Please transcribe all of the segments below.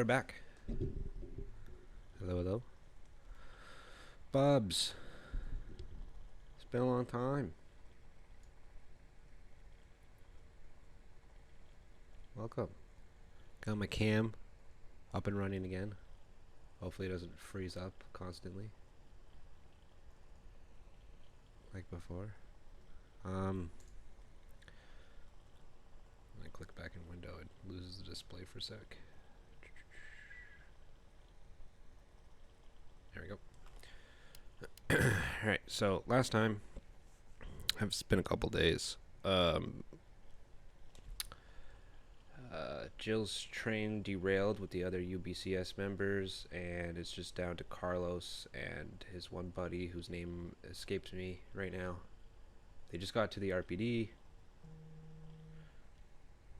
we're back. Hello, hello. Bubs. It's been a long time. Welcome. Got my cam up and running again. Hopefully it doesn't freeze up constantly like before. When I click back in window, it loses the display for a sec. There we go. Alright, so last time, it's been a couple days. Jill's train derailed with the other UBCS members, and it's just down to Carlos and his one buddy whose name escapes me right now. They just got to the RPD.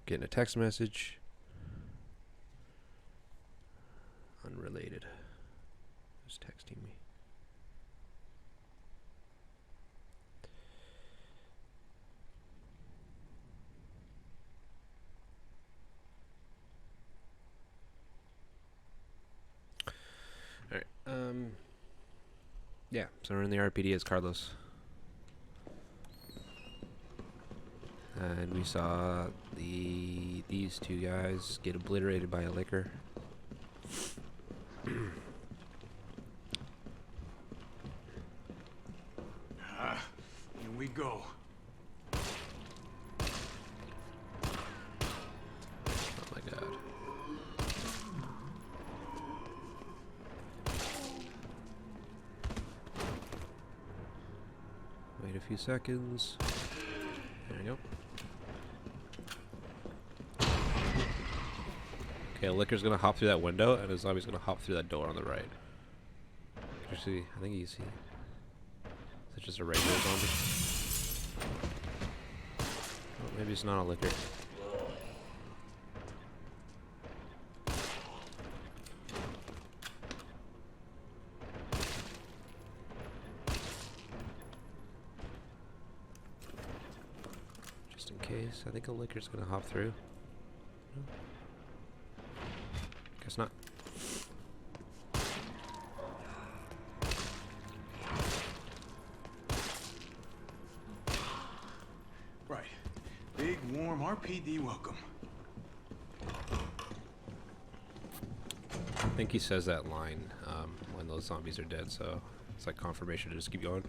Getting a text message. Unrelated. Who's texting me? Alright, yeah, so we're in the RPD as Carlos. And we saw these two guys get obliterated by a liquor. Here we go. Oh my god. Wait a few seconds. There we go. Okay, a licker's gonna hop through that window, and a zombie's gonna hop through that door on the right. You see, I think you see. Is it just a regular zombie? Oh, maybe it's not a licker. Just in case, I think a licker's gonna hop through. No? Guess not. Right. Big, warm RPD welcome. I think he says that line when those zombies are dead, so it's like confirmation to just keep going.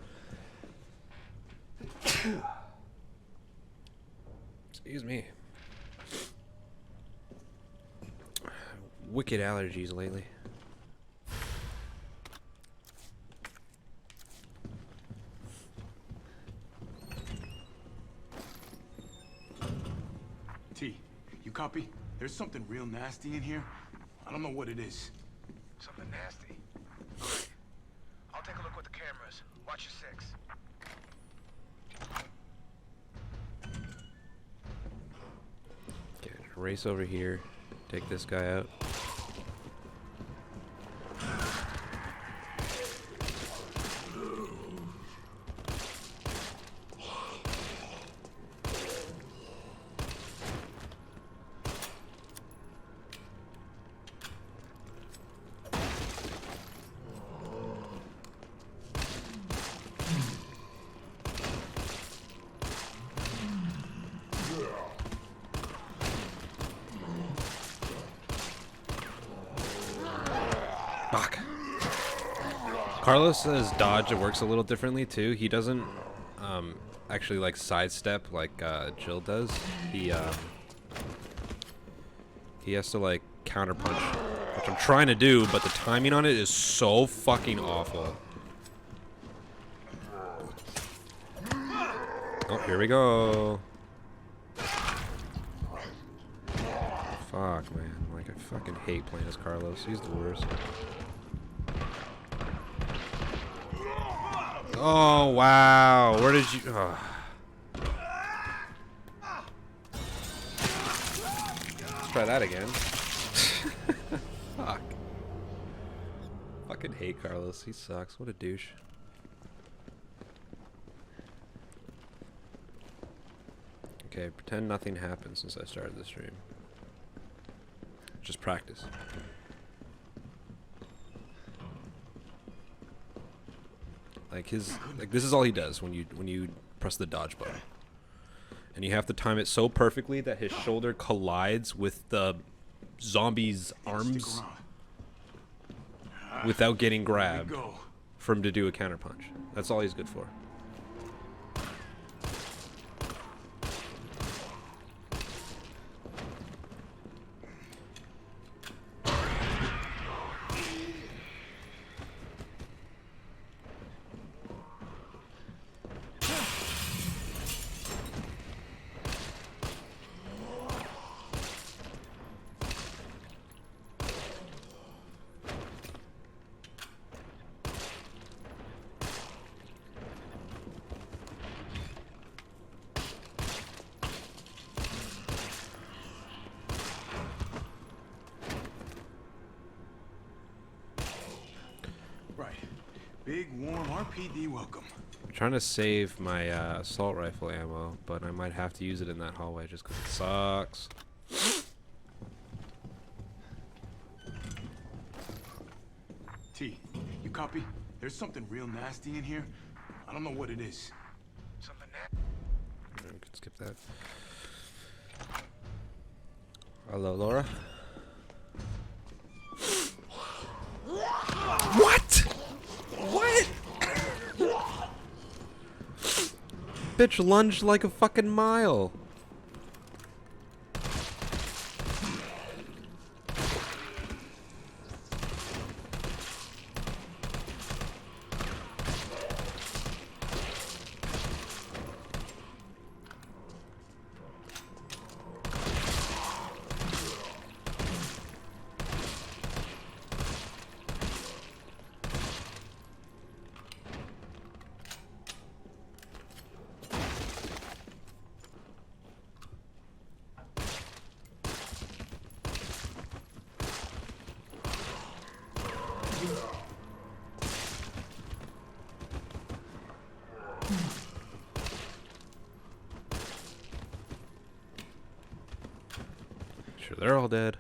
Excuse me. Wicked allergies lately. T, you copy? There's something real nasty in here. I don't know what it is. Something nasty. Okay. I'll take a look with the cameras. Watch your six. Okay, race over here. Take this guy out. Fuck. Carlos's dodge, it works a little differently too. He doesn't actually like sidestep like Jill does. He has to like counter punch, which I'm trying to do, but the timing on it is so fucking awful. Oh, here we go. Fuck, man. Like, I fucking hate playing as Carlos. He's the worst. Oh, wow. Where did you... Oh. Let's try that again. Fuck. Fucking hate Carlos. He sucks. What a douche. Okay, pretend nothing happened since I started the stream. Just practice. Like this is all he does when you press the dodge button. And you have to time it so perfectly that his shoulder collides with the zombie's arms without getting grabbed for him to do a counterpunch. That's all he's good for. Right. Big, warm RPD welcome. I'm trying to save my assault rifle ammo, but I might have to use it in that hallway just because it sucks. T, you copy? There's something real nasty in here. I don't know what it is. Something We can skip that. Hello, Laura. What? What? Bitch lunged like a fucking mile. Sure, they're all dead.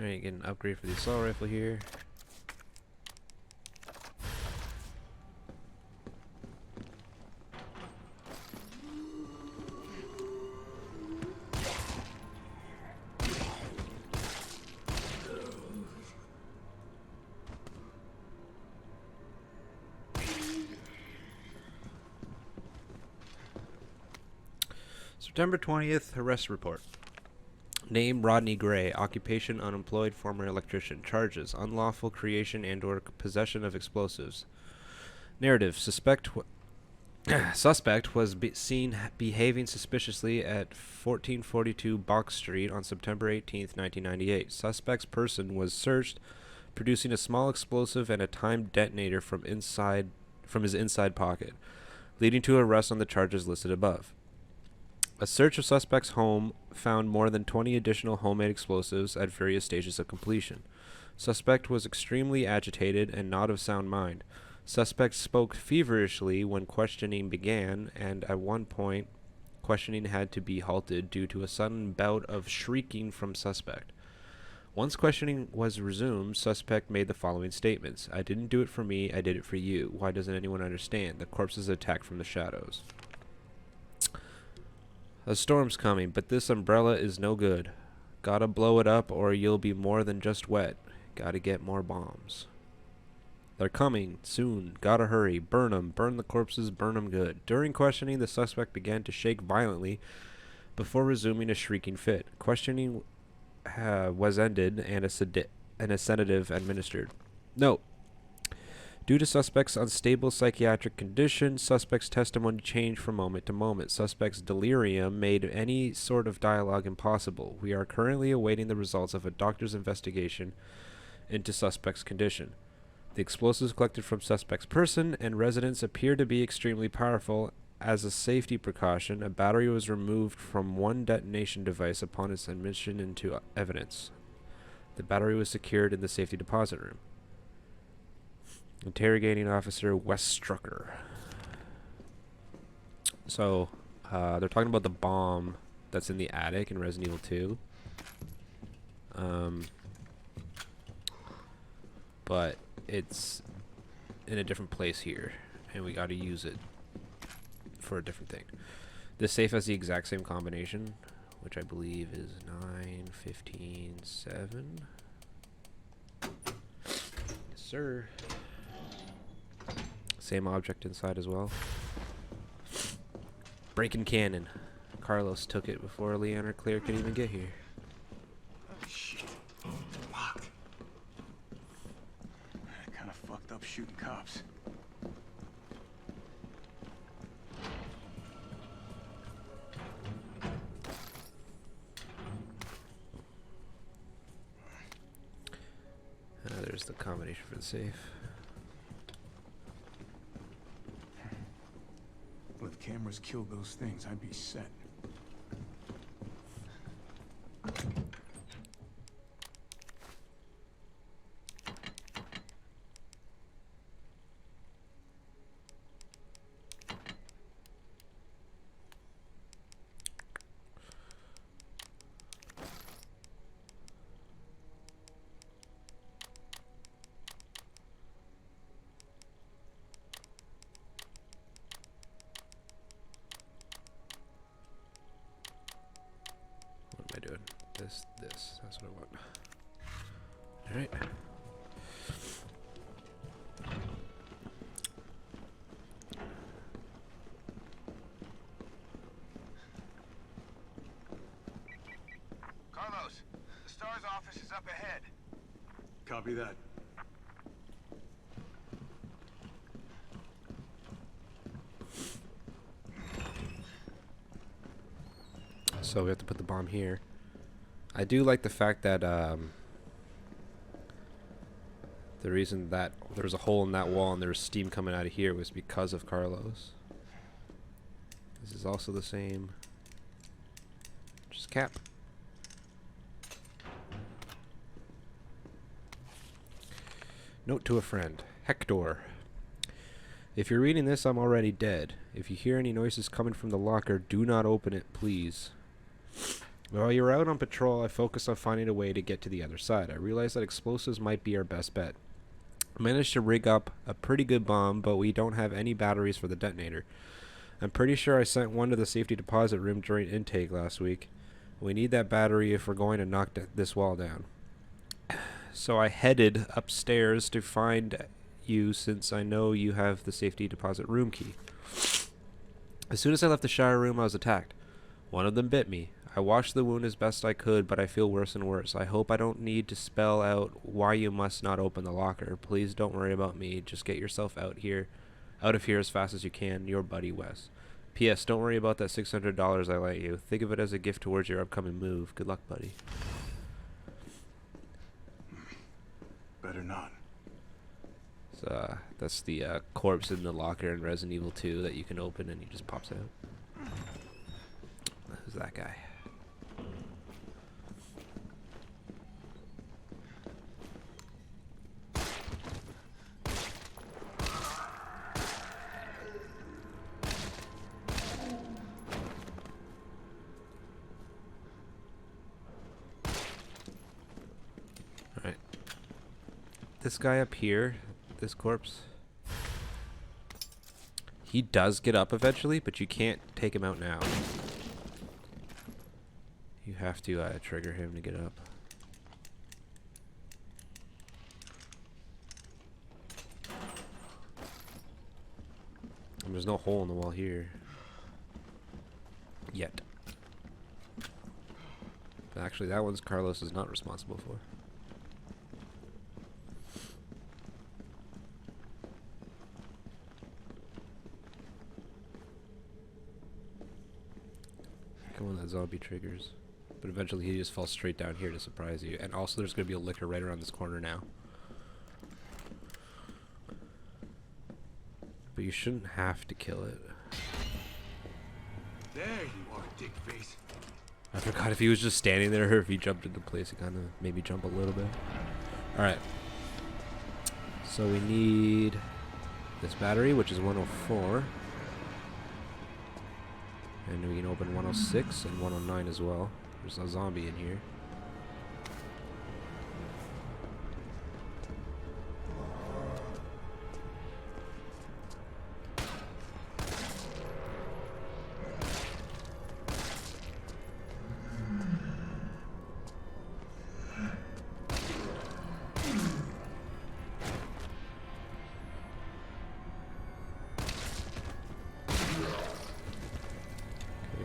Alright, get an upgrade for the assault rifle here. September 20th, arrest report. Name Rodney Gray. Occupation unemployed, former electrician. Charges unlawful creation and or possession of explosives. Narrative. Suspect was seen behaving suspiciously at 1442 Box Street on September 18th, 1998. Suspect's person was searched, producing a small explosive and a timed detonator from his inside pocket, leading to arrest on the charges listed above. A search of suspect's home found more than 20 additional homemade explosives at various stages of completion. Suspect was extremely agitated and not of sound mind. Suspect spoke feverishly when questioning began, and at one point, questioning had to be halted due to a sudden bout of shrieking from suspect. Once questioning was resumed, suspect made the following statements. I didn't do it for me, I did it for you. Why doesn't anyone understand? The corpses attacked from the shadows. A storm's coming, but this umbrella is no good. Gotta blow it up or you'll be more than just wet. Gotta get more bombs. They're coming, soon. Gotta hurry. Burn 'em. Burn the corpses. Burn 'em good. During questioning, the suspect began to shake violently before resuming a shrieking fit. Questioning was ended and a sedative administered. Note. Due to suspect's unstable psychiatric condition, suspect's testimony changed from moment to moment. Suspect's delirium made any sort of dialogue impossible. We are currently awaiting the results of a doctor's investigation into suspect's condition. The explosives collected from suspect's person and residence appear to be extremely powerful As a safety precaution, a battery was removed from one detonation device upon its admission into evidence. The battery was secured in the safety deposit room. Interrogating Officer Weststrucker. So, they're talking about the bomb that's in the attic in Resident Evil 2. But it's in a different place here, and we gotta use it for a different thing. This safe has the exact same combination, which I believe is 9, 15, 7. Yes, sir. Same object inside as well. Breaking cannon. Carlos took it before Leanne or Claire could even get here. Oh, shit. Locked. Kind of fucked up shooting cops. There's the combination for the safe. Well, if cameras killed those things, I'd be set. What am I doing? This. That's what I want. Alright. Carlos, the STARS office is up ahead. Copy that. So we have to put the bomb here. I do like the fact that the reason that there was a hole in that wall and there was steam coming out of here was because of Carlos. This is also the same. Just cap. Note to a friend. Hector. If you're reading this, I'm already dead. If you hear any noises coming from the locker, do not open it, please. While you're out on patrol, I focus on finding a way to get to the other side. I realize that explosives might be our best bet. I managed to rig up a pretty good bomb, but we don't have any batteries for the detonator. I'm pretty sure I sent one to the safety deposit room during intake last week. We need that battery if we're going to knock this wall down. So I headed upstairs to find you since I know you have the safety deposit room key. As soon as I left the shower room, I was attacked. One of them bit me. I washed the wound as best I could, but I feel worse and worse. I hope I don't need to spell out why you must not open the locker. Please don't worry about me. Just get yourself out of here as fast as you can. Your buddy, Wes. P.S. Don't worry about that $600 I lent you. Think of it as a gift towards your upcoming move. Good luck, buddy. Better not. So, that's the corpse in the locker in Resident Evil 2 that you can open and he just pops out. Who's that guy? Alright. This guy up here, this corpse, he does get up eventually, but you can't take him out now. You have to trigger him to get up. And there's no hole in the wall here. Yet. But actually, that one's Carlos is not responsible for. Come on, that zombie triggers. But eventually he just falls straight down here to surprise you. And also there's going to be a licker right around this corner now. But you shouldn't have to kill it. There you are, dick face. I forgot if he was just standing there or if he jumped into place. It kind of made me jump a little bit. Alright. So we need this battery, which is 104. And we can open 106 and 109 as well. There's a zombie in here.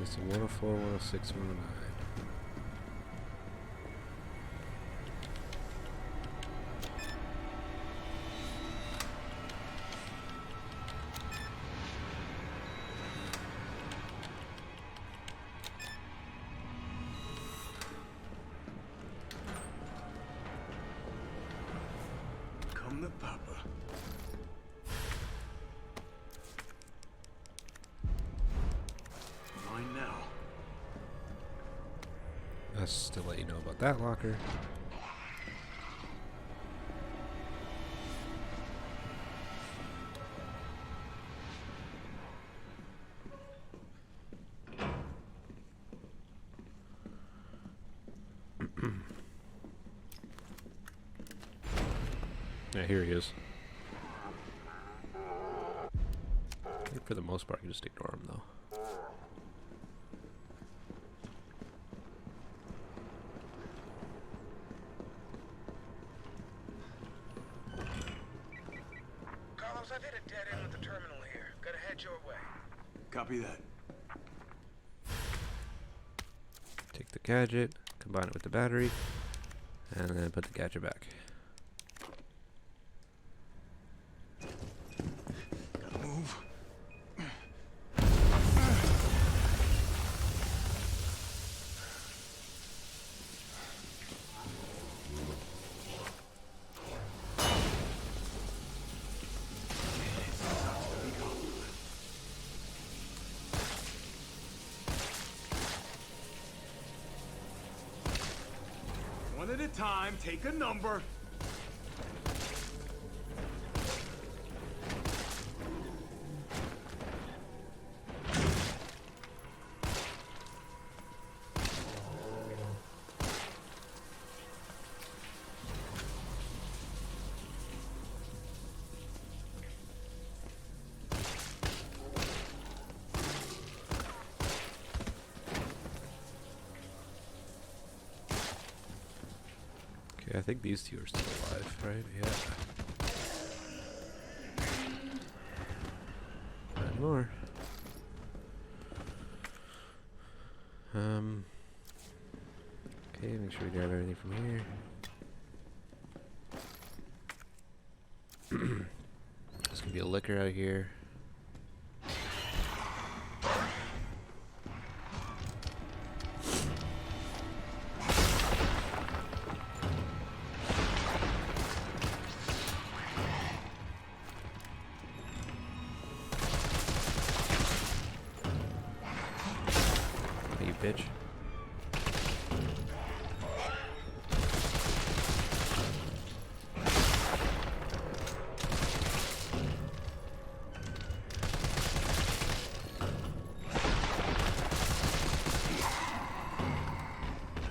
So 104, 106, 109. Come to Papa. Mine now. That's to let you know about that locker. Yeah, here he is. I think for the most part, you just ignore him, though. Carlos, I've hit a dead end with the terminal here. Gotta head your way. Copy that. Take the gadget, combine it with the battery, and then put the gadget back. Gotta move. One at a time, take a number. Okay, I think these two are still alive, right? Yeah. Not more. Okay, make sure we grab everything from here. There's gonna be a liquor out here. Hey, you bitch.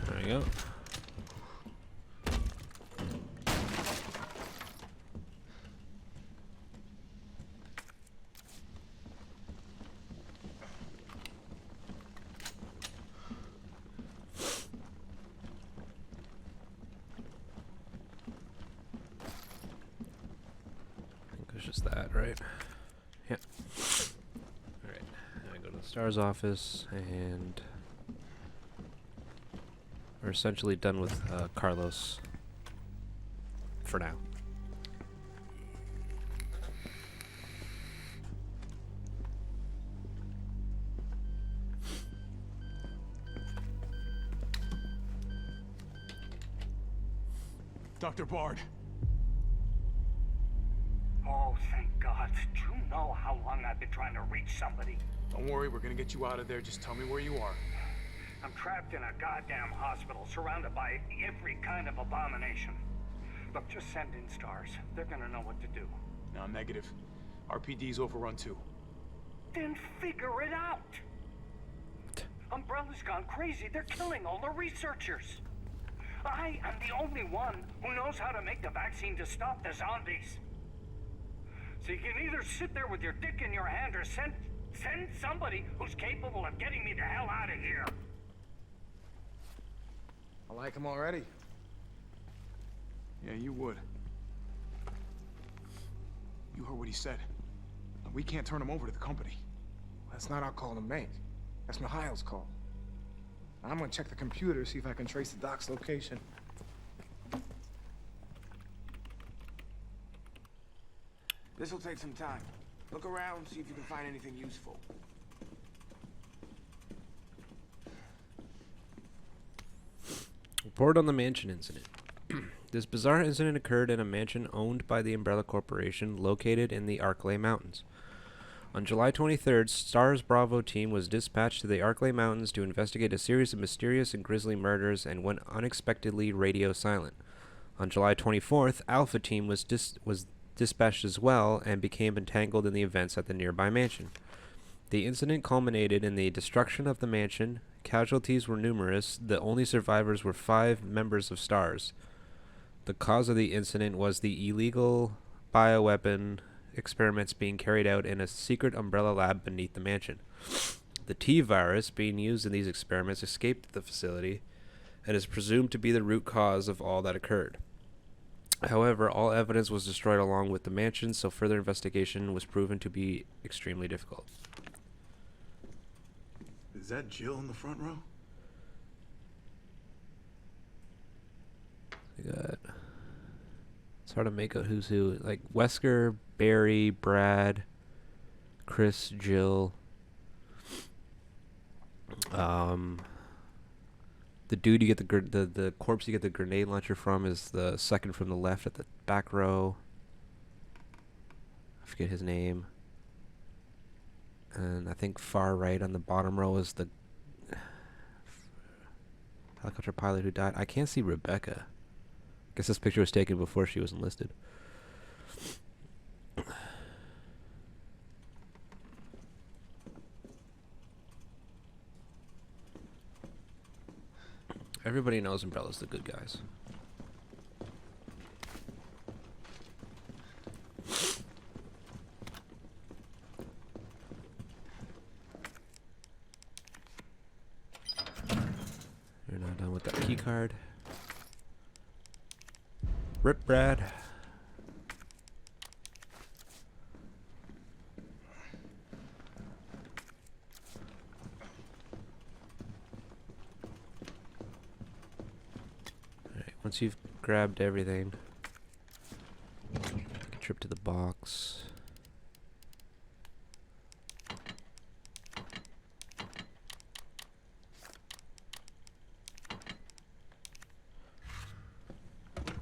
There you go. I think it's just that, right? Yeah. Alright, now I go to the STAR's office, and we're essentially done with Carlos for now. Dr. Bard. Oh, thank God. Do you know how long I've been trying to reach somebody? Don't worry, we're gonna get you out of there. Just tell me where you are. I'm trapped in a goddamn hospital, surrounded by every kind of abomination. Look, just send in stars. They're gonna know what to do. No, negative. RPD's overrun too. Then figure it out! Umbrella's gone crazy. They're killing all the researchers. I am the only one who knows how to make the vaccine to stop the zombies. So you can either sit there with your dick in your hand or send somebody who's capable of getting me the hell out of here. I like him already. Yeah, you would. You heard what he said. We can't turn him over to the company. That's not our call to make. That's Mikhail's call. I'm gonna check the computer, see if I can trace the doc's location. This'll take some time. Look around, see if you can find anything useful. Report on the mansion incident. This bizarre incident occurred in a mansion owned by the Umbrella Corporation located in the Arklay Mountains. On July 23rd, STARS Bravo team was dispatched to the Arklay Mountains to investigate a series of mysterious and grisly murders and went unexpectedly radio silent. On July 24th, Alpha team was dispatched as well and became entangled in the events at the nearby mansion. The incident culminated in the destruction of the mansion. Casualties were numerous. The only survivors were 5 members of STARS. The cause of the incident was the illegal bioweapon experiments being carried out in a secret Umbrella lab beneath the mansion. The T virus being used in these experiments escaped the facility and is presumed to be the root cause of all that occurred. However, all evidence was destroyed along with the mansion, so further investigation was proven to be extremely difficult. Is that Jill in the front row? We got... It's hard to make out who's who. Like Wesker, Barry, Brad, Chris, Jill. The dude you get the corpse you get the grenade launcher from is the second from the left at the back row. I forget his name. And I think far right on the bottom row is the helicopter pilot who died. I can't see Rebecca. Guess this picture was taken before she was enlisted. Everybody knows Umbrella's the good guys. You're not done with that key card. Rip Brad. Alright, once you've grabbed everything, take a trip to the box.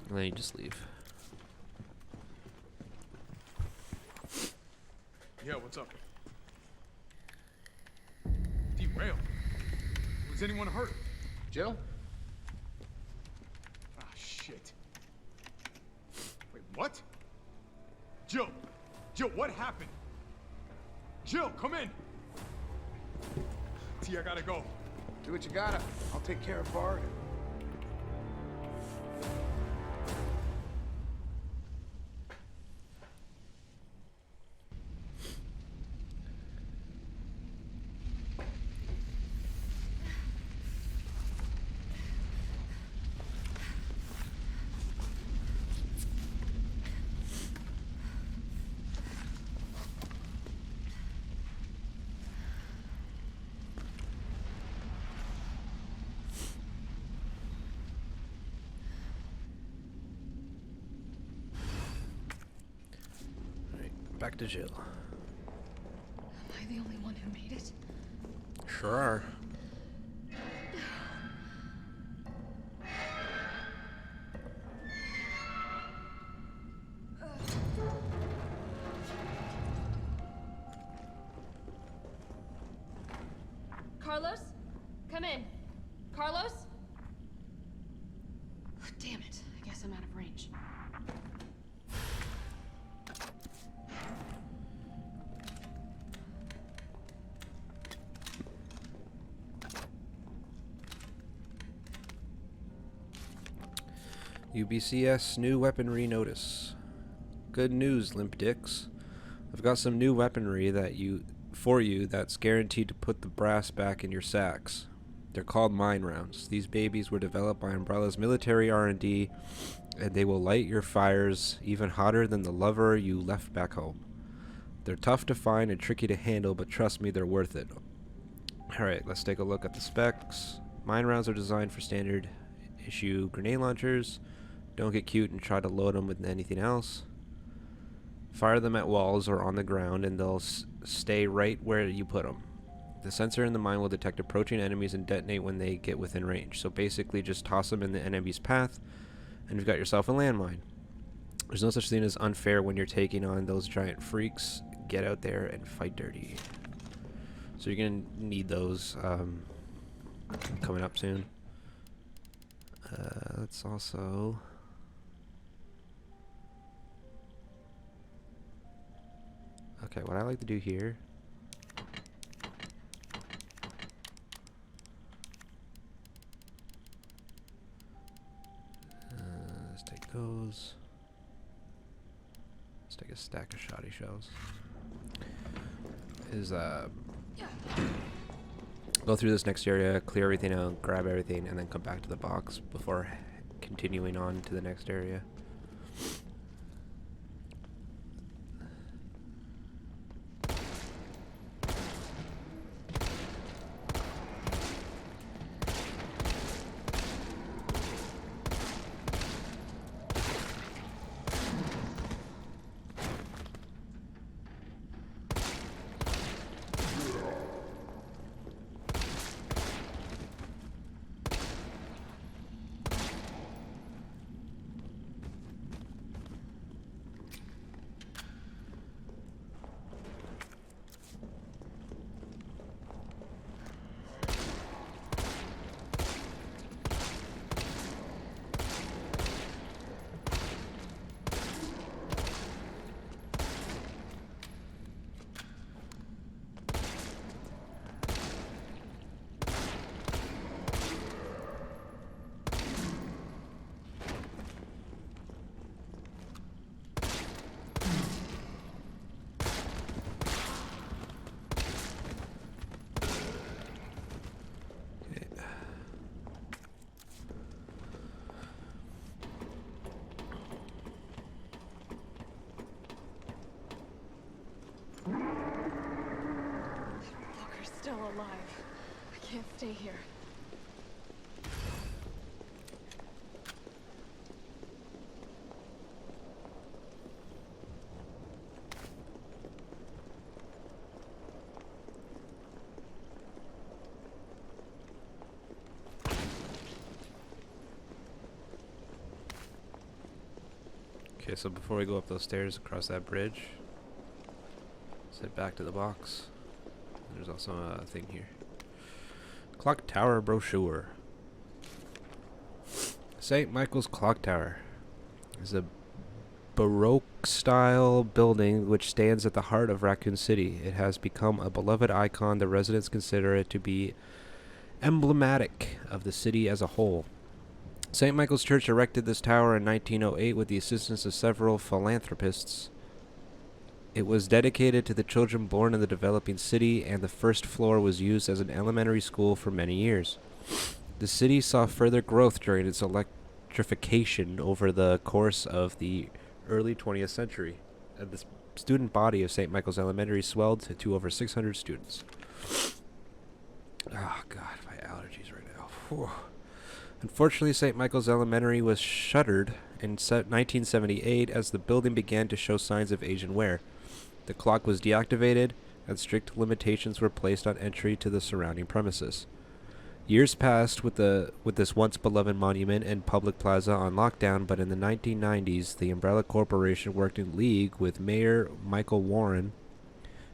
And then you just leave. Yeah, what's up? Derailed. Was anyone hurt? Jill? Ah, shit. Wait, what? Jill! Jill, what happened? Jill, come in! T, I gotta go. Do what you gotta. I'll take care of Bard. Back to Jill. Am I the only one who made it? Sure are. guess I'm out of range. UBCS new weaponry notice. Good news, limp dicks. I've got some new weaponry for you that's guaranteed to put the brass back in your sacks. They're called mine rounds. These babies were developed by Umbrella's military R&D, and they will light your fires even hotter than the lover you left back home. They're tough to find and tricky to handle, but trust me, they're worth it. Alright, let's take a look at the specs. Mine rounds are designed for standard issue grenade launchers. Don't get cute and try to load them with anything else. Fire them at walls or on the ground, and they'll stay right where you put them. The sensor in the mine will detect approaching enemies and detonate when they get within range. So basically just toss them in the enemy's path, and you've got yourself a landmine. There's no such thing as unfair when you're taking on those giant freaks. Get out there and fight dirty. So you're going to need those coming up soon. Let's also... Okay, what I like to do here... let's take those. Let's take a stack of shoddy shells. Go through this next area, clear everything out, grab everything, and then come back to the box before continuing on to the next area. Still alive. I can't stay here. Okay, so before we go up those stairs across that bridge, let's head back to the box. There's also a thing here. Clock Tower brochure. St. Michael's Clock Tower is a Baroque-style building which stands at the heart of Raccoon City. It has become a beloved icon. The residents consider it to be emblematic of the city as a whole. St. Michael's Church erected this tower in 1908 with the assistance of several philanthropists. It was dedicated to the children born in the developing city, and the first floor was used as an elementary school for many years. The city saw further growth during its electrification over the course of the early 20th century, and the student body of St. Michael's Elementary swelled to over 600 students. Oh, God, my allergies right now. Whew. Unfortunately, St. Michael's Elementary was shuttered in 1978 as the building began to show signs of age and wear. The clock was deactivated, and strict limitations were placed on entry to the surrounding premises. Years passed with this once beloved monument and public plaza on lockdown, but in the 1990s, the Umbrella Corporation worked in league with Mayor Michael Warren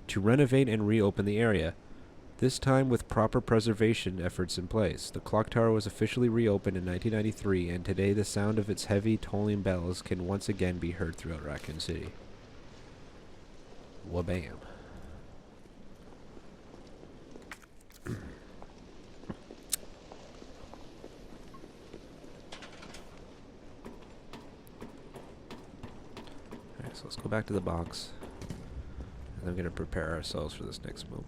to renovate and reopen the area. This time with proper preservation efforts in place. The clock tower was officially reopened in 1993, and today the sound of its heavy tolling bells can once again be heard throughout Raccoon City. Wabam. Alright, so let's go back to the box. And I'm going to prepare ourselves for this next moment.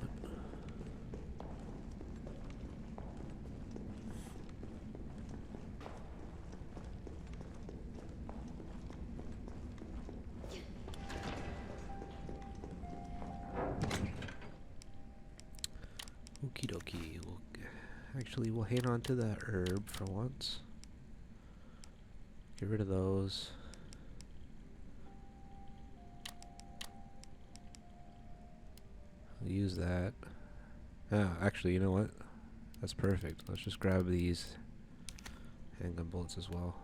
Okie dokie. We'll hang on to the herb for once. Get rid of those. I'll use that. Ah, actually, you know what? That's perfect. Let's just grab these handgun bullets as well.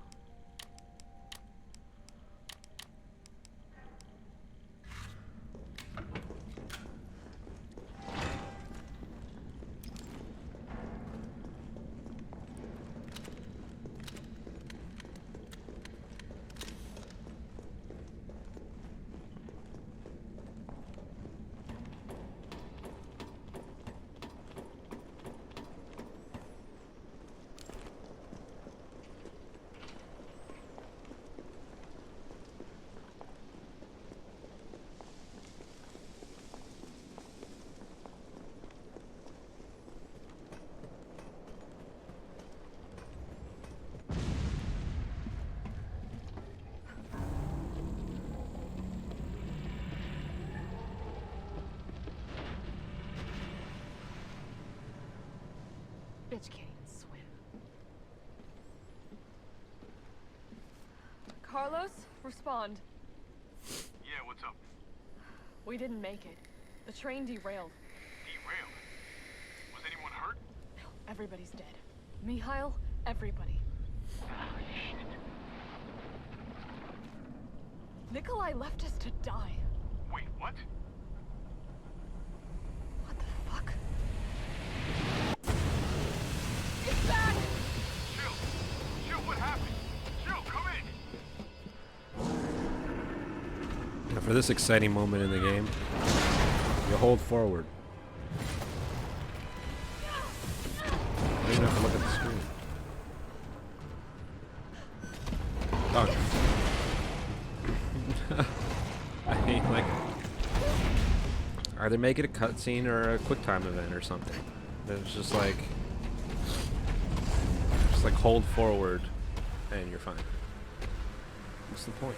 Bitch can't even swim. Carlos, respond. Yeah, what's up? We didn't make it. The train derailed. Derailed? Was anyone hurt? No, everybody's dead. Mikhail, everybody. Shit. Nikolai left us to die. Wait, what? What the fuck? Get back! Chill. Chill, what happened? Chill, come in. Now for this exciting moment in the game, you hold forward. You don't even have to look at the screen. Oh. I mean, like, either make it a cutscene or a quick time event or something. It's just like hold forward and you're fine. What's the point?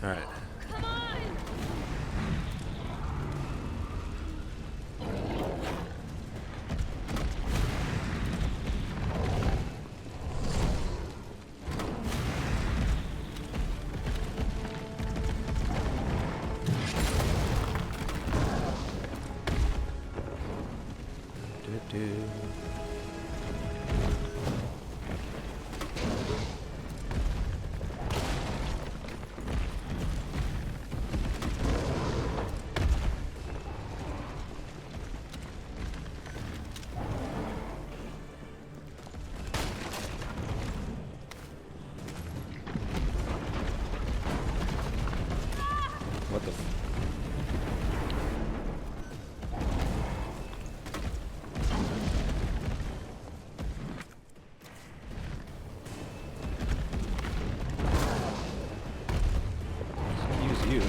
All right. Come on! What the? Use you.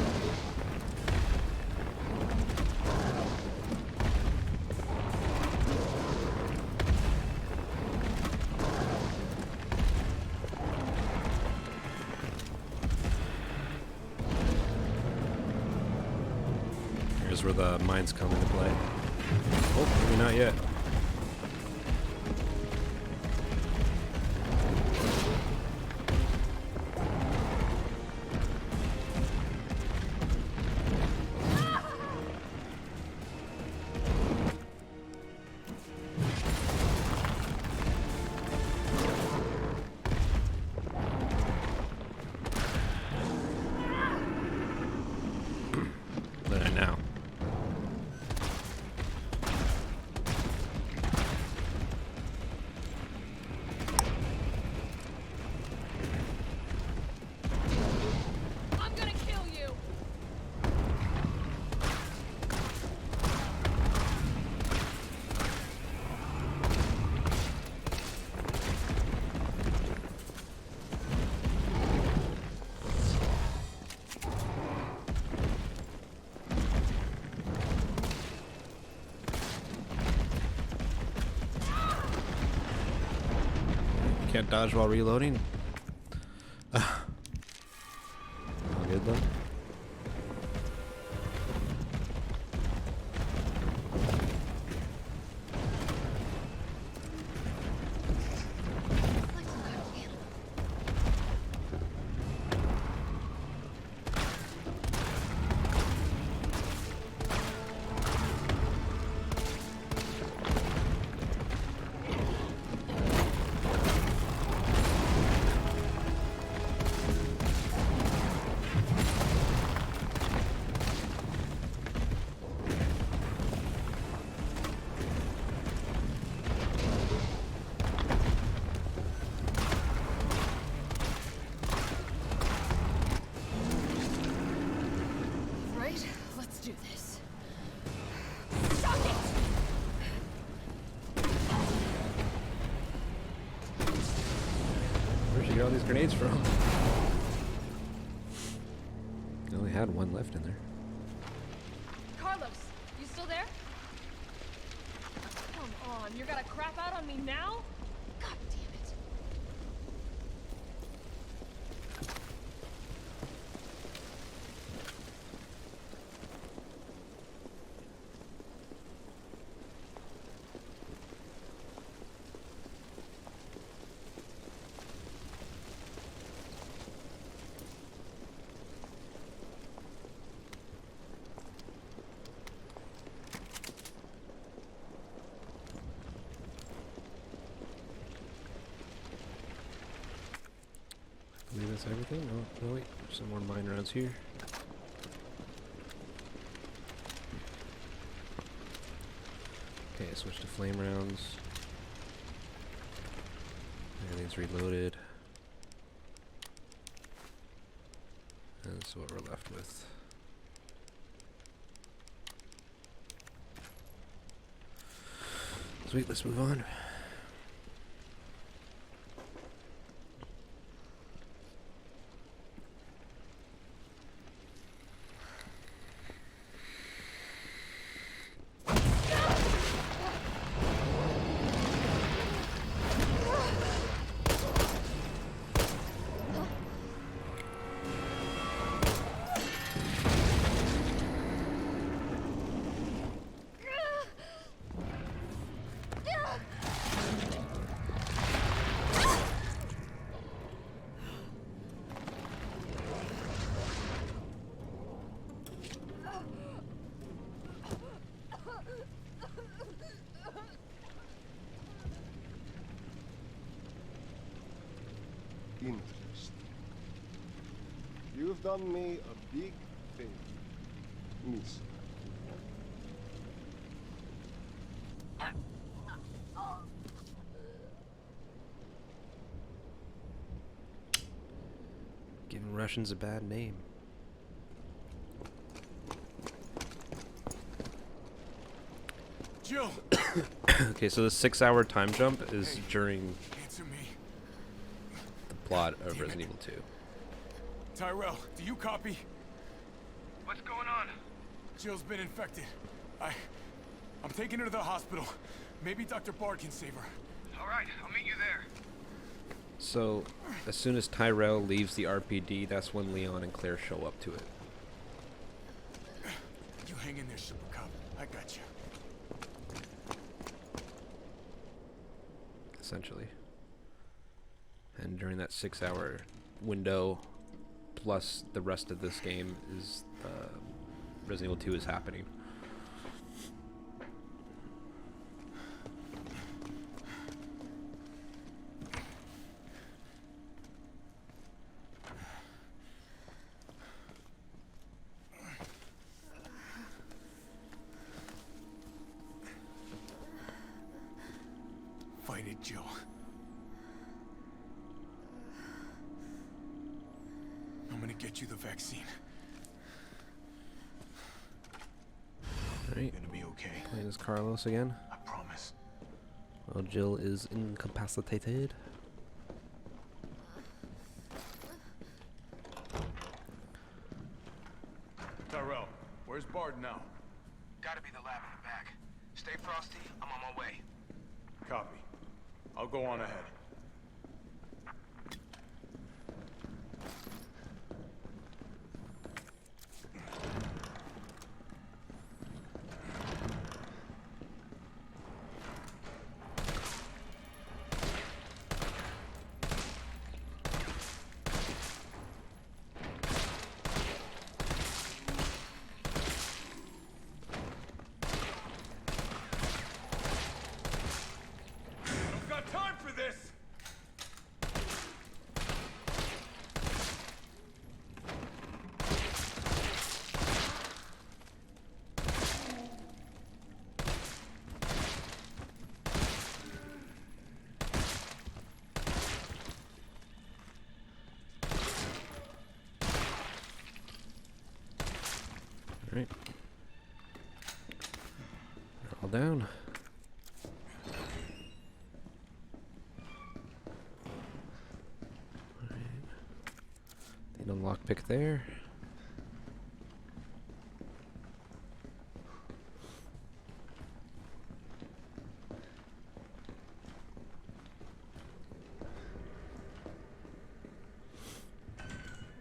Here's where the mines come into play. Oh, maybe not yet. Can't dodge while reloading. All good though. Like some kind of animal. Right, let's do this. Suck it! Where'd you get all these grenades from? I only had one left in there. Carlos, you still there? Come on, you're gonna crap out on me now? God damn it. I believe that's everything. Oh, no, wait. There's some more mine rounds here. Okay, switch to flame rounds. Everything's reloaded. And that's what we're left with. Sweet, let's move on. Interesting. You've done me a big favor, miss. Giving Russians a bad name. Jill! Okay, so the 6-hour time jump is during Answer me. the plot of Damn Resident it. Evil 2. Tyrell, do you copy? What's going on? Jill's been infected. I'm taking her to the hospital. Maybe Dr. Bard can save her. All right, I'll meet you there. So, as soon as Tyrell leaves the RPD, that's when Leon and Claire show up to it. You hang in there, Super Cop. I got you. Essentially. And during that 6-hour window, plus the rest of this game, is Resident Evil 2 is happening. Fight it, Jill. I'm gonna get you the vaccine. Alright, You're gonna be okay. playing as Carlos again. I promise. Well, Jill is incapacitated. Tyrell, where's Bard now? Gotta be the lab in the back. Stay frosty, I'm on my way. Copy. I'll go on ahead. Alright. They're all down. Alright. Need a lockpick there.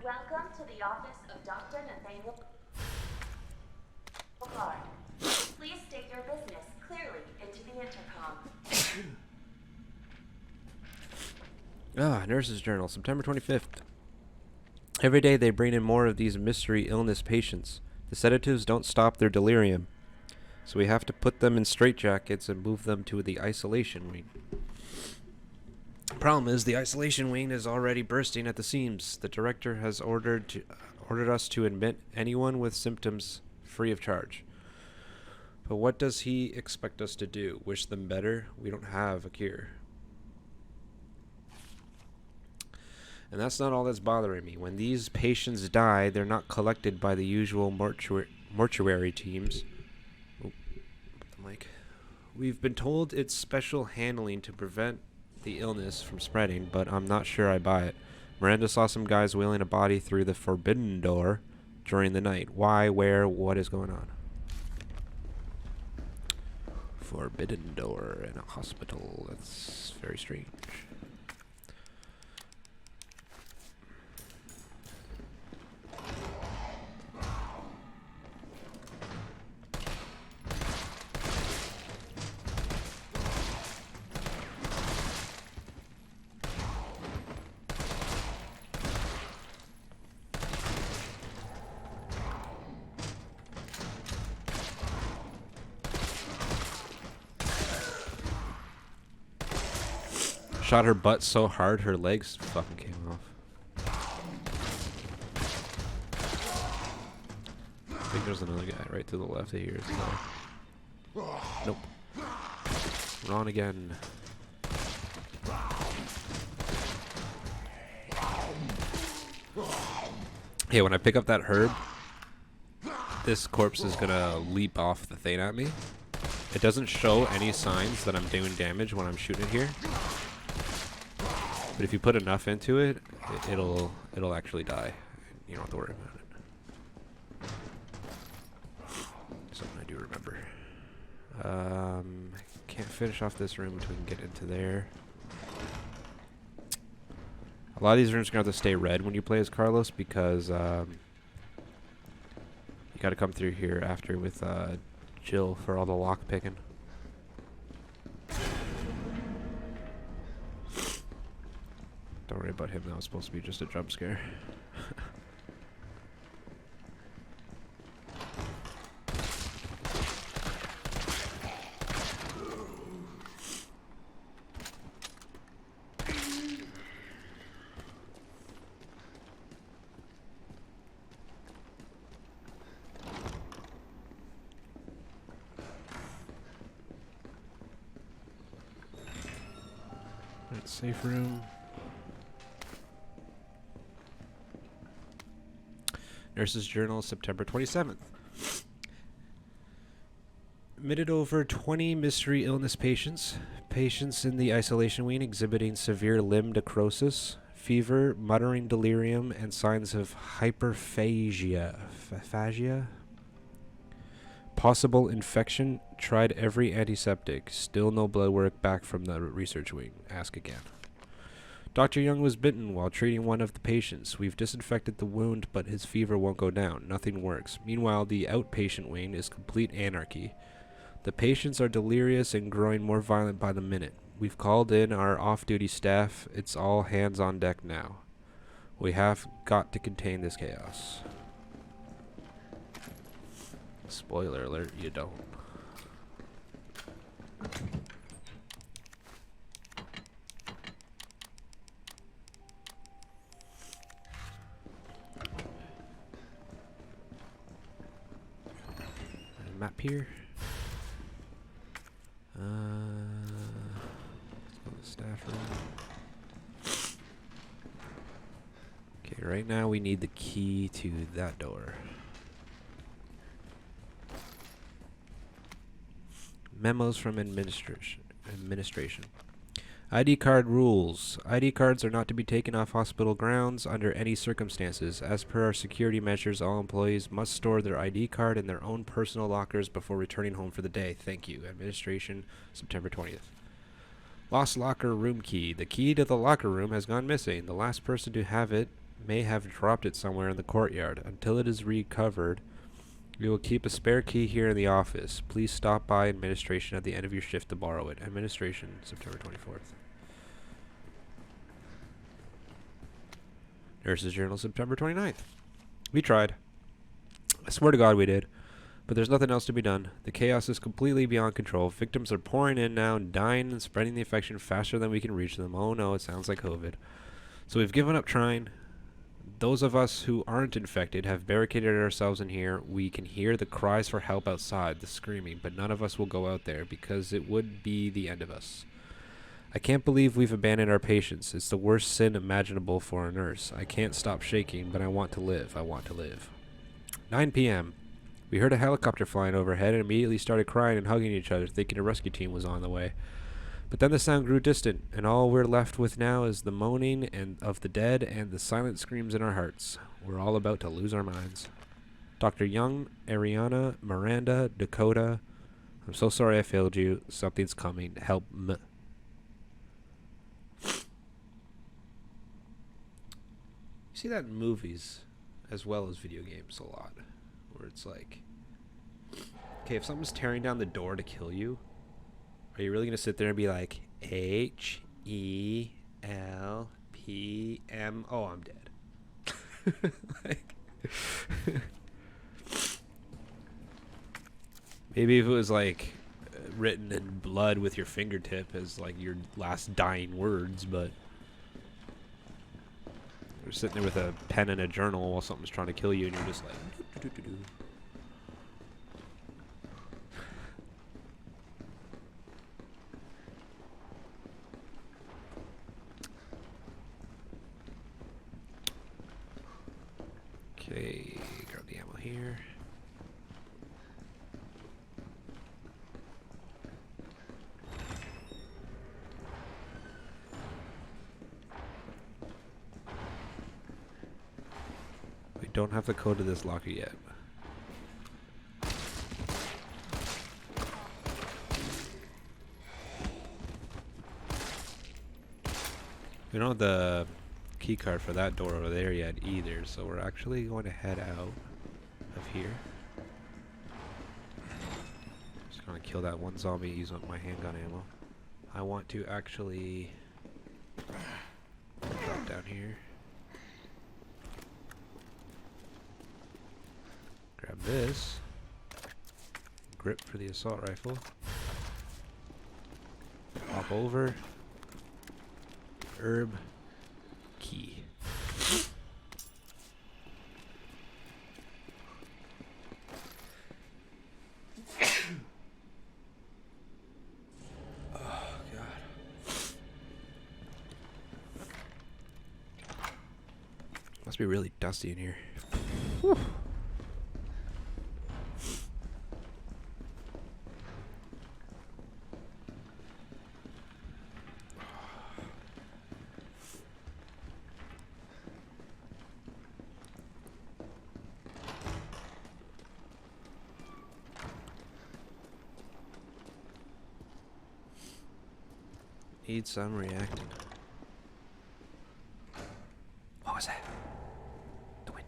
Welcome to the office of Dr. Nathaniel Clark. Please state your business clearly into the intercom. Nurse's Journal, September 25th. Every day they bring in more of these mystery illness patients. The sedatives don't stop their delirium, so we have to put them in straitjackets and move them to the isolation wing. Problem is, the isolation wing is already bursting at the seams. The director has ordered us to admit anyone with symptoms free of charge. But what does he expect us to do? Wish them better? We don't have a cure. And that's not all that's bothering me. When these patients die, they're not collected by the usual mortuary teams. Oh, the mic. We've been told it's special handling to prevent the illness from spreading, but I'm not sure I buy it. Miranda saw some guys wheeling a body through the forbidden door during the night. Why, where, what is going on? Forbidden door in a hospital. That's very strange. Shot her butt so hard her legs fucking came off. I think there's another guy right to the left of here. Nope. Wrong again. Yeah, when I pick up that herb, this corpse is gonna leap off the thing at me. It doesn't show any signs that I'm doing damage when I'm shooting here. But if you put enough into it, it'll actually die. You don't have to worry about it. Something I do remember. Can't finish off this room until we can get into there. A lot of these rooms are going to have to stay red when you play as Carlos because you got to come through here after with Jill for all the lock picking. Don't worry about him. That was supposed to be just a jump scare. Right, safe room. Nurse's Journal, September 27th. Admitted over 20 mystery illness patients. Patients in the isolation wing exhibiting severe limb necrosis, fever, muttering delirium, and signs of hyperphagia. Phagia? Possible infection. Tried every antiseptic. Still no blood work back from the research wing. Ask again. Dr. Young was bitten while treating one of the patients. We've disinfected the wound, but his fever won't go down. Nothing works. Meanwhile, the outpatient wing is complete anarchy. The patients are delirious and growing more violent by the minute. We've called in our off-duty staff. It's all hands on deck now. We have got to contain this chaos. Spoiler alert, you don't. Map here. Let's go to staff room. Okay, right now we need the key to that door. Memos from administration. ID card rules. ID cards are not to be taken off hospital grounds under any circumstances. As per our security measures, all employees must store their ID card in their own personal lockers before returning home for the day. Thank you. Administration, September 20th. Lost locker room key. The key to the locker room has gone missing. The last person to have it may have dropped it somewhere in the courtyard. Until it is recovered, we will keep a spare key here in the office. Please stop by administration at the end of your shift to borrow it. Administration, September 24th. Nurse's Journal, September 29th. We tried. I swear to God we did. But there's nothing else to be done. The chaos is completely beyond control. Victims are pouring in now, dying and spreading the infection faster than we can reach them. Oh no, it sounds like COVID. So we've given up trying. Those of us who aren't infected have barricaded ourselves in here. We can hear the cries for help outside, the screaming, but none of us will go out there because it would be the end of us. I can't believe we've abandoned our patients. It's the worst sin imaginable for a nurse. I can't stop shaking, but I want to live. I want to live. 9 p.m. We heard a helicopter flying overhead and immediately started crying and hugging each other, thinking a rescue team was on the way. But then the sound grew distant, and all we're left with now is the moaning of the dead and the silent screams in our hearts. We're all about to lose our minds. Dr. Young, Ariana, Miranda, Dakota, I'm so sorry I failed you. Something's coming. Help me. You see that in movies as well as video games a lot, where it's like, okay, if something's tearing down the door to kill you, are you really going to sit there and be like, HELPM? Oh, I'm dead. Like, maybe if it was like written in blood with your fingertip as like your last dying words, but you're sitting there with a pen and a journal while something's trying to kill you and you're just like, doo-doo-doo-doo. Okay, grab the ammo here. We don't have the code to this locker yet. We don't have the key card for that door over there yet either, so we're actually going to head out of here. Just gonna kill that one zombie, use up my handgun ammo. I want to actually drop down here. Grab this. Grip for the assault rifle. Hop over. Herb. Key. Oh, God. Must be really dusty in here. Whew. Need some reactant. What was that? The wind.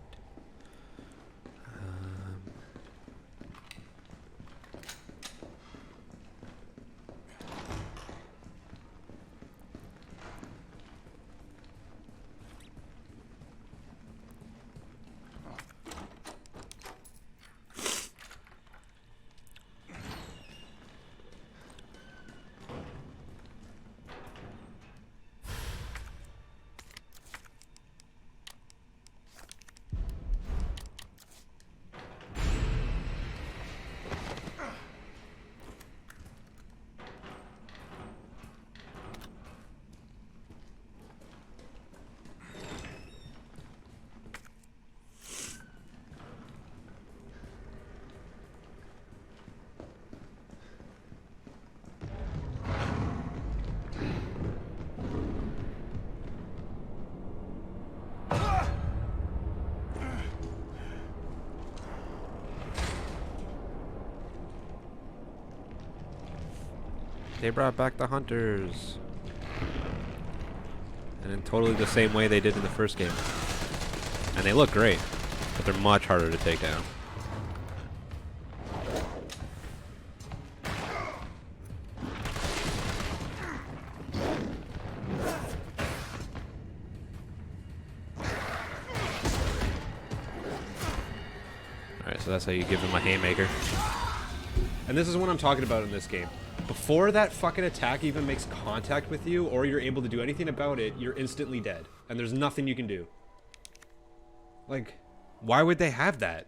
They brought back the hunters. And in totally the same way they did in the first game. And they look great, but they're much harder to take down. Alright, so that's how you give him a haymaker. And this is what I'm talking about in this game. Before that fucking attack even makes contact with you, or you're able to do anything about it, you're instantly dead. And there's nothing you can do. Like, why would they have that?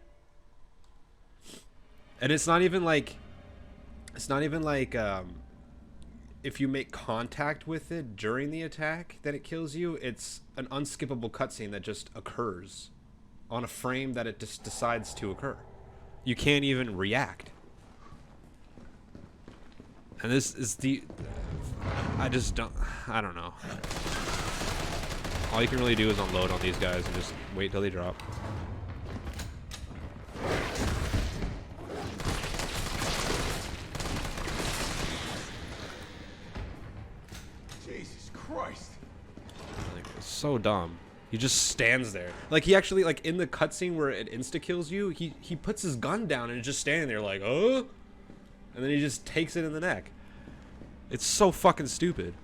And it's not even like... if you make contact with it during the attack, then it kills you. It's an unskippable cutscene that just occurs on a frame that it just decides to occur. You can't even react. And this is the... I don't know. All you can really do is unload on these guys and just wait till they drop. Jesus Christ. Like, it's so dumb. He just stands there. Like, he actually, like, in the cutscene where it insta-kills you, he puts his gun down and is just standing there like, oh? And then he just takes it in the neck. It's so fucking stupid.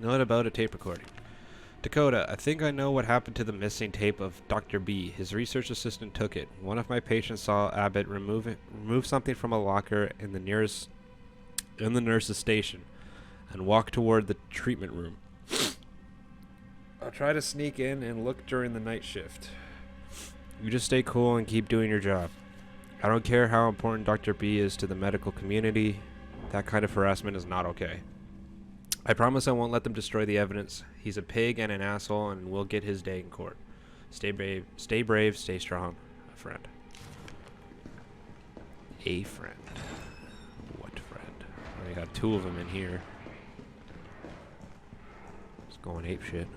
Note about a tape recording. Dakota, I think I know what happened to the missing tape of Dr. B. His research assistant took it. One of my patients saw Abbott remove something from a locker in the nurse's station and walk toward the treatment room. I'll try to sneak in and look during the night shift. You just stay cool and keep doing your job. I don't care how important Dr. B is to the medical community. That kind of harassment is not okay. I promise I won't let them destroy the evidence. He's a pig and an asshole, and we'll get his day in court. Stay brave, stay strong, a friend. A friend. What friend? I got two of them in here. It's going ape shit.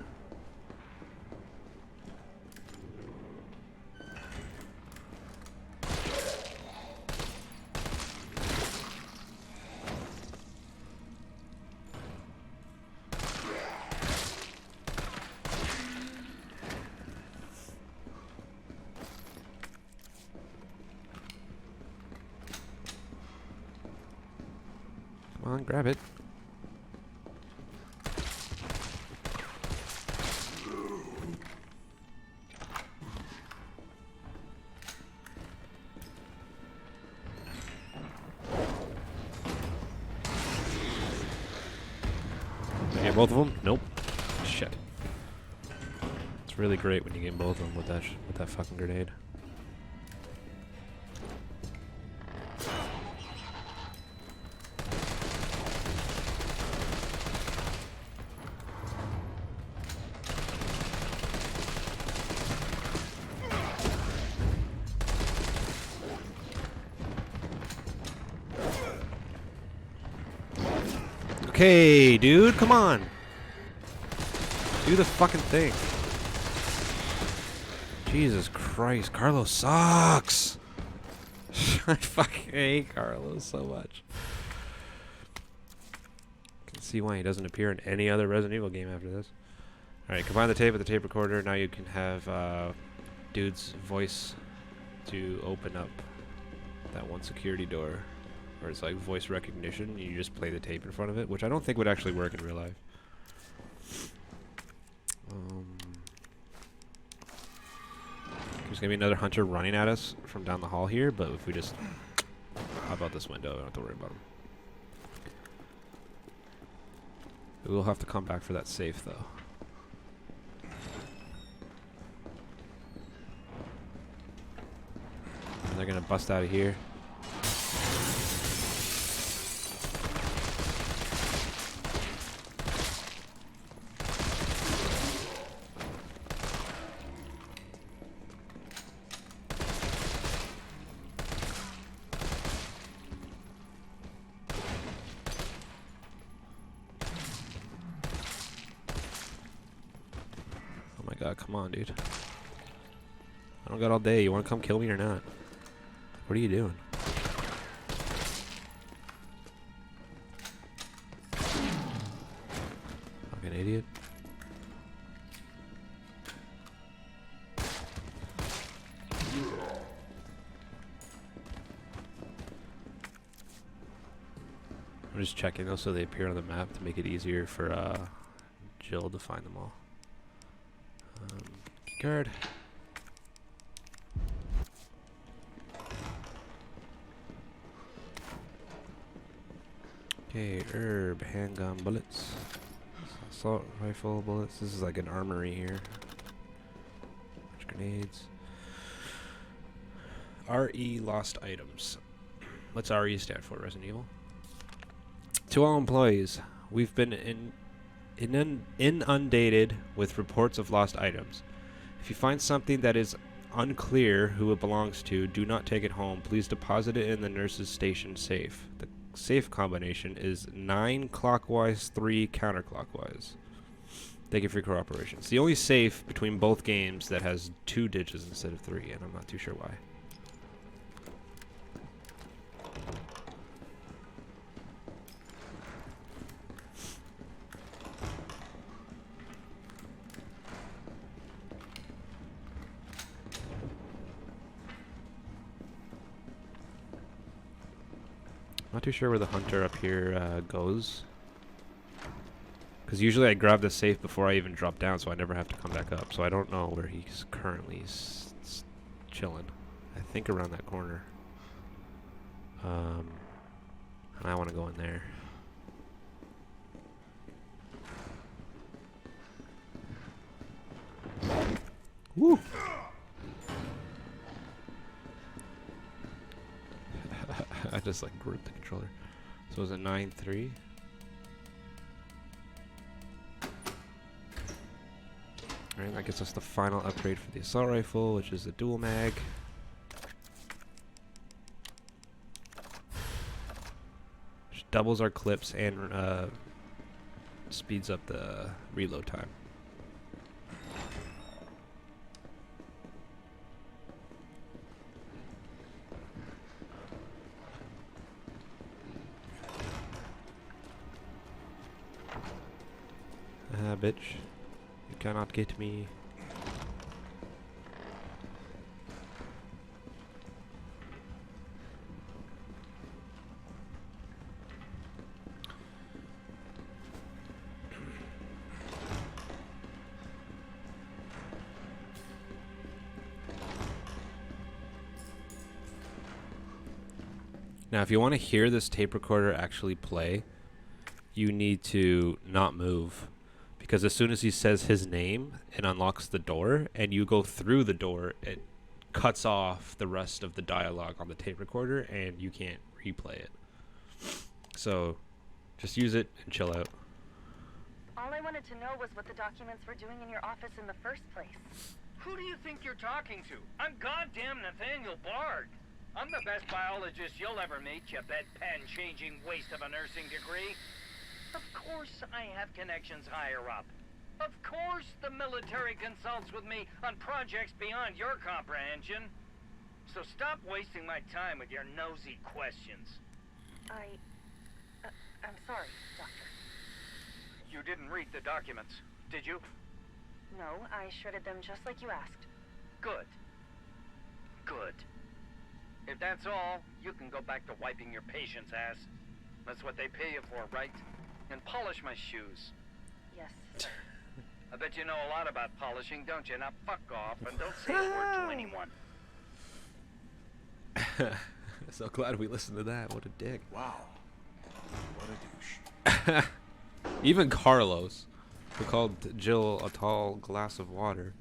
Come on, grab it. Did I get both of them? Nope. Shit. It's really great when you get both of them with that fucking grenade. Okay, dude, come on. Do the fucking thing. Jesus Christ, Carlos sucks. I fucking hate Carlos so much. Can see why he doesn't appear in any other Resident Evil game after this. Alright, combine the tape with the tape recorder. Now you can have dude's voice to open up that one security door where it's like voice recognition. And you just play the tape in front of it, which I don't think would actually work in real life. There's gonna be another hunter running at us from down the hall here, but if we just hop out this window, I don't have to worry about him. We will have to come back for that safe, though. And they're gonna bust out of here. Come on, dude. I don't got all day. You want to come kill me or not? What are you doing? Fucking idiot. I'm just checking those so they appear on the map to make it easier for Jill to find them all. Guard. Okay, herb, handgun bullets, assault rifle bullets. This is like an armory here. Grenades. RE lost items. What's RE stand for? Resident Evil. To all employees, we've been inundated with reports of lost items. If you find something that is unclear who it belongs to, do not take it home. Please deposit it in the nurse's station safe. The safe combination is 9 clockwise, 3 counterclockwise. Thank you for your cooperation. It's the only safe between both games that has 2 digits instead of 3, and I'm not too sure why. Not too sure where the hunter up here goes. Because usually I grab the safe before I even drop down, so I never have to come back up. So I don't know where he's currently chilling. I think around that corner. And I want to go in there. Woo! I just like gripped the controller. So is it 9-3? Alright, that gets us the final upgrade for the assault rifle, which is the dual mag. Which doubles our clips and speeds up the reload time. Bitch. You cannot get me. Now, if you want to hear this tape recorder actually play, you need to not move. Because as soon as he says his name, it unlocks the door, and you go through the door, it cuts off the rest of the dialogue on the tape recorder, and you can't replay it. So, just use it and chill out. All I wanted to know was what the documents were doing in your office in the first place. Who do you think you're talking to? I'm goddamn Nathaniel Bard. I'm the best biologist you'll ever meet, you bedpan-changing waste of a nursing degree. Of course I have connections higher up. Of course the military consults with me on projects beyond your comprehension. So stop wasting my time with your nosy questions. I'm sorry, Doctor. You didn't read the documents, did you? No, I shredded them just like you asked. Good. Good. If that's all, you can go back to wiping your patient's ass. That's what they pay you for, right? And polish my shoes. Yes, sir. I bet you know a lot about polishing, don't you? Now fuck off and don't say a word to anyone. So glad we listened to that. What a dick. Wow. What a douche. Even Carlos, who called Jill a tall glass of water,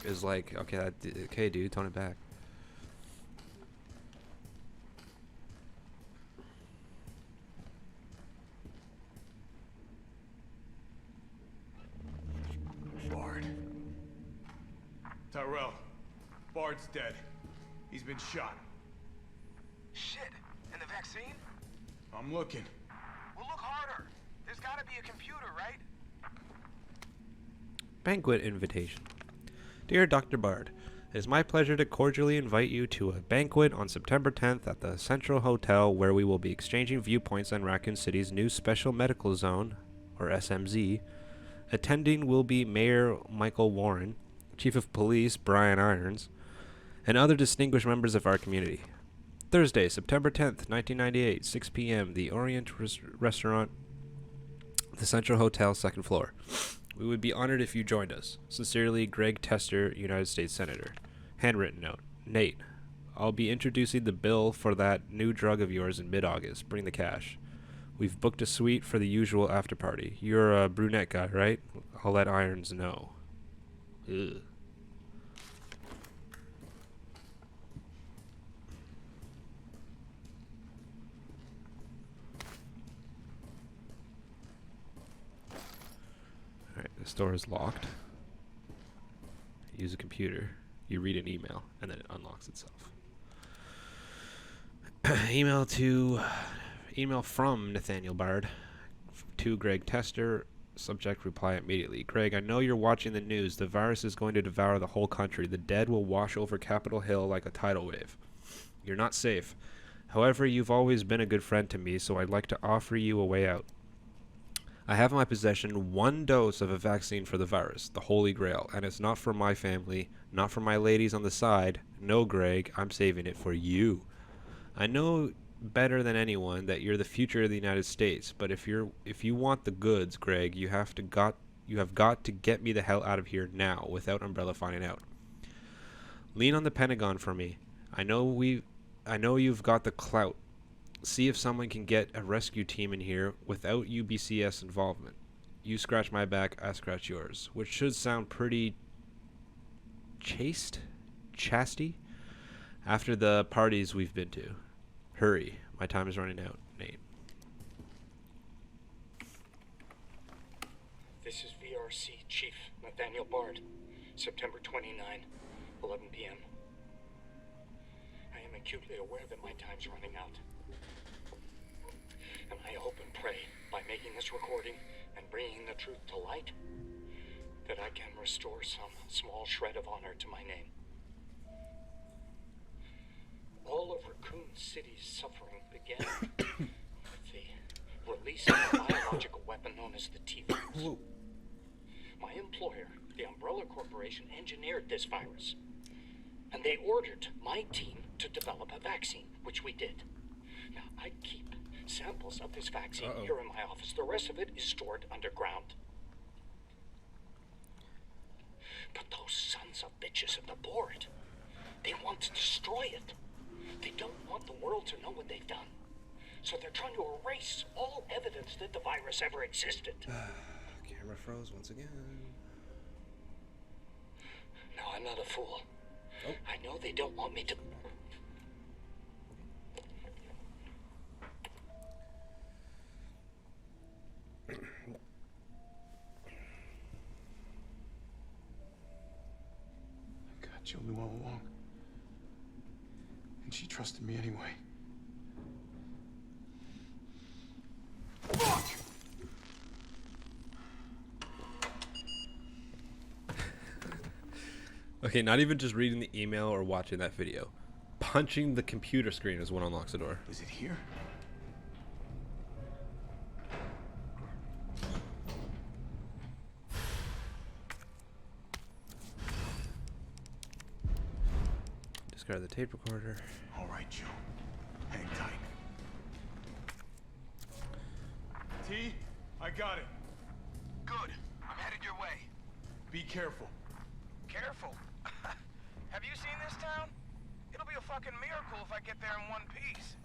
is like, okay, dude, tone it back. Bard. Tyrell. Bard's dead. He's been shot. Shit. And the vaccine? I'm looking. Well, look harder. There's gotta be a computer, right? Banquet invitation. Dear Dr. Bard, it is my pleasure to cordially invite you to a banquet on September 10th at the Central Hotel, where we will be exchanging viewpoints on Raccoon City's new Special Medical Zone, or SMZ. Attending will be Mayor Michael Warren, Chief of Police Brian Irons, and other distinguished members of our community. Thursday, September 10th, 1998, 6 p.m., the Orient Restaurant, the Central Hotel, 2nd floor. We would be honored if you joined us. Sincerely, Greg Tester, United States Senator. Handwritten note. Nate, I'll be introducing the bill for that new drug of yours in mid-August. Bring the cash. We've booked a suite for the usual after party. You're a brunette guy, right? I'll let Irons know. Ugh. Alright, this door is locked. Use a computer. You read an email, and then it unlocks itself. Email from Nathaniel Bard to Greg Tester. Subject, reply immediately. Greg, I know you're watching the news. The virus is going to devour the whole country. The dead will wash over Capitol Hill like a tidal wave. You're not safe. However, you've always been a good friend to me, so I'd like to offer you a way out. I have in my possession 1 dose of a vaccine for the virus, the Holy Grail, and it's not for my family, not for my ladies on the side. No, Greg, I'm saving it for you. I know better than anyone that you're the future of the United States, but if you want the goods, Greg, you have got to get me the hell out of here now without Umbrella finding out. Lean on the Pentagon for me. I know you've got the clout. See if someone can get a rescue team in here without UBCS involvement. You scratch my back, I scratch yours, which should sound pretty chasty after the parties we've been to. Hurry, my time is running out. Nate. This is VRC Chief Nathaniel Bard, September 29, 11 p.m. I am acutely aware that my time's running out. And I hope and pray, by making this recording and bringing the truth to light, that I can restore some small shred of honor to my name. All of Raccoon City's suffering began with the release of a biological weapon known as the T-virus. My employer, the Umbrella Corporation, engineered this virus, and they ordered my team to develop a vaccine, which we did. Now, I keep samples of this vaccine here in my office. The rest of it is stored underground. But those sons of bitches at the board, they want to destroy it. They don't want the world to know what they've done. So they're trying to erase all evidence that the virus ever existed. Camera froze once again. No, I'm not a fool. I know they don't want me to... Jill knew all along. And she trusted me anyway. Fuck! Okay, not even just reading the email or watching that video. Punching the computer screen is what unlocks the door. Is it here? Let's grab the tape recorder. All right, Joe. Hang tight. T, I got it. Good. I'm headed your way. Be careful. Careful. Have you seen this town? It'll be a fucking miracle if I get there in one piece.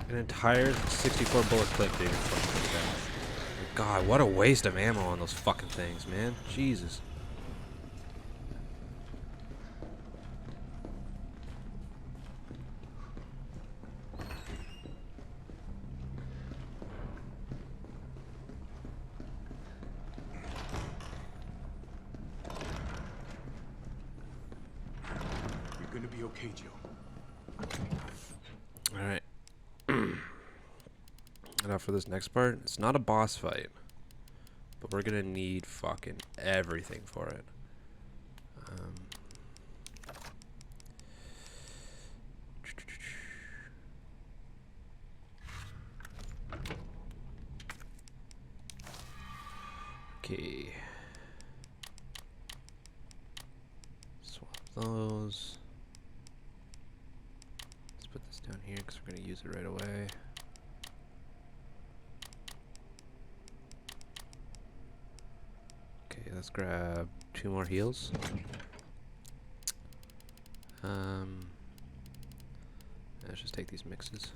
An entire 64 bullet clip, dude. God, what a waste of ammo on those fucking things, man. Jesus. You're gonna be okay, Joe. Alright. Now for this next part, it's not a boss fight, but we're gonna need fucking everything for it. Okay. Swap those. Let's put this down here because we're gonna use it right away. Okay, let's grab 2 more heals. Let's just take these mixes.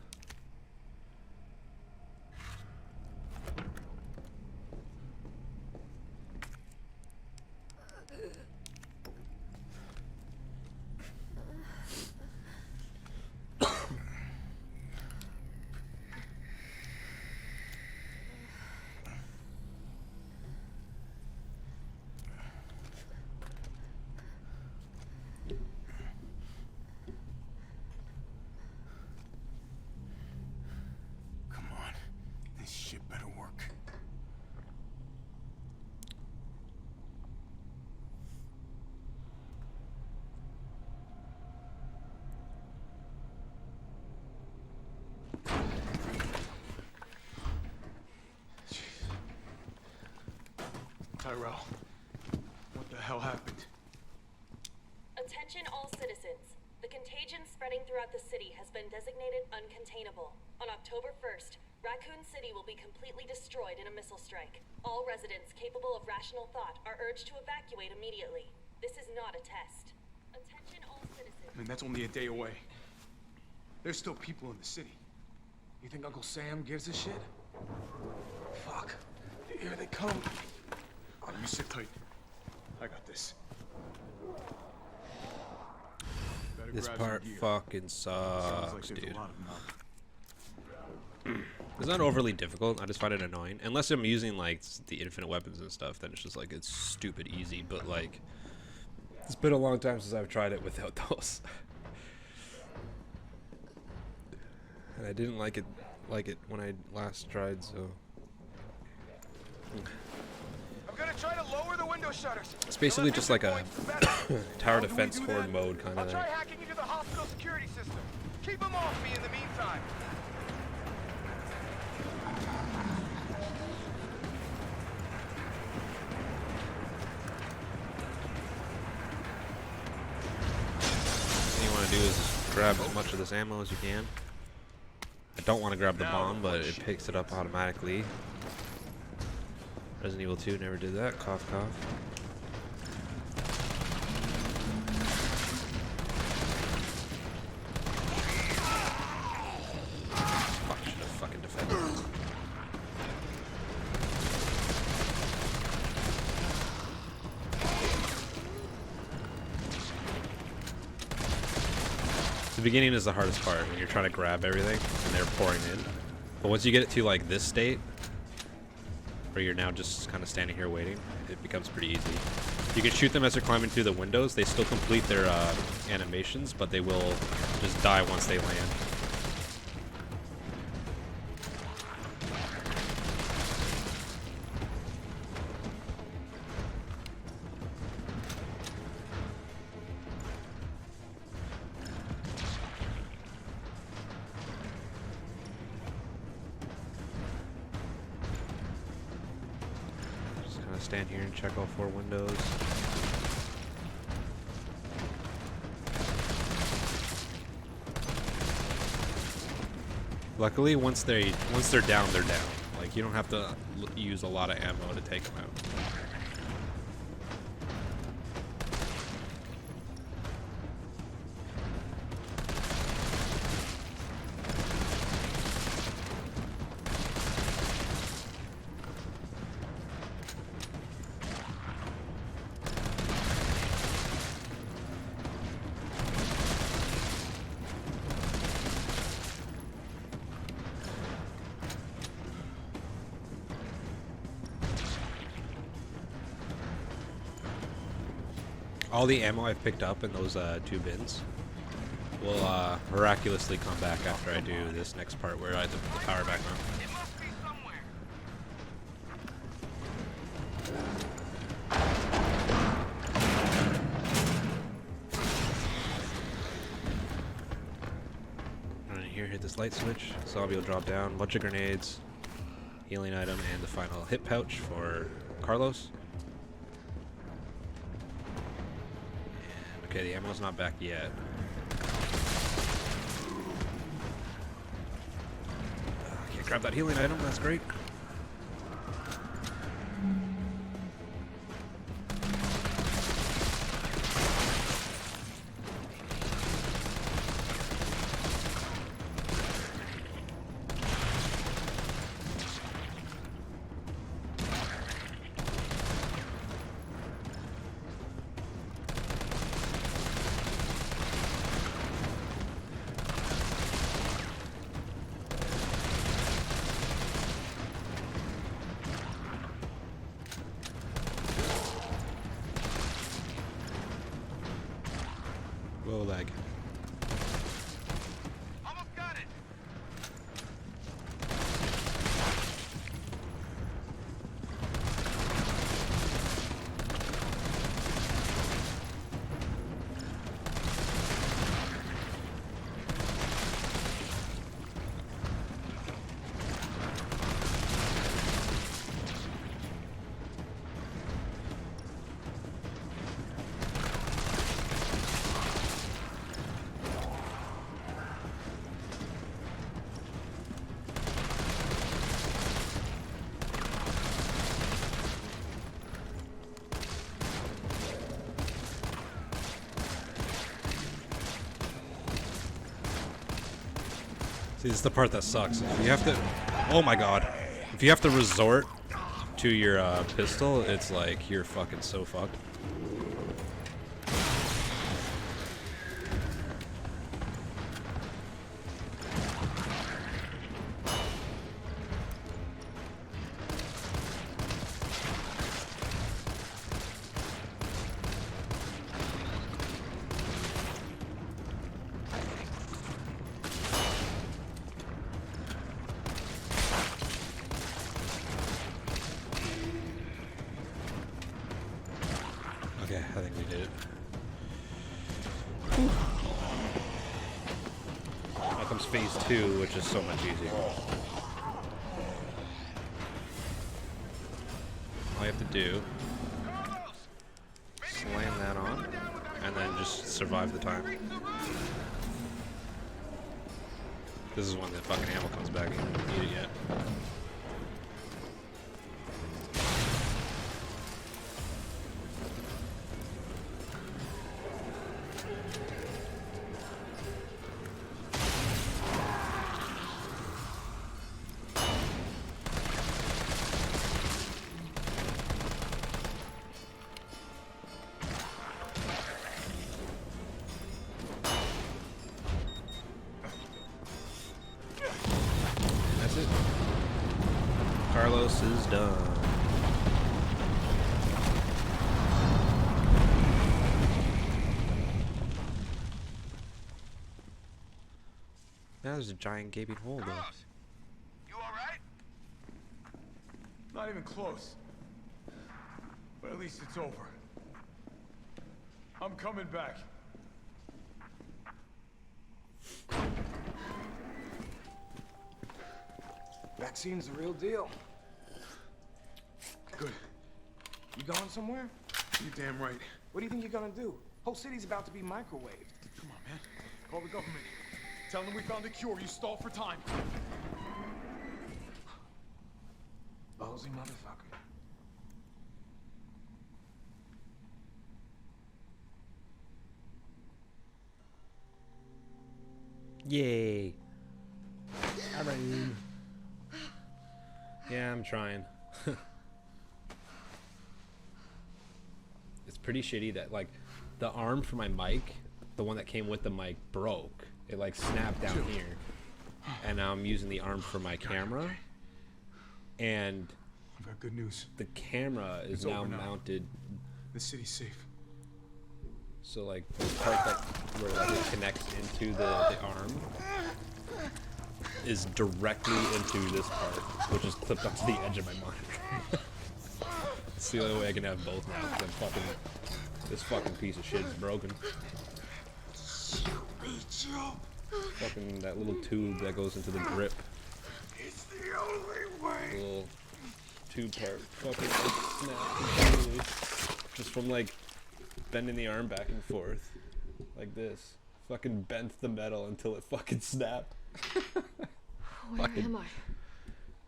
Come on. This shit better work. Tyrell, what the hell happened? Attention all citizens. The contagion spreading throughout the city has been designated uncontainable. On October 1st, Raccoon City will be completely destroyed in a missile strike. All residents capable of rational thought are urged to evacuate immediately. This is not a test. Attention all citizens. I mean, that's only a day away. There's still people in the city. You think Uncle Sam gives a shit? Fuck. Here they come. Let me sit tight. I got this. Better This grab some part gear. fucking Sounds like sucks, there's dude. a lot of them. It's not overly difficult. I just find it annoying. Unless I'm using like the infinite weapons and stuff, then it's just like it's stupid easy. But like, it's been a long time since I've tried it without those, and I didn't like it when I last tried. So I'm gonna try to lower the window shutters. it's basically The less just like a entry points, the better. tower How do we defense do horde that? mode kind I'll of try thing. hacking into the hospital security system. Keep them off me in the meantime. What you want to do is just grab as much of this ammo as you can. I don't want to grab the bomb, but it picks it up automatically. Resident Evil 2 never did that. Cough, cough. Fuck, should have fucking defended this. The beginning is the hardest part when you're trying to grab everything and they're pouring in. But once you get it to like this state, where you're now just kind of standing here waiting, it becomes pretty easy. You can shoot them as they're climbing through the windows. They still complete their animations, but they will just die once they land. to stand here and check all 4 windows. Luckily, once they're down, they're down. Like, you don't have to use a lot of ammo to take them out. All the ammo I've picked up in those 2 bins will miraculously come back after I do this next part where I have to put the power back on. It must be somewhere. And here, hit this light switch. Zombie will drop down. Bunch of grenades, healing item, and the final hit pouch for Carlos. Okay, the ammo's not back yet. Can't grab that healing item, that's great. Whoa, lag. Almost got it. See, this is the part that sucks. If you have to, oh my god, if you have to resort to your pistol, it's like you're fucking so fucked. Okay, I think we did it. Now comes phase 2, which is so much easier. All you have to do, slam that on, and then just survive the time. This is when the fucking ammo comes back and you don't need it yet. That's it. Carlos is done. Now there's a giant gaping hole though. Carlos, you all right? Not even close. But at least it's over. I'm coming back. Vaccine's the real deal. Good. You going somewhere? You're damn right. What do you think you're gonna do? Whole city's about to be microwaved. Come on, man. Call the government. Tell them we found a cure. You stall for time. Ballsy motherfucker. Yay. Yeah, I'm trying. It's pretty shitty that like the arm for my mic, the one that came with the mic, broke. It like snapped down here. And now I'm using the arm for my camera. And I've got good news. the camera is It's now over now. mounted. The city's safe. So like the part that where like, it connects into the arm is directly into this part, which is clipped onto the edge of my monitor. It's the only way I can have both now, 'cause this fucking piece of shit is broken. Fucking that little tube that goes into the grip. It's the only way. Little tube part fucking like, snapped completely. Just from like bending the arm back and forth like this. Fucking bent the metal until it fucking snapped. Where am I?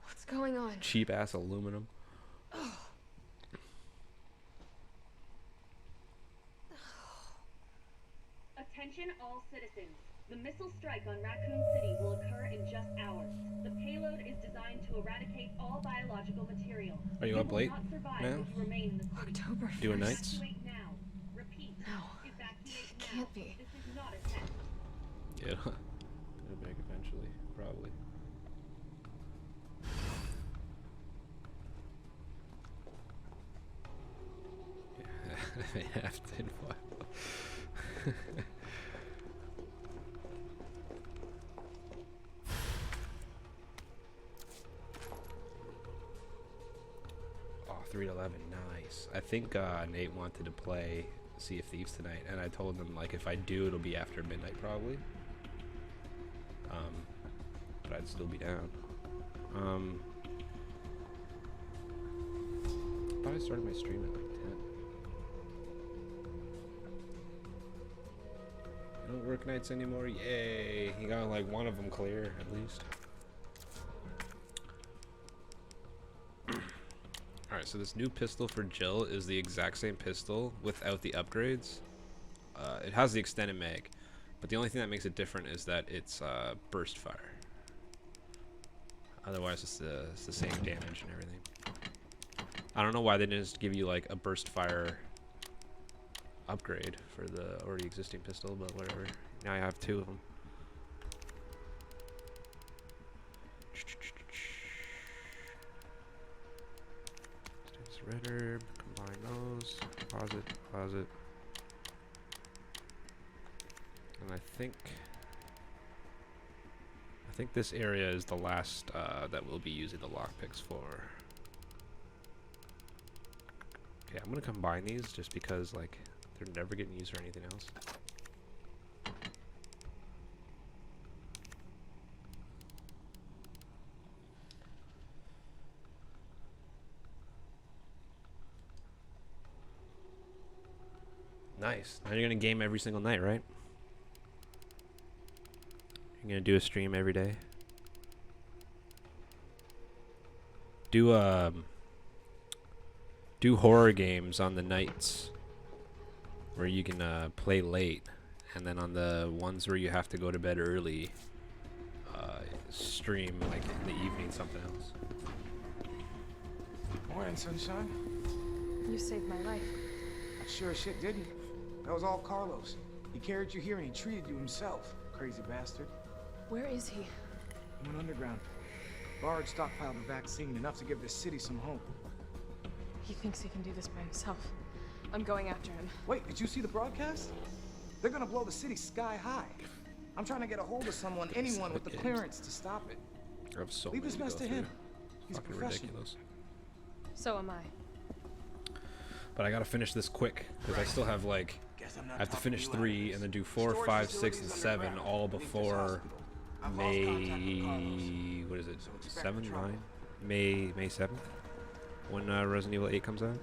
What's going on? Cheap ass aluminum. Attention all citizens. The missile strike on Raccoon City will occur in just hours. The payload is designed to eradicate all biological material. Are you up late now? If you remain in the city. October 1st. Doing nights? Evacuate now. Repeat. No. Evacuate It now. can't be. This is not a test. Yeah, it'll make eventually, probably. Yeah, half tin foil. Oh, 3 to 11, nice. I think Nate wanted to play Sea of Thieves tonight, and I told him like if I do, it'll be after midnight probably. But I'd still be down. I thought I started my stream at like 10. I don't work nights anymore. Yay! You got like one of them clear at least. Alright, so this new pistol for Jill is the exact same pistol without the upgrades. It has the extended mag, but the only thing that makes it different is that it's burst fire. Otherwise, it's the same damage and everything. I don't know why they didn't just give you like a burst fire upgrade for the already existing pistol, but whatever. Now I have 2 of them. Red herb, combine those, deposit. And I think this area is the last that we'll be using the lockpicks for. Okay, I'm gonna combine these just because like they're never getting used for anything else. Nice. Now you're gonna game every single night, right? You're gonna do a stream every day. Do horror games on the nights where you can play late, and then on the ones where you have to go to bed early, stream like in the evening something else. Morning, sunshine. You saved my life. I sure as shit didn't. That was all Carlos. He carried you here and he treated you himself. Crazy bastard. Where is he? He went underground. Bard stockpiled the vaccine, enough to give this city some hope. He thinks he can do this by himself. I'm going after him. Wait, did you see the broadcast? They're gonna blow the city sky high. I'm trying to get a hold of someone, anyone with the clearance to stop it. I have so Leave many this mess to go him. through. He's a Fucking professional. ridiculous. So am I. But I gotta finish this quick because I still have like I have to finish 3 and then do 4, 5, 6, and 7 all before May. What is it? 7, 9, May 7th when Resident Evil 8 comes out.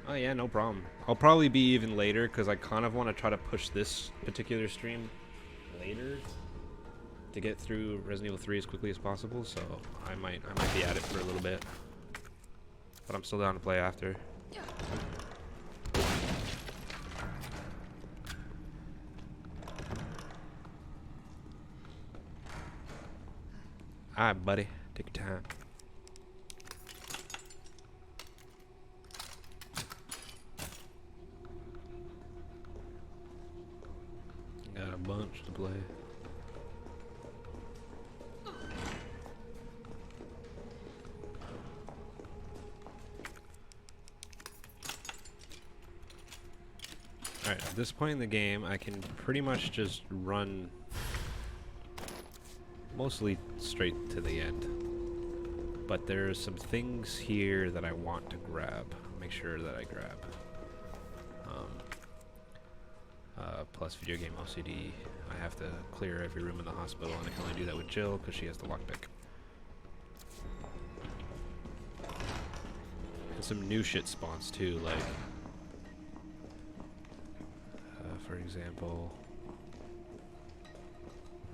Oh yeah, no problem. I'll probably be even later because I kind of want to try to push this particular stream later to get through Resident Evil 3 as quickly as possible. So I might be at it for a little bit, but I'm still down to play after. Alright, buddy, take your time. Got a bunch to play. Alright, at this point in the game, I can pretty much just run mostly straight to the end. But there's some things here that I want to grab. Make sure that I grab. Plus video game OCD. I have to clear every room in the hospital, and I can only do that with Jill because she has the lockpick. And some new shit spawns too, like for example,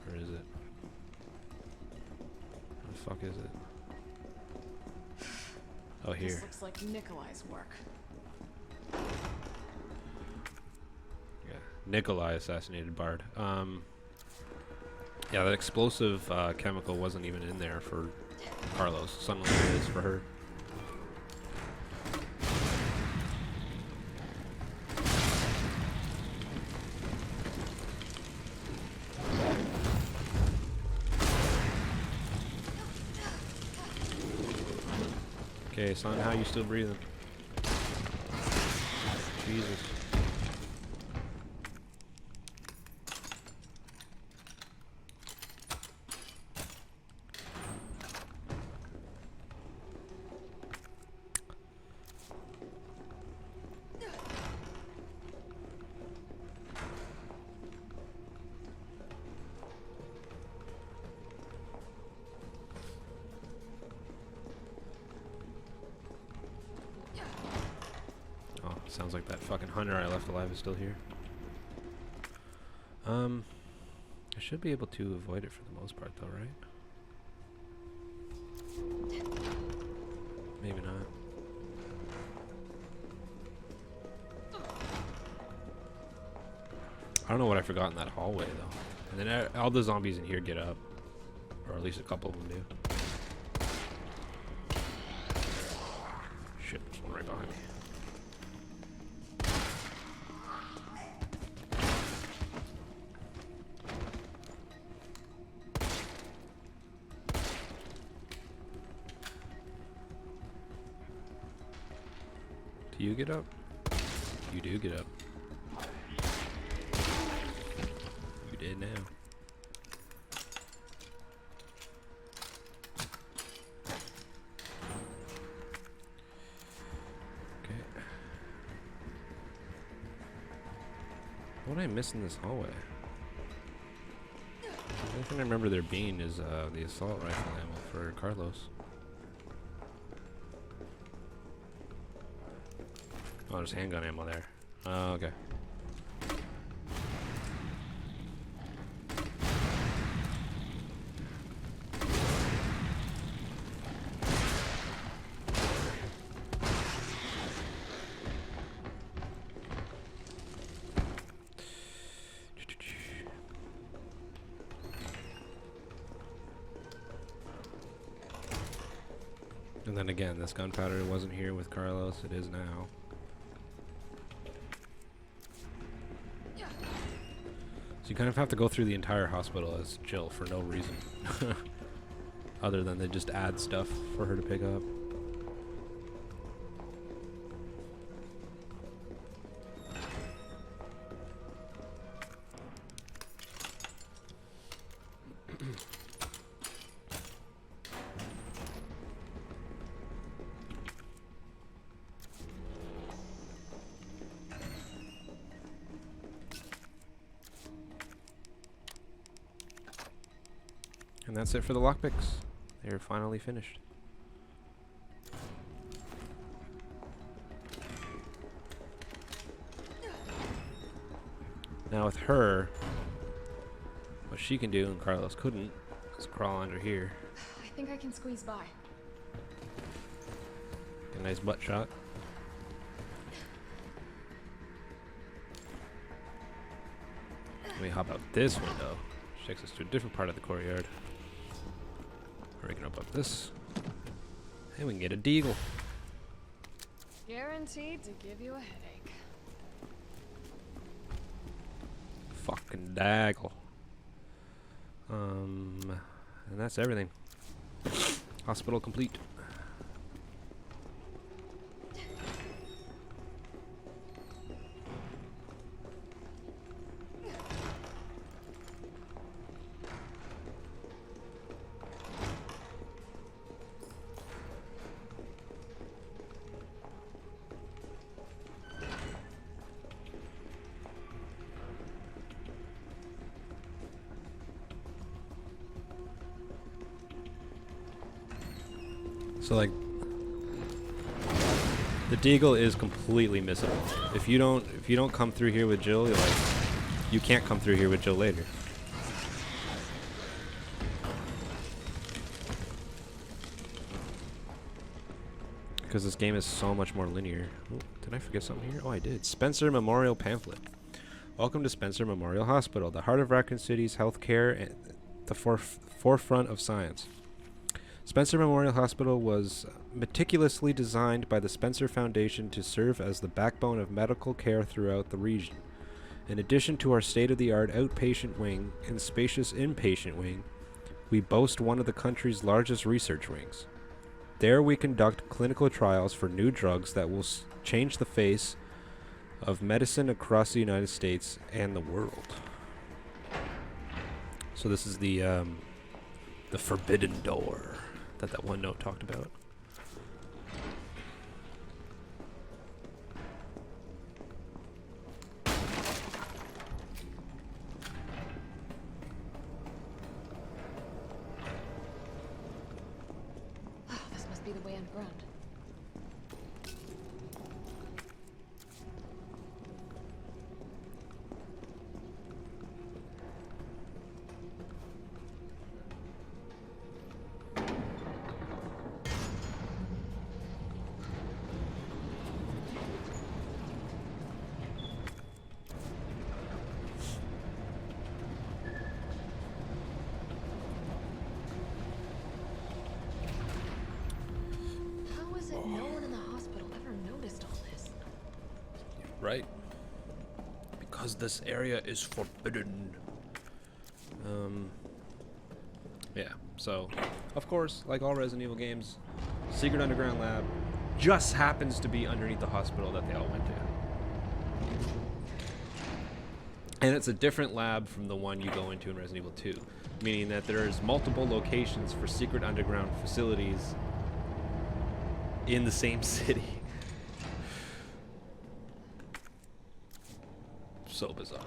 where is it? Where the fuck is it? Oh, here. This looks like Nikolai's work. Yeah, Nikolai assassinated Bard. Yeah, that explosive chemical wasn't even in there for Carlos. Suddenly it is for her. Okay, son, how you still breathing? Jesus. Sounds like that fucking hunter I left alive is still here. I should be able to avoid it for the most part though, right? Maybe not. I don't know what I forgot in that hallway though. And then all the zombies in here get up. Or at least a couple of them do. Shit, there's one right behind me. Do you get up? You do get up. You did now. Okay. What did I miss in this hallway? The only thing I remember there being is the assault rifle ammo for Carlos. Oh, there's handgun ammo there. Oh, okay. And then again, this gunpowder wasn't here with Carlos. It is now. So you kind of have to go through the entire hospital as Jill for no reason. Other than they just add stuff for her to pick up. And that's it for the lockpicks. They're finally finished. Now with her, what she can do and Carlos couldn't is crawl under here. I think I can squeeze by. Get a nice butt shot. Let me hop out this window. Which takes us to a different part of the courtyard. Or we can open up this. And we can get a deagle. Guaranteed to give you a headache. Fucking daggle. And that's everything. Hospital complete. So like, the deagle is completely missable. If you don't come through here with Jill, you can't come through here with Jill later. Because this game is so much more linear. Ooh, did I forget something here? Oh, I did. Spencer Memorial Pamphlet. Welcome to Spencer Memorial Hospital, the heart of Raccoon City's healthcare and the forefront of science. Spencer Memorial Hospital was meticulously designed by the Spencer Foundation to serve as the backbone of medical care throughout the region. In addition to our state-of-the-art outpatient wing and spacious inpatient wing, we boast one of the country's largest research wings. There we conduct clinical trials for new drugs that will change the face of medicine across the United States and the world. So this is the forbidden door that one note talked about. This must be the way underground. Right? Because this area is forbidden. Yeah, so, of course, like all Resident Evil games, secret underground lab just happens to be underneath the hospital that they all went to. And it's a different lab from the one you go into in Resident Evil 2, meaning that there's multiple locations for secret underground facilities in the same city. So bizarre.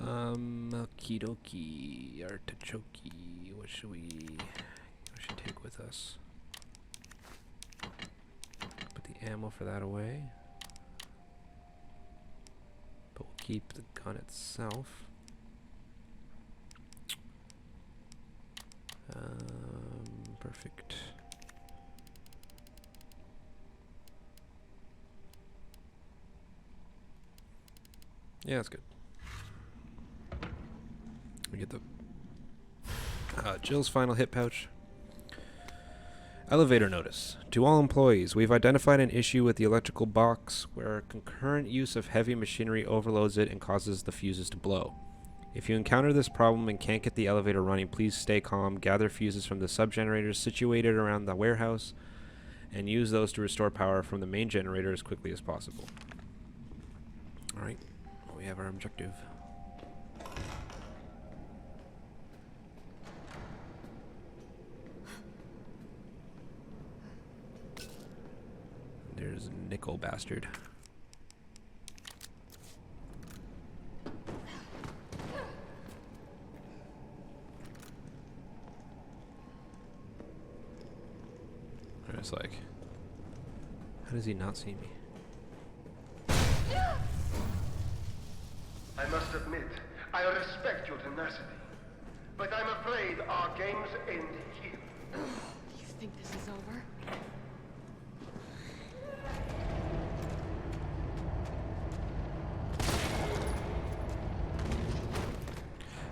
Okie dokie, artichoke. What should we take with us? Put the ammo for that away. But we'll keep the gun itself. Perfect. Yeah, that's good. We get the Jill's final hit pouch. Elevator notice. To all employees, we've identified an issue with the electrical box where concurrent use of heavy machinery overloads it and causes the fuses to blow. If you encounter this problem and can't get the elevator running, please stay calm, gather fuses from the sub-generators situated around the warehouse, and use those to restore power from the main generator as quickly as possible. Alright, well, we have our objective. There's Nickel Bastard. It's like, how does he not see me? I must admit, I respect your tenacity, but I'm afraid our games end here. You think this is over?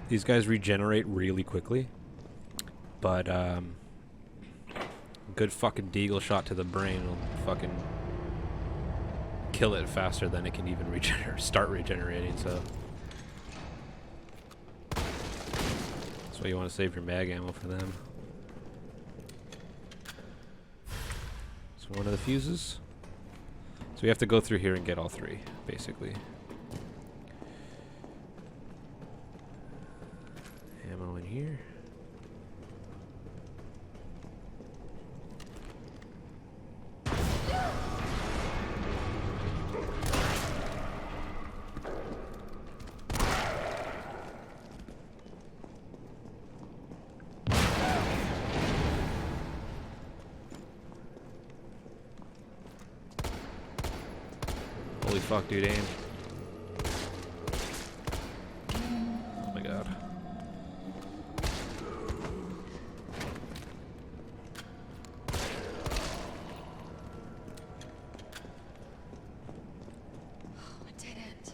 These guys regenerate really quickly, but good fucking deagle shot to the brain will fucking kill it faster than it can even start regenerating. So that's why you want to save your mag ammo for them. So one of the fuses. So we have to go through here and get all three, basically. Ammo in here. Holy fuck, dude, aim. Oh my god. A dead end.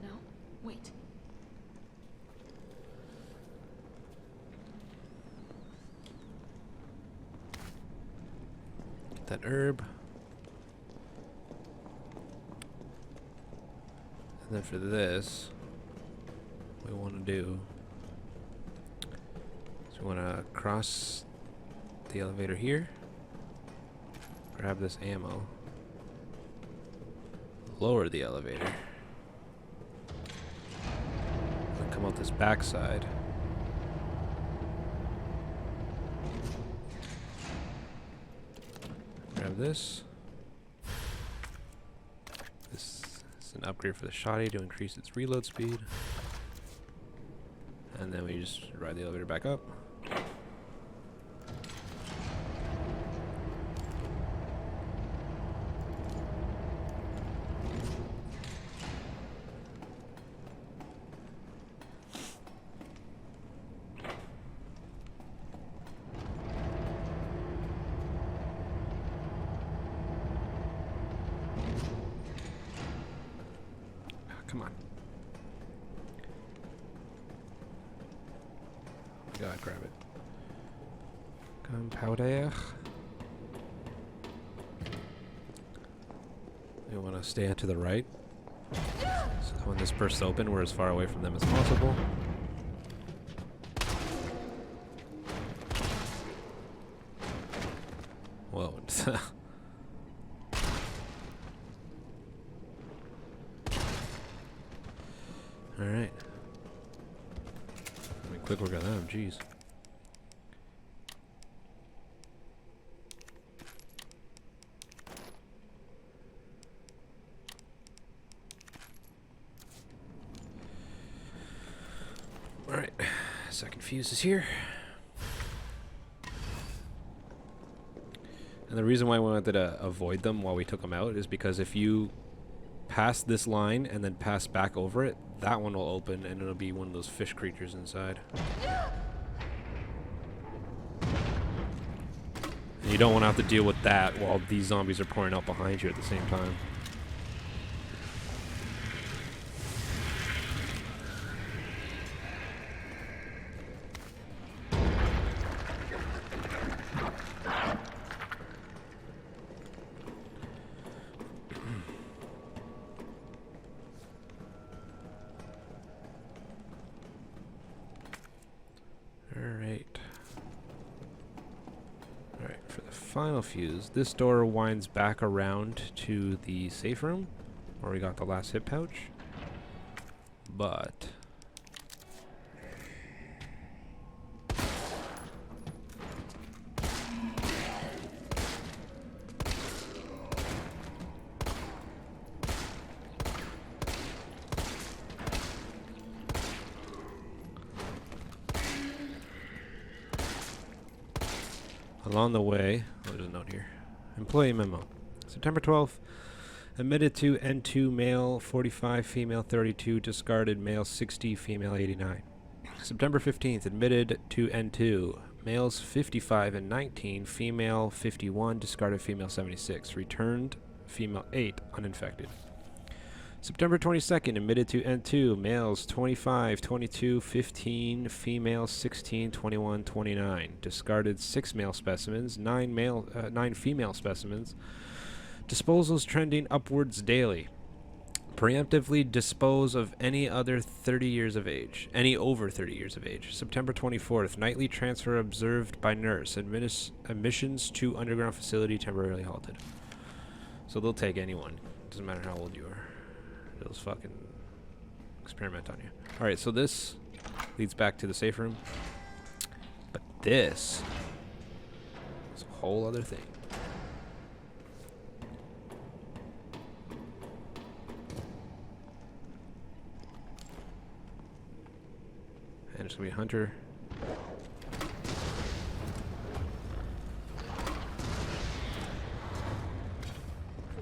No? Wait. Get that herb. And then for this, what we want to do is we want to cross the elevator here, grab this ammo, lower the elevator, and come out this backside. Grab this. This is an upgrade for the shotty to increase its reload speed. And then we just ride the elevator back up. Come on. Gotta grab it. Gunpowder. We want to stay to the right. So when this bursts open, we're as far away from them as possible. Whoa. Alright. I mean, quick work on them, jeez. Alright, second fuse is here. And the reason why we wanted to avoid them while we took them out is because if you pass this line and then pass back over it, that one will open and it'll be one of those fish creatures inside. And you don't want to have to deal with that while these zombies are pouring out behind you at the same time. Final fuse. This door winds back around to the safe room where we got the last hip pouch. But along the way, oh, there's a note here. Employee memo. September 12th, Admitted to N2, male 45, female 32, discarded male 60, female 89. September 15th, admitted to N2, males 55 and 19, female 51, discarded female 76, returned female 8, uninfected. September 22nd, admitted to N2, males 25, 22, 15, female 16, 21, 29, discarded 6 male specimens, 9 female specimens. Disposals trending upwards daily. Preemptively dispose of any other 30 years of age. Any over 30 years of age. September 24th. Nightly transfer observed by nurse. Admissions to underground facility temporarily halted. So they'll take anyone. Doesn't matter how old you are. They'll just fucking experiment on you. Alright, so this leads back to the safe room. But this is a whole other thing. And it's gonna be Hunter.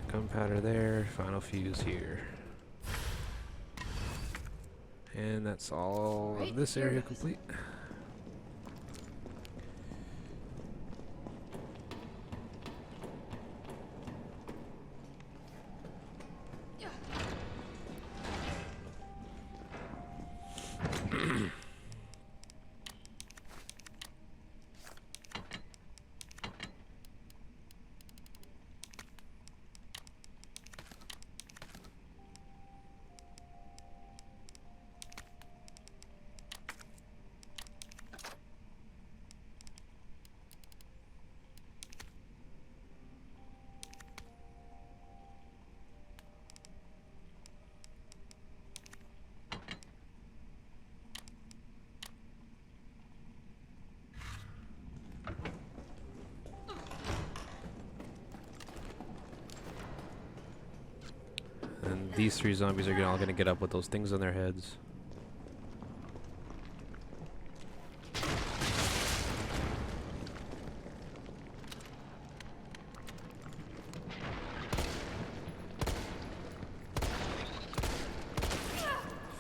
Gunpowder there, final fuse here. And that's all of this area complete. And these 3 zombies are all gonna get up with those things on their heads.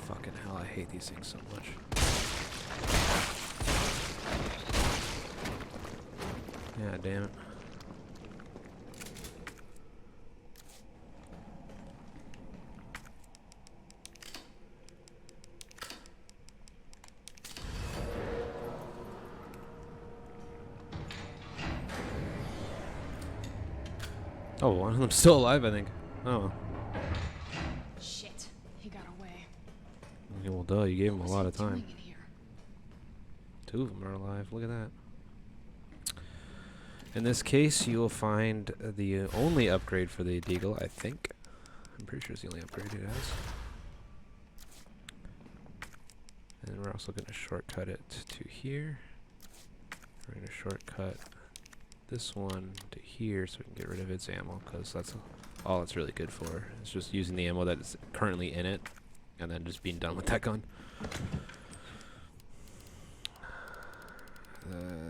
Fucking hell, I hate these things so much. Yeah, damn it. Oh, one of them's still alive, I think. Oh. Shit, he got away. Yeah, well, duh, you gave him a lot of time. Doing in here? 2 of them are alive. Look at that. In this case, you will find the only upgrade for the Deagle, I think. I'm pretty sure it's the only upgrade it has. And we're also going to shortcut it to here. We're going to shortcut this one to here so we can get rid of its ammo, because that's all it's really good for. It's just using the ammo that is currently in it and then just being done with that gun.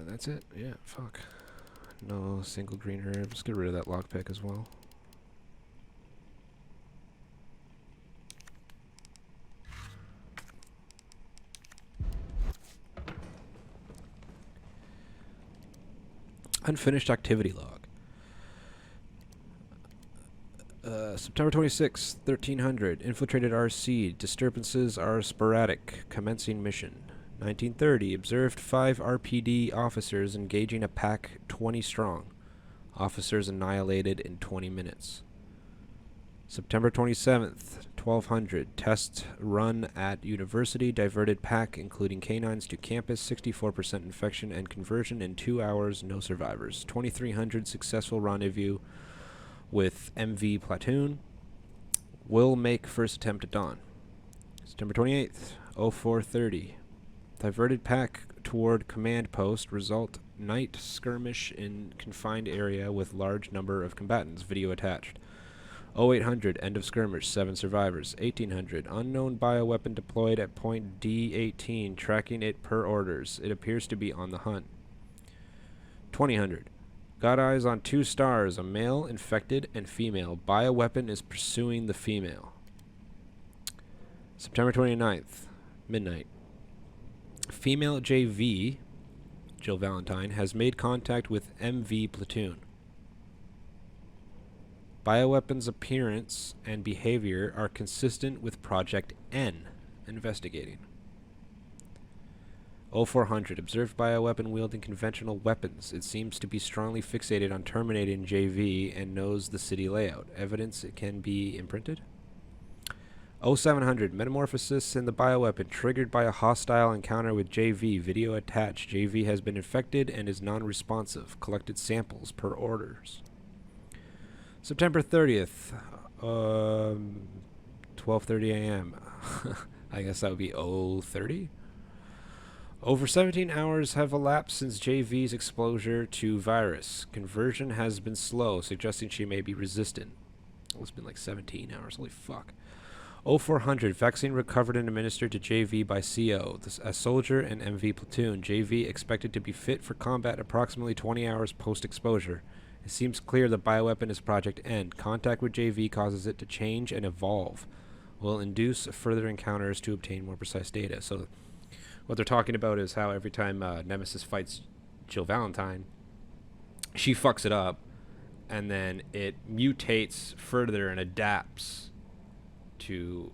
That's it. Yeah, fuck. No single green herb. Just get rid of that lockpick as well. Unfinished activity log. September 26, 1300. Infiltrated RC. Disturbances are sporadic. Commencing mission. 1930. Observed 5 RPD officers engaging a pack 20 strong. Officers annihilated in 20 minutes. September 27th, 1200. Test run at university. Diverted pack, including canines, to campus. 64% infection and conversion in 2 hours. No survivors. 2300. Successful rendezvous with MV platoon. Will make first attempt at dawn. September 28th, 0430. Diverted pack toward command post. Result night skirmish in confined area with large number of combatants. Video attached. 0800, end of skirmish, 7 survivors. 1800, unknown bioweapon deployed at point D18, tracking it per orders. It appears to be on the hunt. 2000, Got eyes on 2 stars, a male infected and female. Bioweapon is pursuing the female. September 29th, midnight. Female JV, Jill Valentine, has made contact with MV Platoon. Bioweapons appearance and behavior are consistent with Project N, investigating. 0400, observed bioweapon wielding conventional weapons. It seems to be strongly fixated on terminating JV and knows the city layout. Evidence it can be imprinted? 0700, metamorphosis in the bioweapon triggered by a hostile encounter with JV. Video attached. JV has been infected and is non-responsive. Collected samples per orders. September 30th, 12:30 a.m. I guess that would be 0:30. Over 17 hours have elapsed since JV's exposure to virus. Conversion has been slow, suggesting she may be resistant. Oh, it's been like 17 hours. Holy fuck. 0400, vaccine recovered and administered to JV by CO, a soldier and MV platoon. JV expected to be fit for combat approximately 20 hours post-exposure. It seems clear the bioweapon is Project N. Contact with JV causes it to change and evolve. Will induce further encounters to obtain more precise data. So what they're talking about is how every time Nemesis fights Jill Valentine, she fucks it up, and then it mutates further and adapts to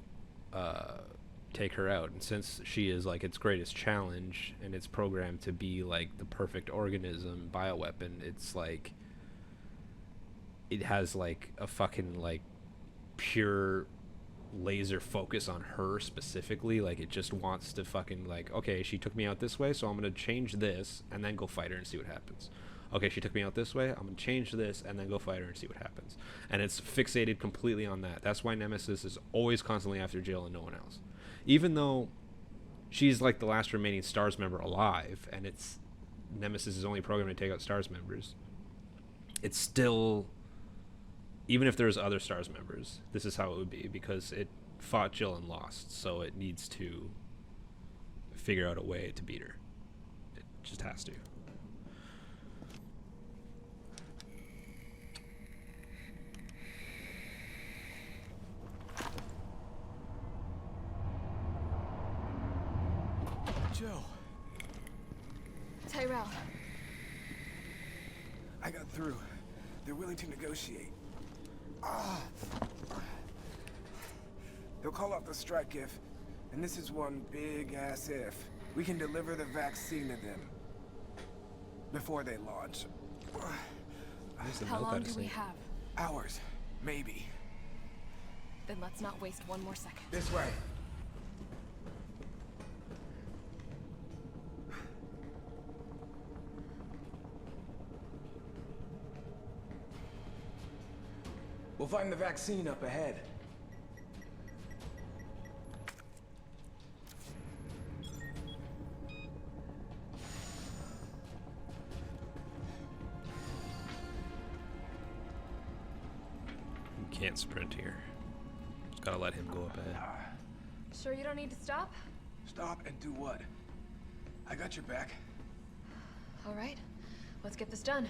take her out. And since she is like its greatest challenge and it's programmed to be like the perfect organism bioweapon, it's like it has like a fucking like pure laser focus on her specifically. Like it just wants to fucking like, okay, she took me out this way, so I'm gonna change this and then go fight her and see what happens. Okay, she took me out this way, I'm gonna change this and then go fight her and see what happens. And it's fixated completely on that. That's why Nemesis is always constantly after Jill and no one else, even though she's like the last remaining STARS member alive, and it's Nemesis is only programmed to take out STARS members. It's still, even if there's other STARS members, this is how it would be, because it fought Jill and lost, so it needs to figure out a way to beat her. It just has to. Jill. Tyrell. I got through. They're willing to negotiate. They'll call off the strike if, and this is one big ass if, we can deliver the vaccine to them before they launch. How long do we have? Hours, maybe. Then let's not waste one more second. This way. We'll find the vaccine up ahead. You can't sprint here. Just gotta let him go up ahead. Sure you don't need to stop? Stop and do what? I got your back. All right, let's get this done.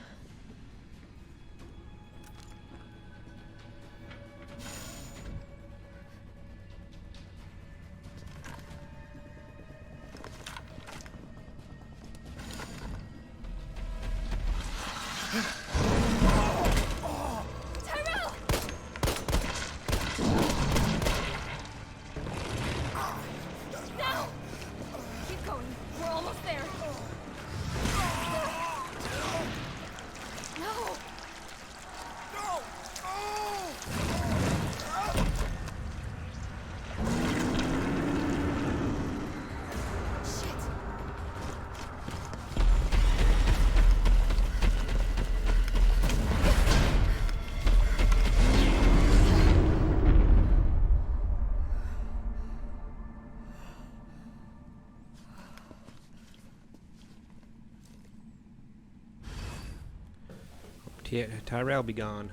Tyrell be gone.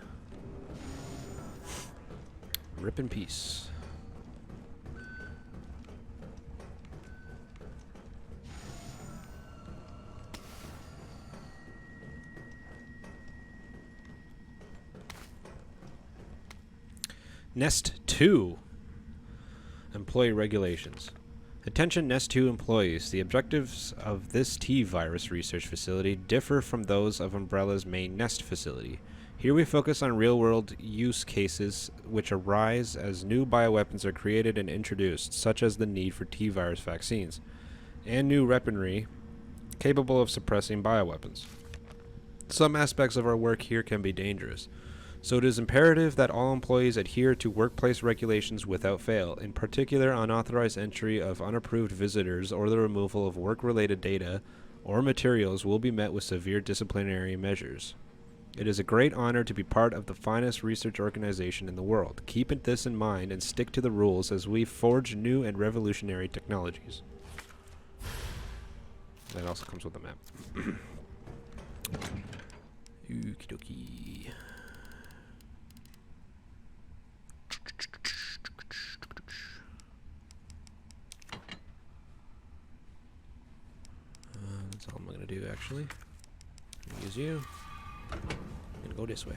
Rip in peace. Nest 2. Employee regulations. Attention Nest 2 employees. The objectives of this T-virus research facility differ from those of Umbrella's main Nest facility. Here we focus on real-world use cases which arise as new bioweapons are created and introduced, such as the need for T-virus vaccines, and new weaponry capable of suppressing bioweapons. Some aspects of our work here can be dangerous, so it is imperative that all employees adhere to workplace regulations without fail, in particular unauthorized entry of unapproved visitors or the removal of work-related data or materials will be met with severe disciplinary measures. It is a great honor to be part of the finest research organization in the world. Keep this in mind and stick to the rules as we forge new and revolutionary technologies. That also comes with a map. Okie dokie. That's all I'm gonna do actually. Use you. I'm gonna go this way.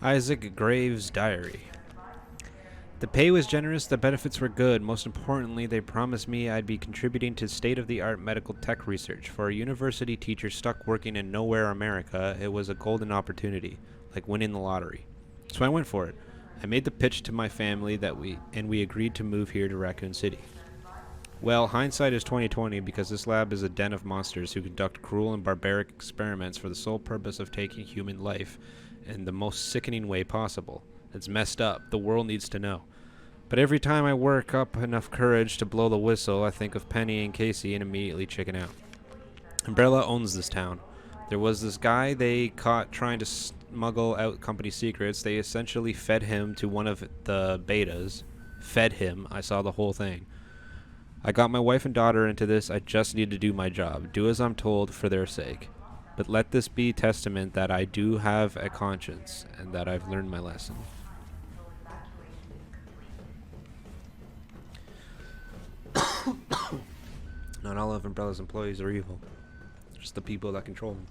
Isaac Graves' diary. The pay was generous, the benefits were good. Most importantly, they promised me I'd be contributing to state-of-the-art medical tech research. For a university teacher stuck working in nowhere America, it was a golden opportunity, like winning the lottery. So I went for it. I made the pitch to my family and we agreed to move here to Raccoon City. Well, hindsight is 20/20 because this lab is a den of monsters who conduct cruel and barbaric experiments for the sole purpose of taking human life in the most sickening way possible. It's messed up. The world needs to know. But every time I work up enough courage to blow the whistle, I think of Penny and Casey and immediately chicken out. Umbrella owns this town. There was this guy they caught trying to smuggle out company secrets. They essentially fed him to one of the betas. Fed him. I saw the whole thing. I got my wife and daughter into this. I just need to do my job. Do as I'm told for their sake. But let this be testament that I do have a conscience and that I've learned my lesson. Not all of Umbrella's employees are evil. Just the people that control them.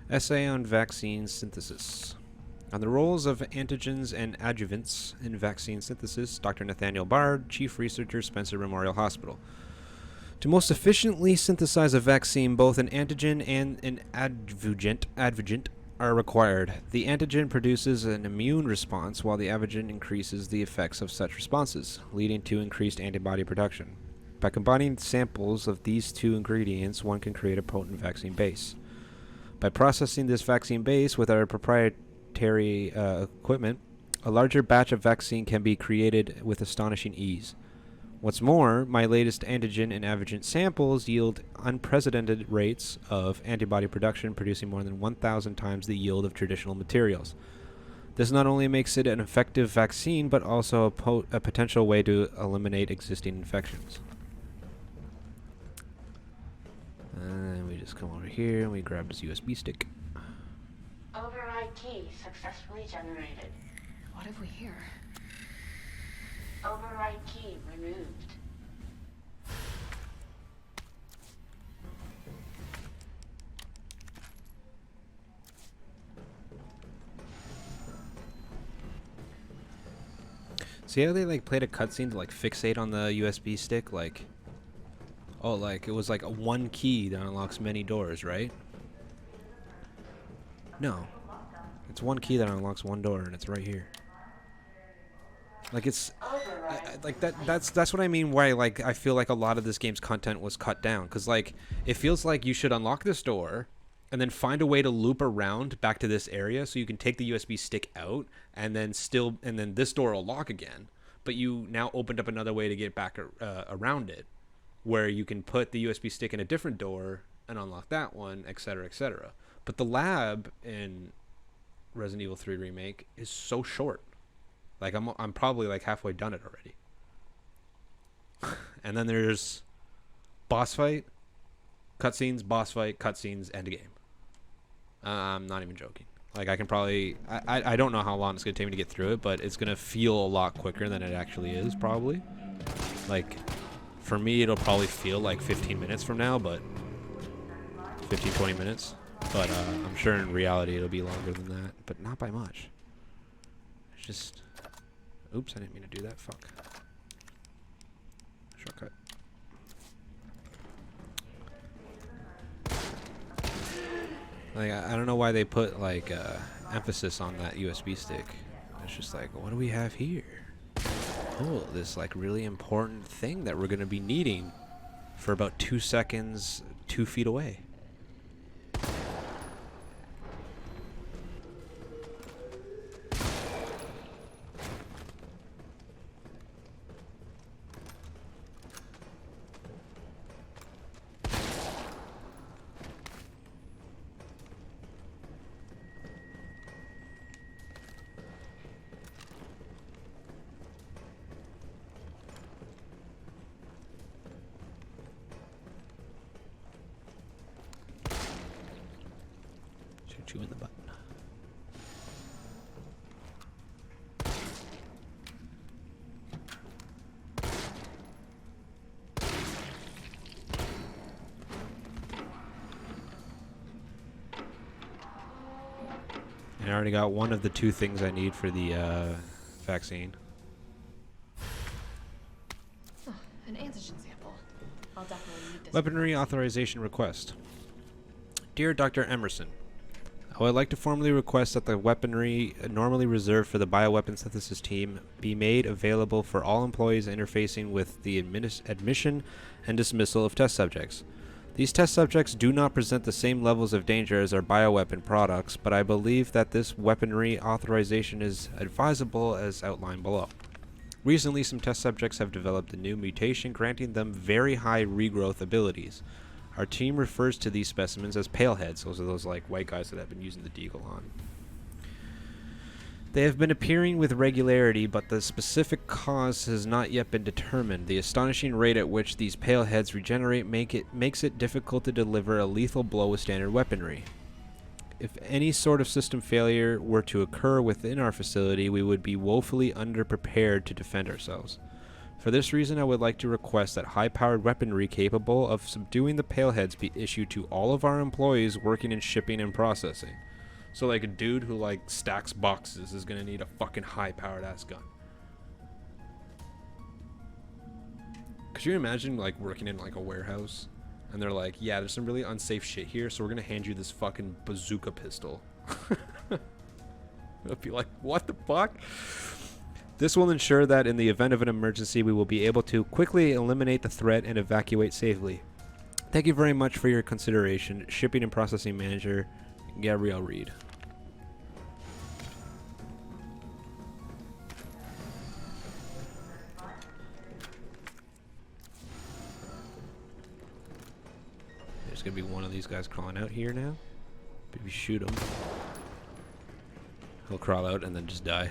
Essay on vaccine synthesis. On the roles of antigens and adjuvants in vaccine synthesis, Dr. Nathaniel Bard, Chief Researcher, Spencer Memorial Hospital. To most efficiently synthesize a vaccine, both an antigen and an adjuvant are required. The antigen produces an immune response, while the adjuvant increases the effects of such responses, leading to increased antibody production. By combining samples of these two ingredients, one can create a potent vaccine base. By processing this vaccine base with our proprietary equipment, a larger batch of vaccine can be created with astonishing ease. What's more, my latest antigen and adjuvant samples yield unprecedented rates of antibody production, producing more than 1,000 times the yield of traditional materials. This not only makes it an effective vaccine, but also a potential way to eliminate existing infections. And we just come over here and we grab his USB stick. Override key successfully generated. What have we here? Override key removed. See how they played a cutscene to fixate on the USB stick? Oh, it was a one key that unlocks many doors, right? No. It's one key that unlocks one door, and it's right here. Like it's, like that's what I mean. Why like I feel like a lot of this game's content was cut down, because like it feels like you should unlock this door, and then find a way to loop around back to this area so you can take the USB stick out, and then this door will lock again. But you now opened up another way to get back around it, where you can put the USB stick in a different door and unlock that one, etc., etc. But the lab in Resident Evil 3 Remake is so short. Like I'm probably like halfway done it already. And then there's boss fight, cutscenes, boss fight, cutscenes, end game. I'm not even joking. Like I can probably I don't know how long it's gonna take me to get through it, but it's gonna feel a lot quicker than it actually is probably. Like for me it'll probably feel like 15 minutes from now, but 15-20 minutes. But I'm sure in reality it'll be longer than that, but not by much. It's just, oops, I didn't mean to do that. Fuck. Shortcut. Like I don't know why they put like emphasis on that USB stick. It's just like, what do we have here? Oh, this like really important thing that we're gonna be needing for about 2 seconds, 2 feet away. You in the butt. And I already got one of the 2 things I need for the vaccine. Oh, an antigen sample. I'll definitely need this. Weaponry authorization request. Dear Dr. Emerson, I would like to formally request that the weaponry normally reserved for the bioweapon synthesis team be made available for all employees interfacing with the admission and dismissal of test subjects. These test subjects do not present the same levels of danger as our bioweapon products, but I believe that this weaponry authorization is advisable as outlined below. Recently, some test subjects have developed a new mutation granting them very high regrowth abilities. Our team refers to these specimens as paleheads. Those are those like white guys that have been using the deagle on. They have been appearing with regularity, but the specific cause has not yet been determined. The astonishing rate at which these paleheads regenerate makes it difficult to deliver a lethal blow with standard weaponry. If any sort of system failure were to occur within our facility, we would be woefully underprepared to defend ourselves. For this reason, I would like to request that high-powered weaponry capable of subduing the paleheads be issued to all of our employees working in shipping and processing. So like a dude who like stacks boxes is gonna need a fucking high-powered ass gun. Could you imagine like working in like a warehouse and they're like, yeah, there's some really unsafe shit here, so we're gonna hand you this fucking bazooka pistol. I'd be like, what the fuck? This will ensure that in the event of an emergency, we will be able to quickly eliminate the threat and evacuate safely. Thank you very much for your consideration. Shipping and Processing Manager, Gabrielle Reed. There's going to be one of these guys crawling out here now. Maybe shoot him. He'll crawl out and then just die.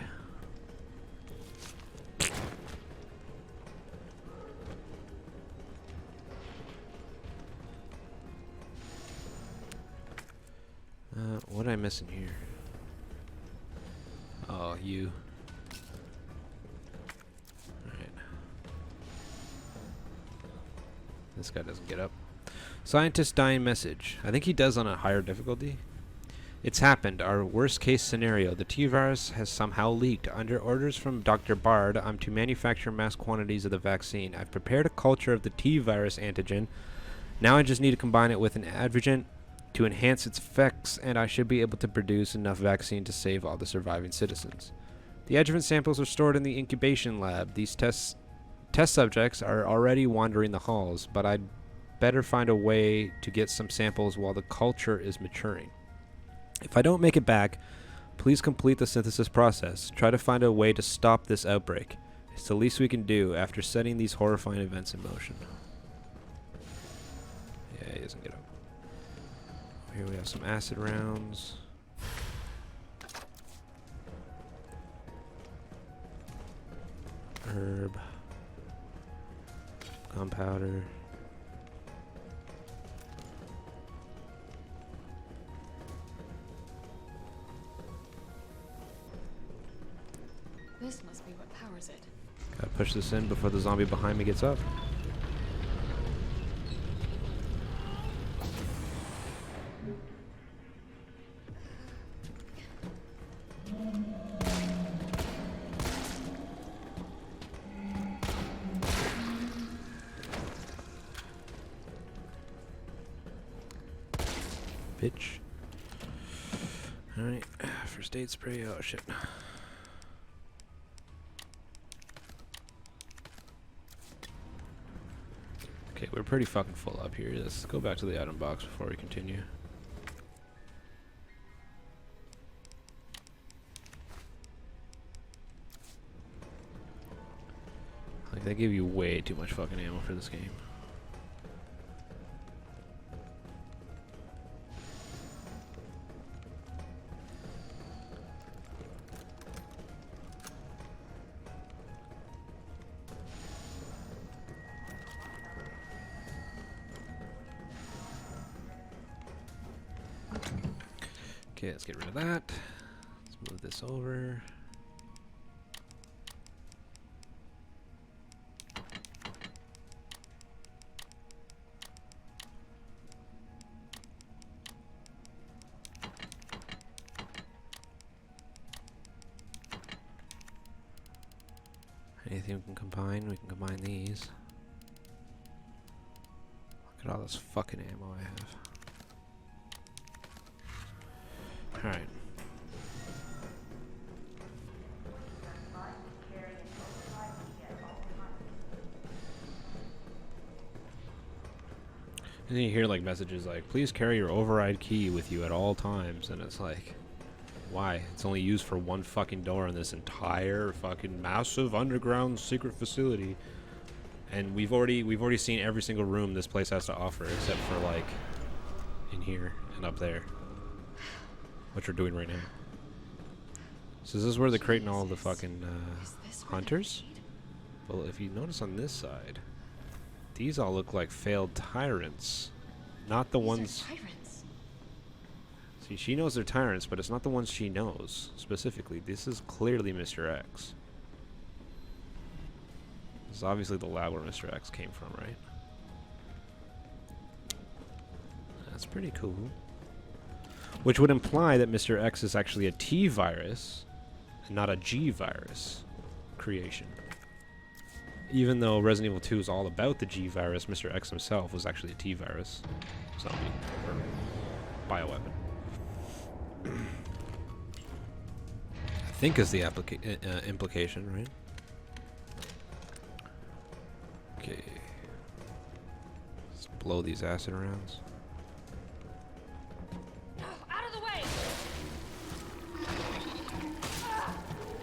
What am I missing here? Oh, you. Alright. This guy doesn't get up. Scientist dying message. I think he does on a higher difficulty. It's happened. Our worst case scenario. The T-virus has somehow leaked. Under orders from Dr. Bard, I'm to manufacture mass quantities of the vaccine. I've prepared a culture of the T-virus antigen. Now I just need to combine it with an adjuvant to enhance its effects, and I should be able to produce enough vaccine to save all the surviving citizens. The adjuvant samples are stored in the incubation lab. These test subjects are already wandering the halls, but I'd better find a way to get some samples while the culture is maturing. If I don't make it back, please complete the synthesis process. Try to find a way to stop this outbreak. It's the least we can do after setting these horrifying events in motion. Yeah, he doesn't get up. Here we have some acid rounds. Herb. Gunpowder. This must be what powers it. Gotta push this in before the zombie behind me gets up. Bitch. Alright, first aid spray. Oh shit. Okay, we're pretty fucking full up here. Let's go back to the item box before we continue. Like, they give you way too much fucking ammo for this game. Okay, let's get rid of that. Let's move this over. Anything we can combine? We can combine these. Look at all this fucking ammo I have. Alright. And then you hear like messages like, please carry your override key with you at all times, and it's like, why? It's only used for one fucking door in this entire fucking massive underground secret facility. And we've already seen every single room this place has to offer, except for like in here and up there. Which we're doing right now. So is this where they're creating all the fucking hunters? Well, if you notice on this side, these all look like failed tyrants. Not the ones... Tyrants. See, she knows they're tyrants, but it's not the ones she knows, specifically. This is clearly Mr. X. This is obviously the lab where Mr. X came from, right? That's pretty cool. Which would imply that Mr. X is actually a T virus and not a G virus creation. Even though Resident Evil 2 is all about the G virus, Mr. X himself was actually a T virus zombie or bioweapon. I think is the implication, right? Okay. Let's blow these acid rounds.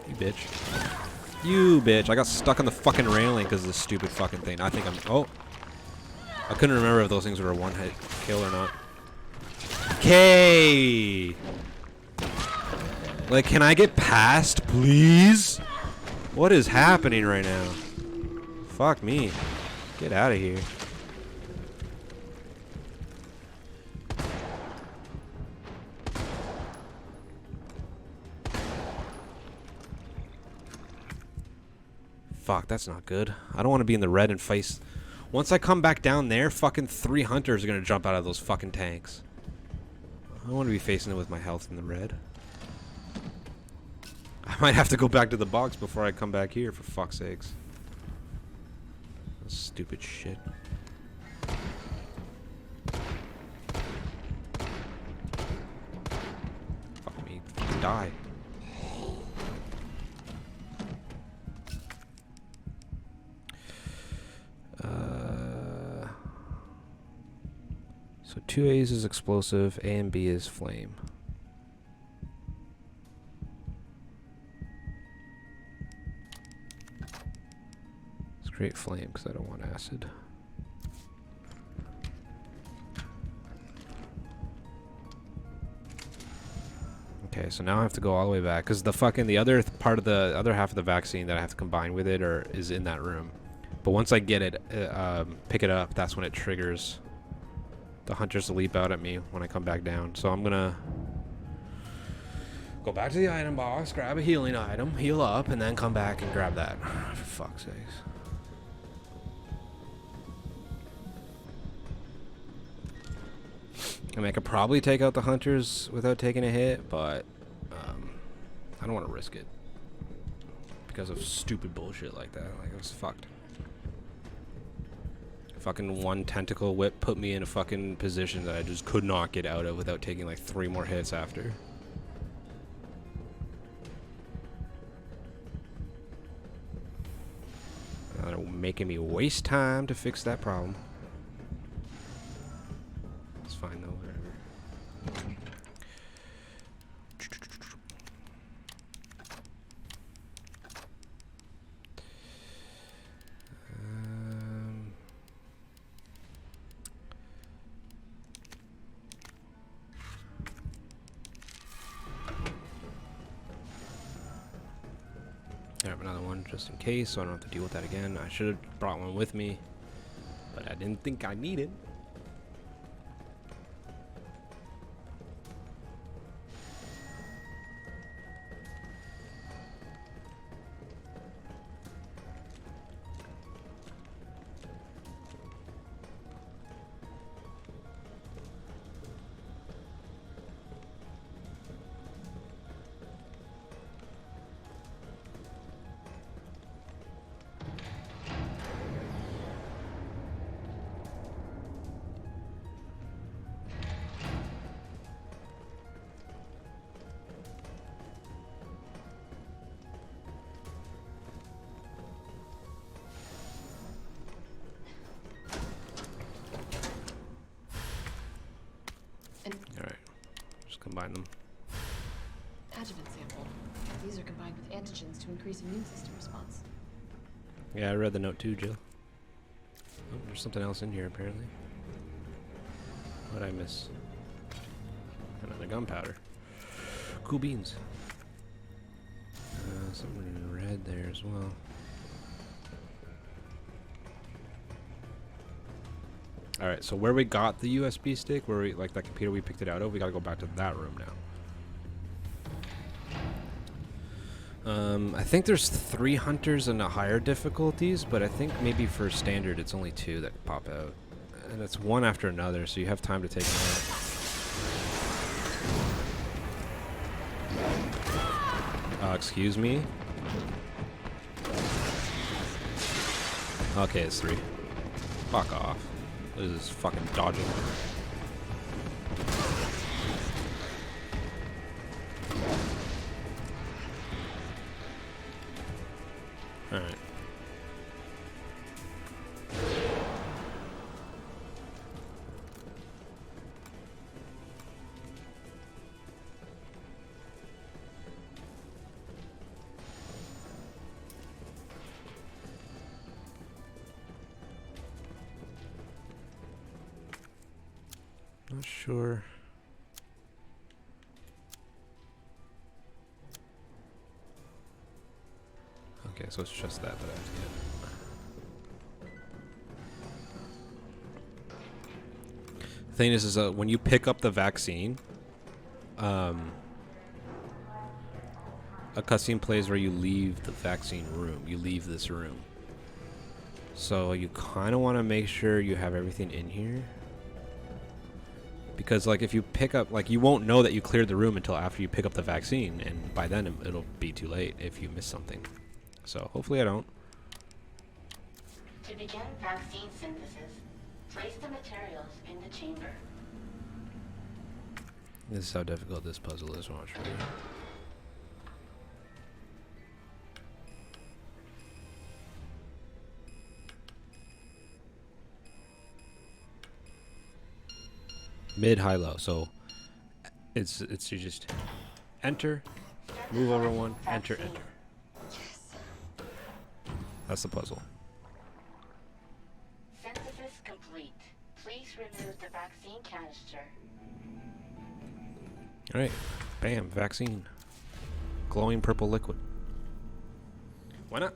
You bitch. You bitch. I got stuck on the fucking railing because of this stupid fucking thing. I think I'm... Oh. I couldn't remember if those things were a one-hit kill or not. Okay. Like, can I get past, please? What is happening right now? Fuck me. Get out of here. Fuck, that's not good. I don't want to be in the red and face... Once I come back down there, fucking 3 hunters are going to jump out of those fucking tanks. I want to be facing it with my health in the red. I might have to go back to the box before I come back here, for fuck's sakes. That's stupid shit. die. So 2A's is explosive, A and B is flame. Let's create flame because I don't want acid. Okay, so now I have to go all the way back because the other part of the other half of the vaccine that I have to combine with it is in that room. But once I get it, pick it up, that's when it triggers the hunters to leap out at me when I come back down. So I'm gonna go back to the item box, grab a healing item, heal up, and then come back and grab that. For fuck's sakes. I mean, I could probably take out the hunters without taking a hit, but I don't want to risk it because of stupid bullshit like that. Like, it was fucked. Fucking one tentacle whip put me in a fucking position that I just could not get out of without taking like 3 more hits after. Making me waste time to fix that problem. It's fine though, whatever. I have another one just in case, so I don't have to deal with that again. I should have brought one with me, but I didn't think I needed. Alright, just combine them. Adjuvant sample. These are combined with antigens to increase immune system response. Yeah, I read the note too, Jill. Oh, there's something else in here apparently. What'd I miss? Another gunpowder. Cool beans. Something in red there as well. Alright, so where we got the USB stick, where we, like that computer we picked it out of, we gotta go back to that room now. I think there's 3 hunters in the higher difficulties, but I think maybe for standard it's only 2 that pop out. And it's one after another, so you have time to take them out. Excuse me? Okay, it's 3. Fuck off. This is fucking dodging. Alright. Not sure. Okay, so it's just that I have to get. The thing is when you pick up the vaccine, a cutscene plays where you leave the vaccine room. You leave this room. So you kind of want to make sure you have everything in here. Because, like, if you pick up, like, you won't know that you cleared the room until after you pick up the vaccine, and by then it'll be too late if you miss something. So, hopefully I don't. To begin vaccine synthesis, place the materials in the chamber. This is how difficult this puzzle is, watch me. Mid, high, low. So it's you just enter, move over one, enter, enter. That's the puzzle. Synthesis complete. Please remove the vaccine canister. All right, bam, vaccine. Glowing purple liquid. Why not?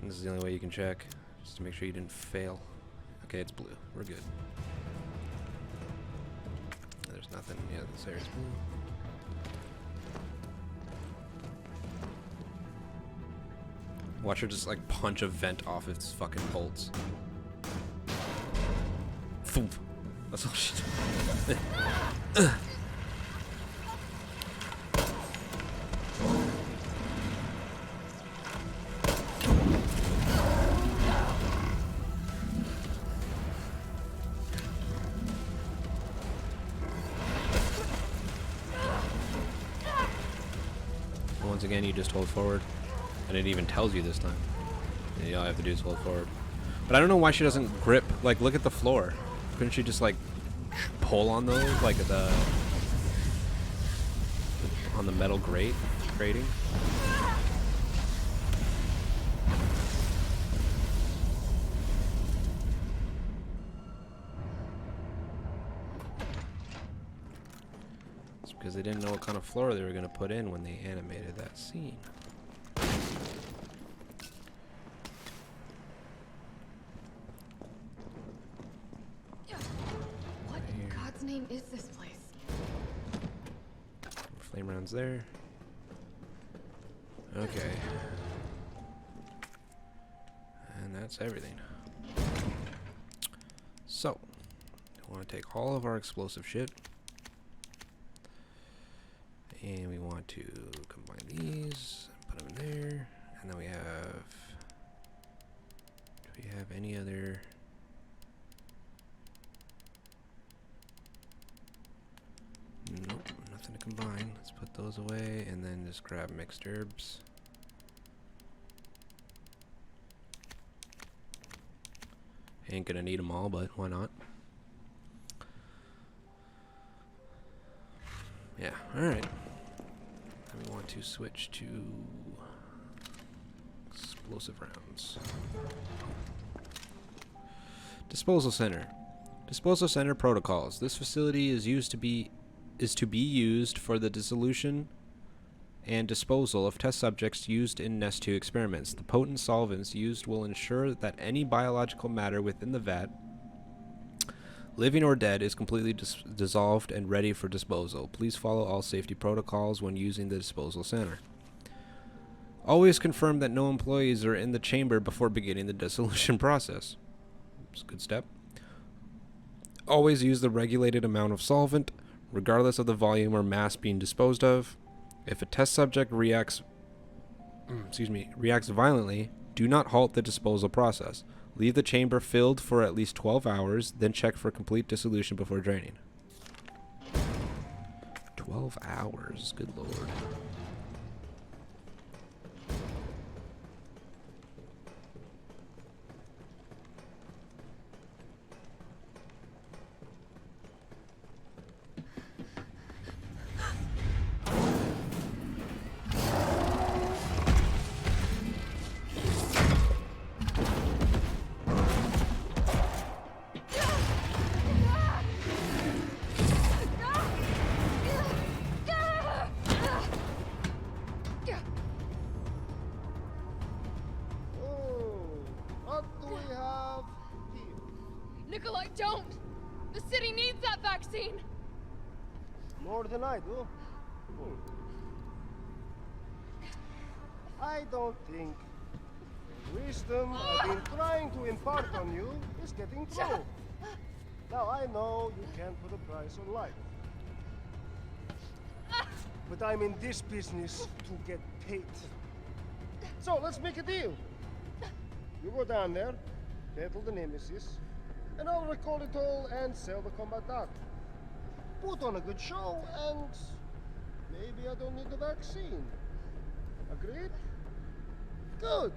This is the only way you can check, just to make sure you didn't fail. Okay, it's blue. We're good. There's nothing. Yeah, this area's blue. Watch her just like punch a vent off its fucking bolts. Thump. That's all she did. Once again, you just hold forward, and it even tells you this time. And all you have to do is hold forward. But I don't know why she doesn't grip. Like, look at the floor. Couldn't she just like pull on those, like on the metal grating? Because they didn't know what kind of floor they were going to put in when they animated that scene. What in God's name is this place? Flame rounds there. Okay. And that's everything. So, we want to take all of our explosive shit. And we want to combine these, put them in there, and then we have, do we have any other, nope, nothing to combine. Let's put those away, and then just grab mixed herbs. Ain't gonna need them all, but why not? Yeah, alright. We want to switch to explosive rounds. Disposal center. Disposal center protocols. This facility is to be used for the dissolution and disposal of test subjects used in Nest 2 experiments. The potent solvents used will ensure that any biological matter within the vat, living or dead, is completely dissolved and ready for disposal. Please follow all safety protocols when using the disposal center. Always confirm that no employees are in the chamber before beginning the dissolution process. It's a good step. Always use the regulated amount of solvent, regardless of the volume or mass being disposed of. If a test subject reacts violently, do not halt the disposal process. Leave the chamber filled for at least 12 hours, then check for complete dissolution before draining. 12 hours, good lord. Nikolai, don't! The city needs that vaccine! More than I do. I don't think the wisdom I've been trying to impart on you is getting through. Now I know you can't put a price on life. But I'm in this business to get paid. So let's make a deal. You go down there, battle the Nemesis, and I'll recall it all and sell the combat art. Put on a good show, and maybe I don't need the vaccine. Agreed? Good.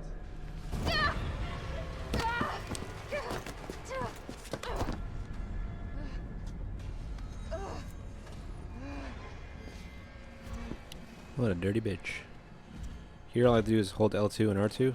What a dirty bitch. Here all I have to do is hold L2 and R2.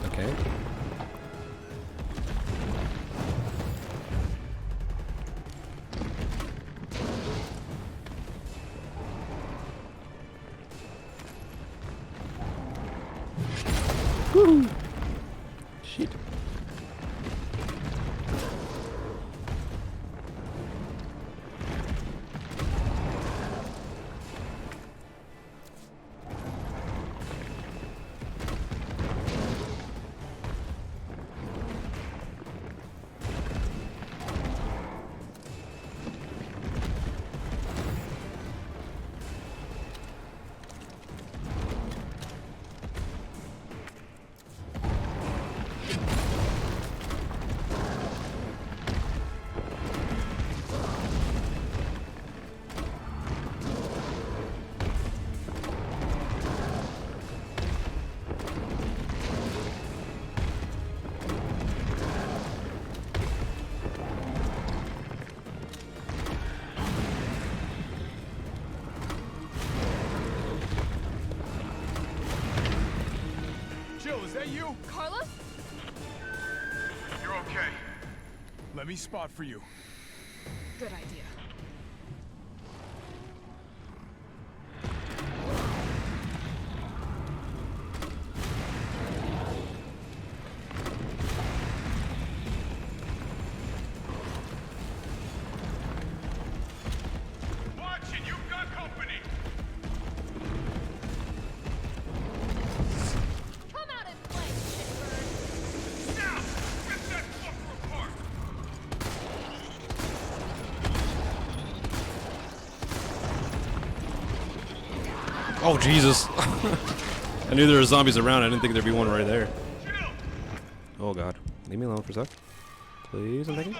Okay. Woo! Shit. Jill, is that you? Carlos? You're okay. Let me spot for you. Good idea. Watch it, you've got company. Come out and play, shitbird. Now, rip that fucker apart. Oh, Jesus. I knew there were zombies around. I didn't think there'd be one right there. Oh, God. Leave me alone for a sec. Please, I'm thinking.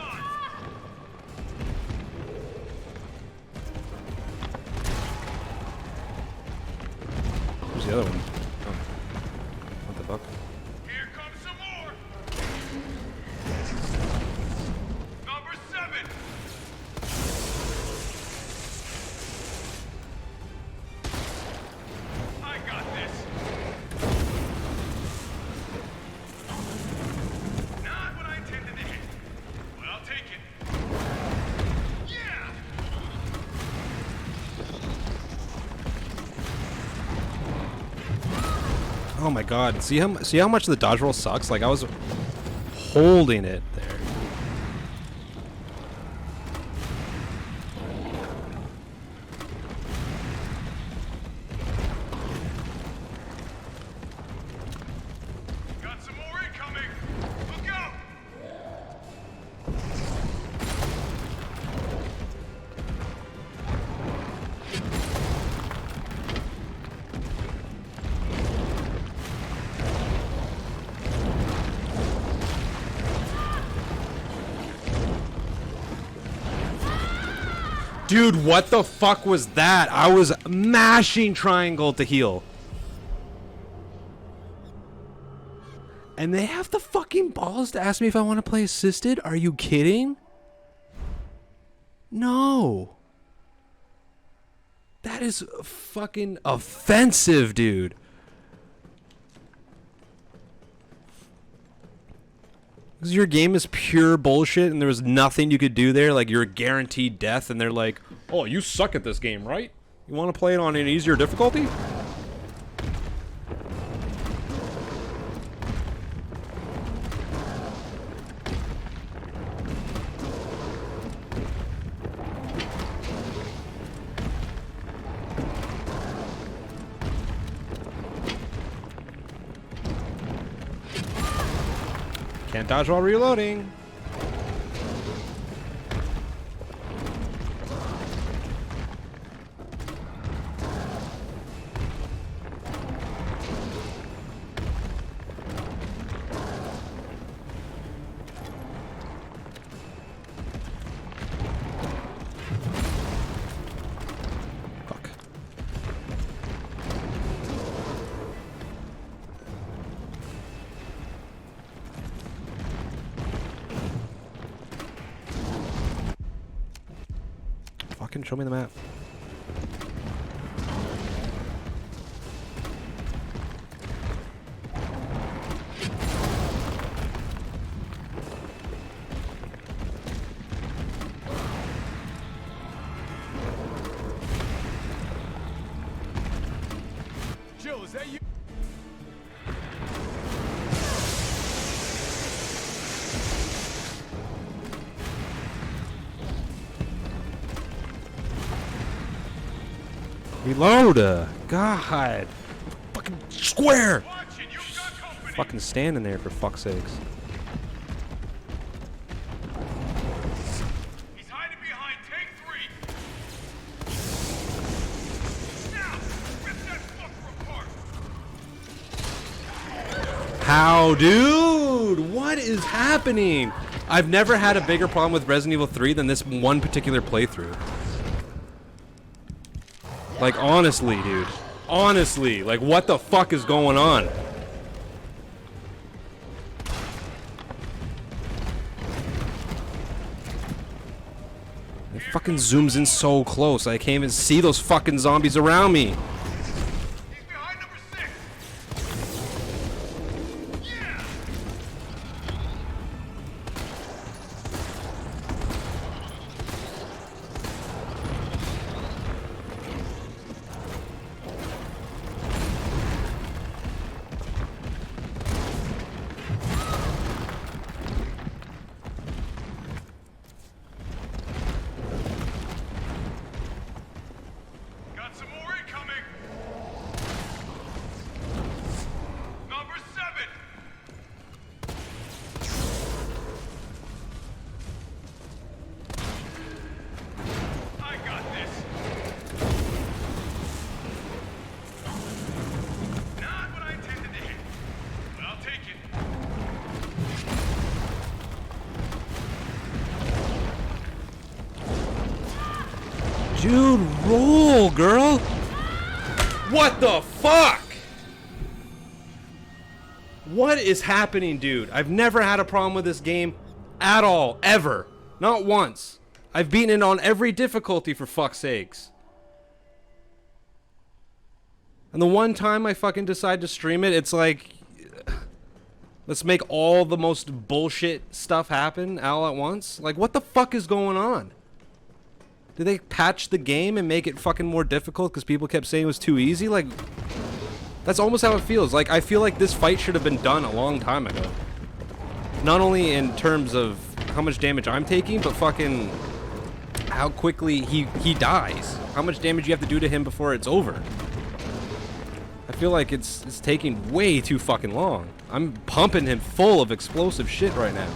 Where's the other one? Oh. What the fuck? Here comes some more. Number 7. I got this. Not what I intended to hit, but I'll take it. Yeah. Oh my God! See how much the dodge roll sucks? Like I was holding it there. Got some more incoming. Look out. Dude, what the fuck was that? I was mashing triangle to heal. And they have the fucking balls to ask me if I want to play assisted? Are you kidding? No. That is fucking offensive, dude. Because your game is pure bullshit and there was nothing you could do there. Like, you're guaranteed death and they're like, oh, you suck at this game, right? You want to play it on an easier difficulty? Can't dodge while reloading. Fucking show me the map. Jill, is that you? Reload! God! Fucking square! Fucking standing there for fuck's sakes. He's hiding behind tank 3. Now, rip that fucker apart. How, dude? What is happening? I've never had a bigger problem with Resident Evil 3 than this one particular playthrough. Like, honestly, dude. Honestly, like, what the fuck is going on? It fucking zooms in so close. I can't even see those fucking zombies around me. Got some more incoming. Number 7. I got this. Not what I intended to hit, but I'll take it. Dude, roll, girl! What the fuck? What is happening, dude? I've never had a problem with this game at all, ever. Not once. I've beaten it on every difficulty, for fuck's sakes. And the one time I fucking decide to stream it, it's like, let's make all the most bullshit stuff happen all at once. Like, what the fuck is going on? Did they patch the game and make it fucking more difficult because people kept saying it was too easy? Like, that's almost how it feels. Like, I feel like this fight should have been done a long time ago. Not only in terms of how much damage I'm taking, but fucking how quickly he dies. How much damage you have to do to him before it's over. I feel like it's taking way too fucking long. I'm pumping him full of explosive shit right now.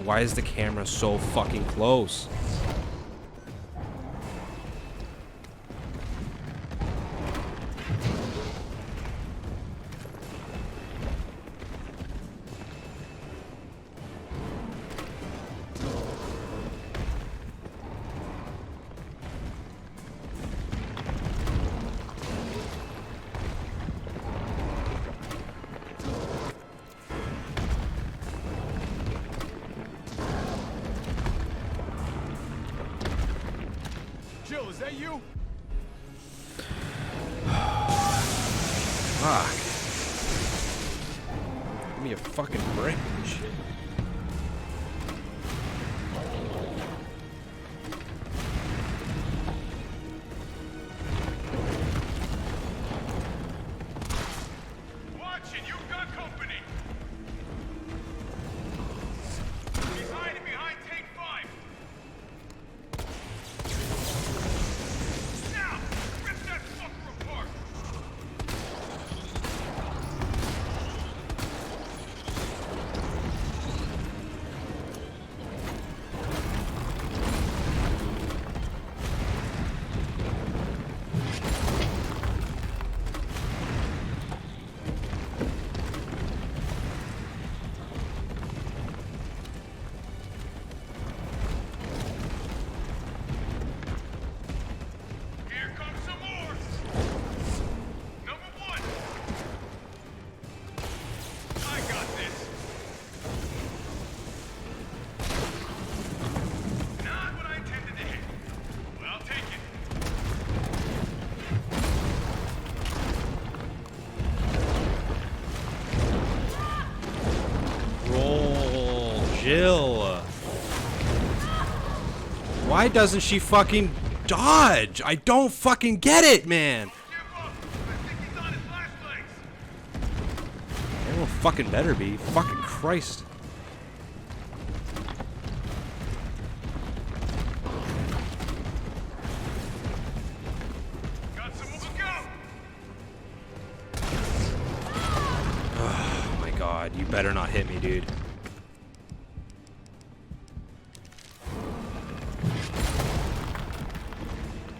Why is the camera so fucking close? Jill, is that you? Fuck. Give me a fucking break. Shit. Why doesn't she fucking dodge? I don't fucking get it, man. Everyone fucking better be. Fucking Christ. Oh my god, you better not hit me, dude.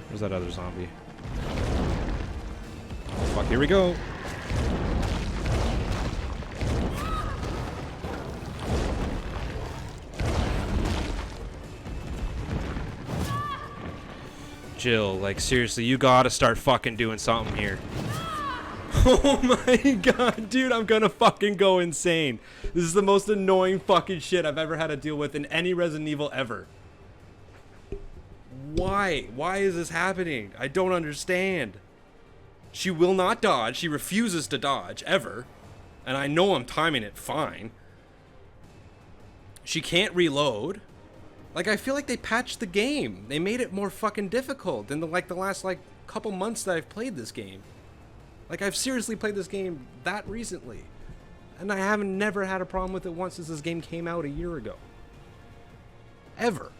Where's that other zombie? Oh fuck, here we go. Jill, like seriously, you gotta start fucking doing something here. Oh my god, dude, I'm gonna fucking go insane. This is the most annoying fucking shit I've ever had to deal with in any Resident Evil ever. Why? Why is this happening? I don't understand. She will not dodge. She refuses to dodge, ever. And I know I'm timing it fine. She can't reload. Like, I feel like they patched the game. They made it more fucking difficult in the last couple months that I've played this game. Like, I've seriously played this game that recently. And I haven't never had a problem with it once since this game came out a year ago. Ever.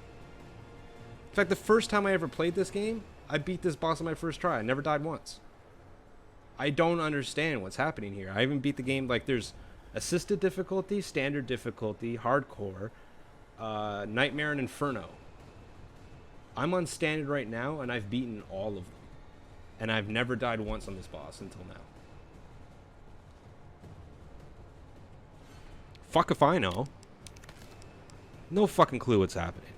In fact, the first time I ever played this game, I beat this boss on my first try. I never died once. I don't understand what's happening here. I even beat the game, like, there's assisted difficulty, standard difficulty, hardcore, Nightmare and Inferno. I'm on standard right now, and I've beaten all of them. And I've never died once on this boss until now. Fuck if I know. No fucking clue what's happening.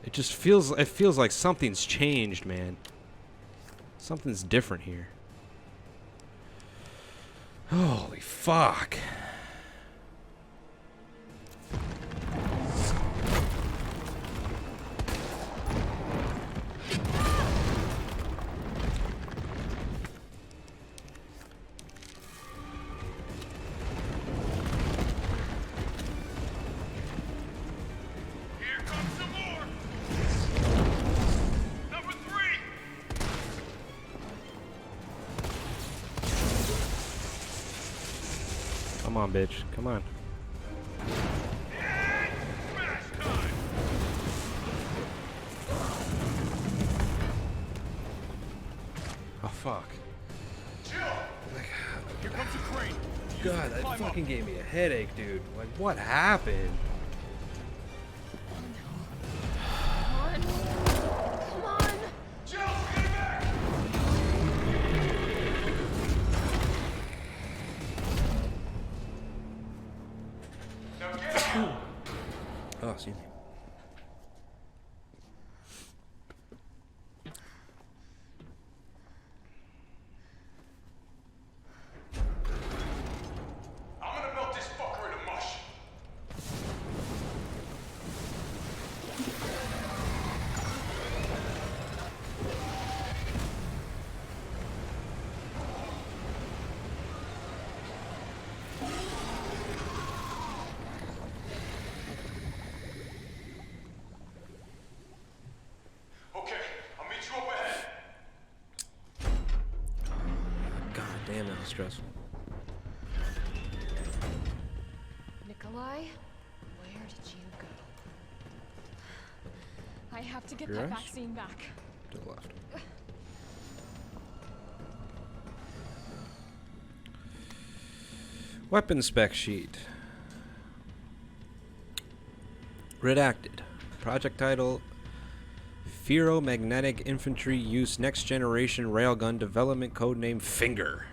It just feels like something's changed, man. Something's different here. Holy fuck. Come on, bitch. Come on. Oh, fuck. Here comes a crane. God, that fucking gave me a headache, dude. Like, what happened? Come on. Come on. Jill, get back! Now get out! Oh, excuse me. I'm gonna melt this fucker into mush. Okay, I'll meet you up ahead. God damn, that was stressful. Nikolai, where did you go? I have to get Your that eyes? vaccine back. To the left. Weapon spec sheet. Redacted. Project title: Ferromagnetic Infantry Use Next Generation Railgun Development Codename Finger.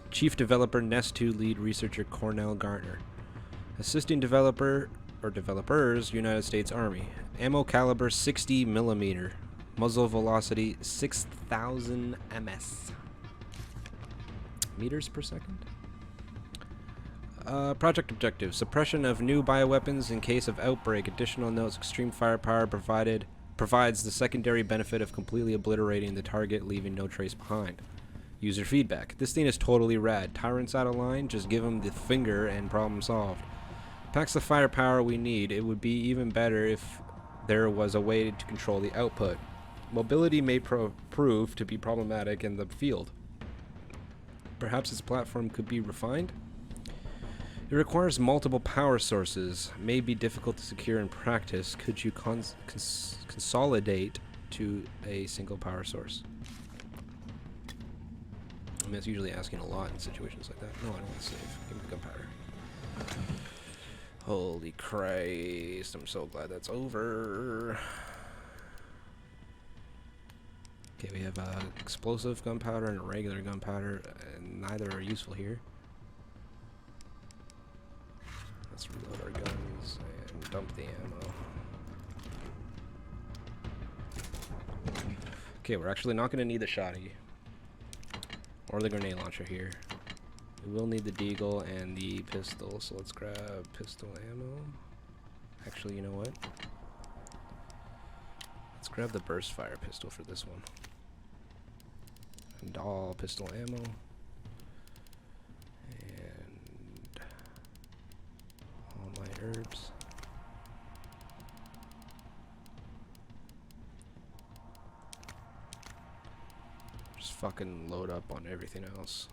Chief Developer Nest 2 Lead Researcher Cornell Gartner. Assisting Developer or Developers United States Army. Ammo caliber 60 millimeter. Muzzle velocity 6,000 ms. Meters per second? Project objective: suppression of new bioweapons in case of outbreak. Additional notes: extreme firepower provides the secondary benefit of completely obliterating the target, leaving no trace behind. User feedback: this thing is totally rad. Tyrants out of line, just give them the finger and problem solved. Packs the firepower we need. It would be even better if there was a way to control the output. Mobility may prove to be problematic in the field. Perhaps its platform could be refined? It requires multiple power sources, may be difficult to secure in practice. Could you consolidate to a single power source? I mean, it's usually asking a lot in situations like that. No, I don't want to save. Give me gunpowder. Holy Christ, I'm so glad that's over. Okay, we have explosive gunpowder and a regular gunpowder, and neither are useful here. Let's reload our guns and dump the ammo. Okay, we're actually not going to need the shotty or the grenade launcher here. We will need the deagle and the pistol, so let's grab pistol ammo. Actually, you know what? Let's grab the burst fire pistol for this one. And all pistol ammo. And all my herbs. Just fucking load up on everything else.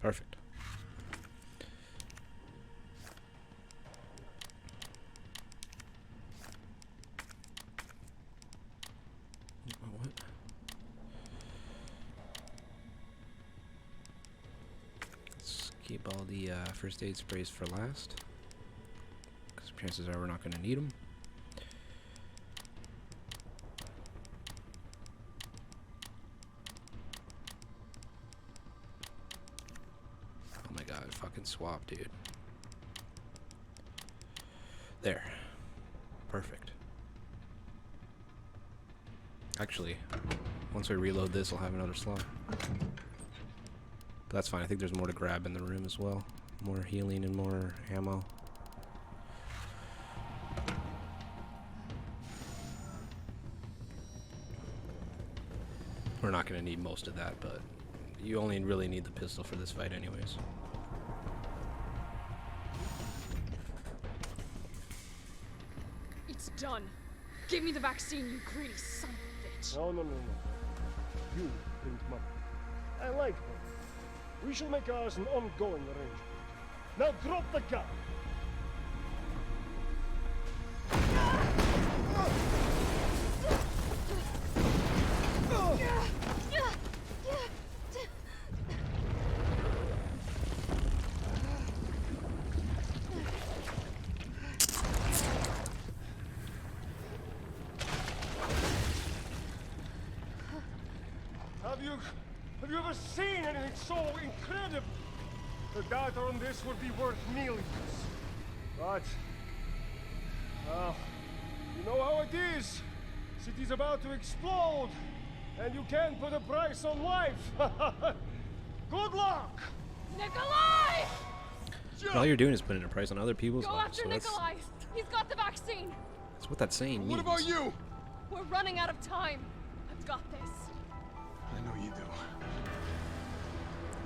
Perfect. What? Let's keep all the first aid sprays for last, because chances are we're not going to need them. Fucking swap, dude. There. Perfect. Actually, once I reload this, I'll have another slot. But that's fine. I think there's more to grab in the room as well. More healing and more ammo. We're not going to need most of that, but you only really need the pistol for this fight anyways. It's done. Give me the vaccine, you greedy son of a bitch. No. You print money. I like that. We shall make ours an ongoing arrangement. Now drop the gun. Have you ever seen anything so incredible? The data on this would be worth millions. But, you know how it is. City's about to explode, and you can't put a price on life. Good luck! Nikolai! All you're doing is putting a price on other people's Go lives. after Nikolai! He's got the vaccine! That's what that saying means. What about you? We're running out of time. I've got this. I know you do.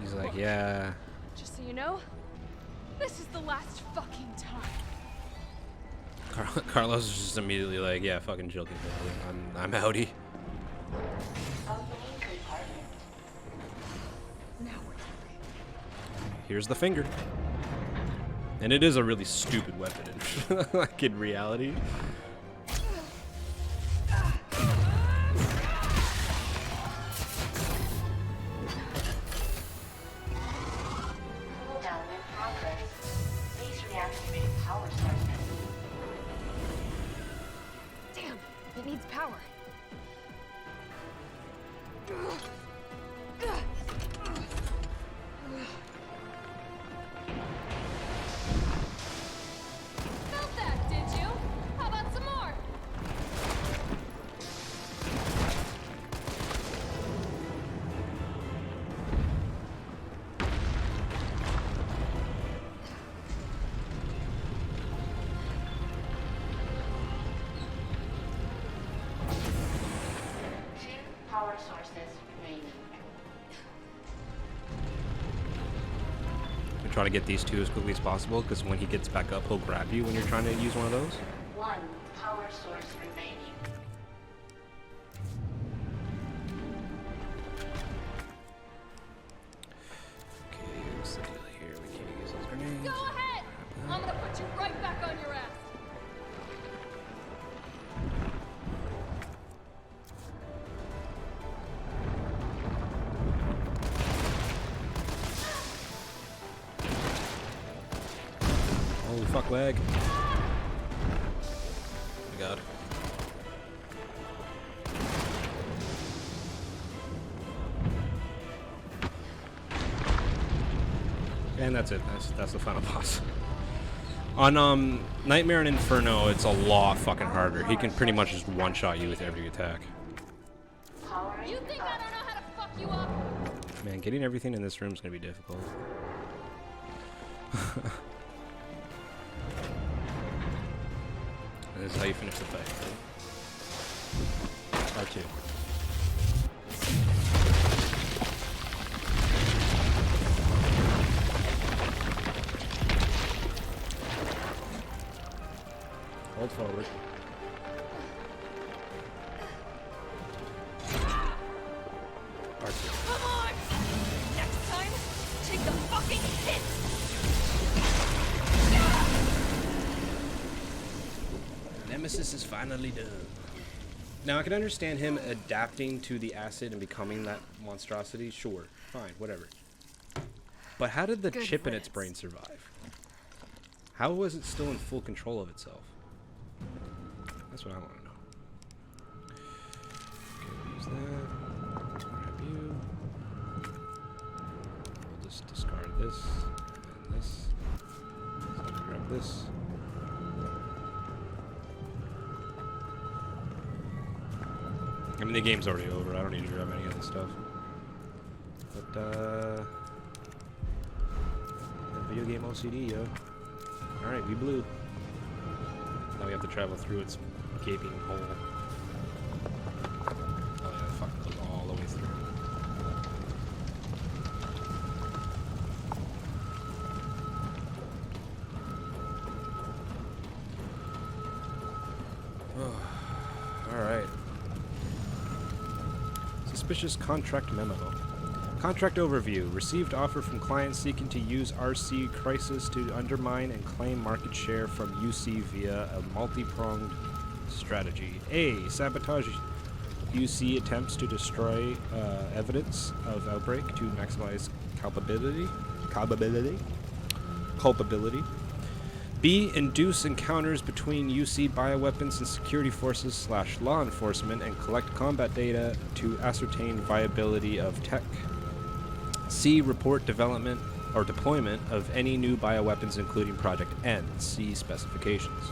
He's like, yeah. Just so you know, this is the last fucking time. Carlos is just immediately like, yeah, fucking joking. I'm outie. Now we're talking. Here's the finger. And it is a really stupid weapon, like in reality. try to get these two as quickly as possible, because when he gets back up, he'll grab you when you're trying to use one of those. One power source remaining. Okay, what's the deal here? We can't use those grenades. Go ahead! I'm gonna put you right back on your ass. Holy fuck, lag. Oh my god. And that's it. That's the final boss. On Nightmare and Inferno, it's a lot fucking harder. He can pretty much just one-shot you with every attack. You think I don't know how to fuck you up? Man, getting everything in this room is gonna be difficult. And this is how you finish the fight, right? R2. Hold forward. R2. Come on! Next time, take the fucking hit! Nemesis is finally done. Now I can understand him adapting to the acid and becoming that monstrosity. Sure, fine, whatever. But how did the chip in its brain survive? How was it still in full control of itself? That's what I want to know. Okay, we'll use that. Grab you. We'll just discard this and this. So I'll grab this. I mean, the game's already over. I don't need to grab any of this stuff. But, video game OCD, yo. Alright, we blew. Now we have to travel through its gaping hole. Oh yeah, fuck, it goes all the way through. Alright. Suspicious contract memo. Contract overview. Received offer from client seeking to use RC Crisis to undermine and claim market share from UC via a multi-pronged strategy. A. Sabotage UC attempts to destroy evidence of outbreak to maximize culpability. B. Induce encounters between UC bioweapons and security forces / law enforcement and collect combat data to ascertain viability of tech. C. Report development or deployment of any new bioweapons including Project N. See specifications.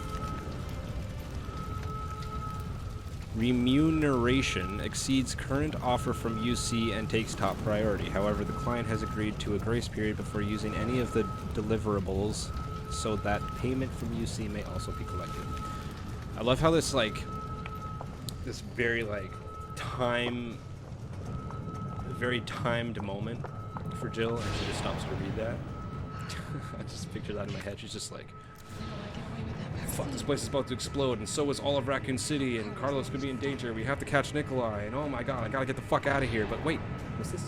Remuneration exceeds current offer from UC and takes top priority. However, the client has agreed to a grace period before using any of the deliverables so that payment from UC may also be collected. I love how this very very timed moment for Jill, and she just stops to read that. I just picture that in my head. She's just like, fuck, this place is about to explode, and so is all of Raccoon City, and Carlos could be in danger. We have to catch Nikolai, and oh my god, I gotta get the fuck out of here. But wait, what's this?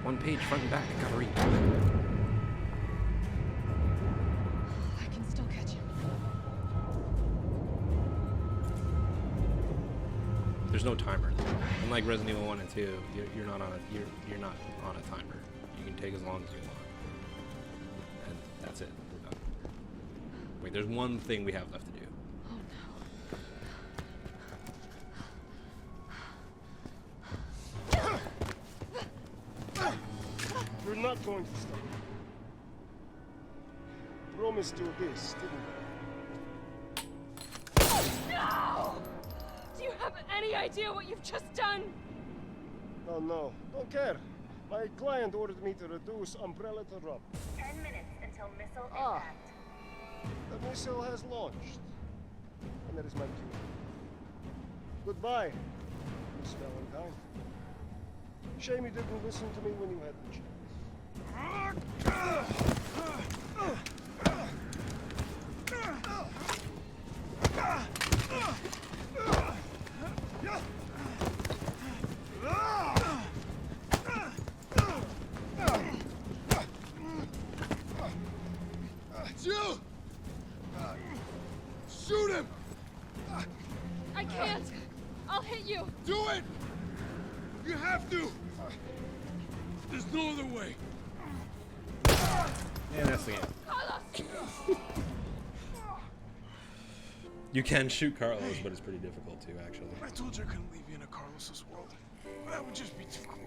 One page, front and back, I gotta read. I can still catch him. There's no timer. Unlike Resident Evil 1 and 2, you're not on a timer. You can take as long as you want. And that's it. We're done. Wait, there's one thing we have left to do. We're not going to stop. Promised you this, didn't we? No! Do you have any idea what you've just done? Oh no, don't care. My client ordered me to reduce Umbrella to rubble. 10 minutes until missile impact. The missile has launched. And that is my cue. Goodbye, Miss Valentine. Shame you didn't listen to me when you had the chance. Jill! Shoot him! I can't. I'll hit you. Do it! You have to! There's no other way. Yeah, that's the game. You can shoot Carlos, but it's pretty difficult too, actually. I told you I couldn't leave you in a Carlos's world. That would just be too cruel.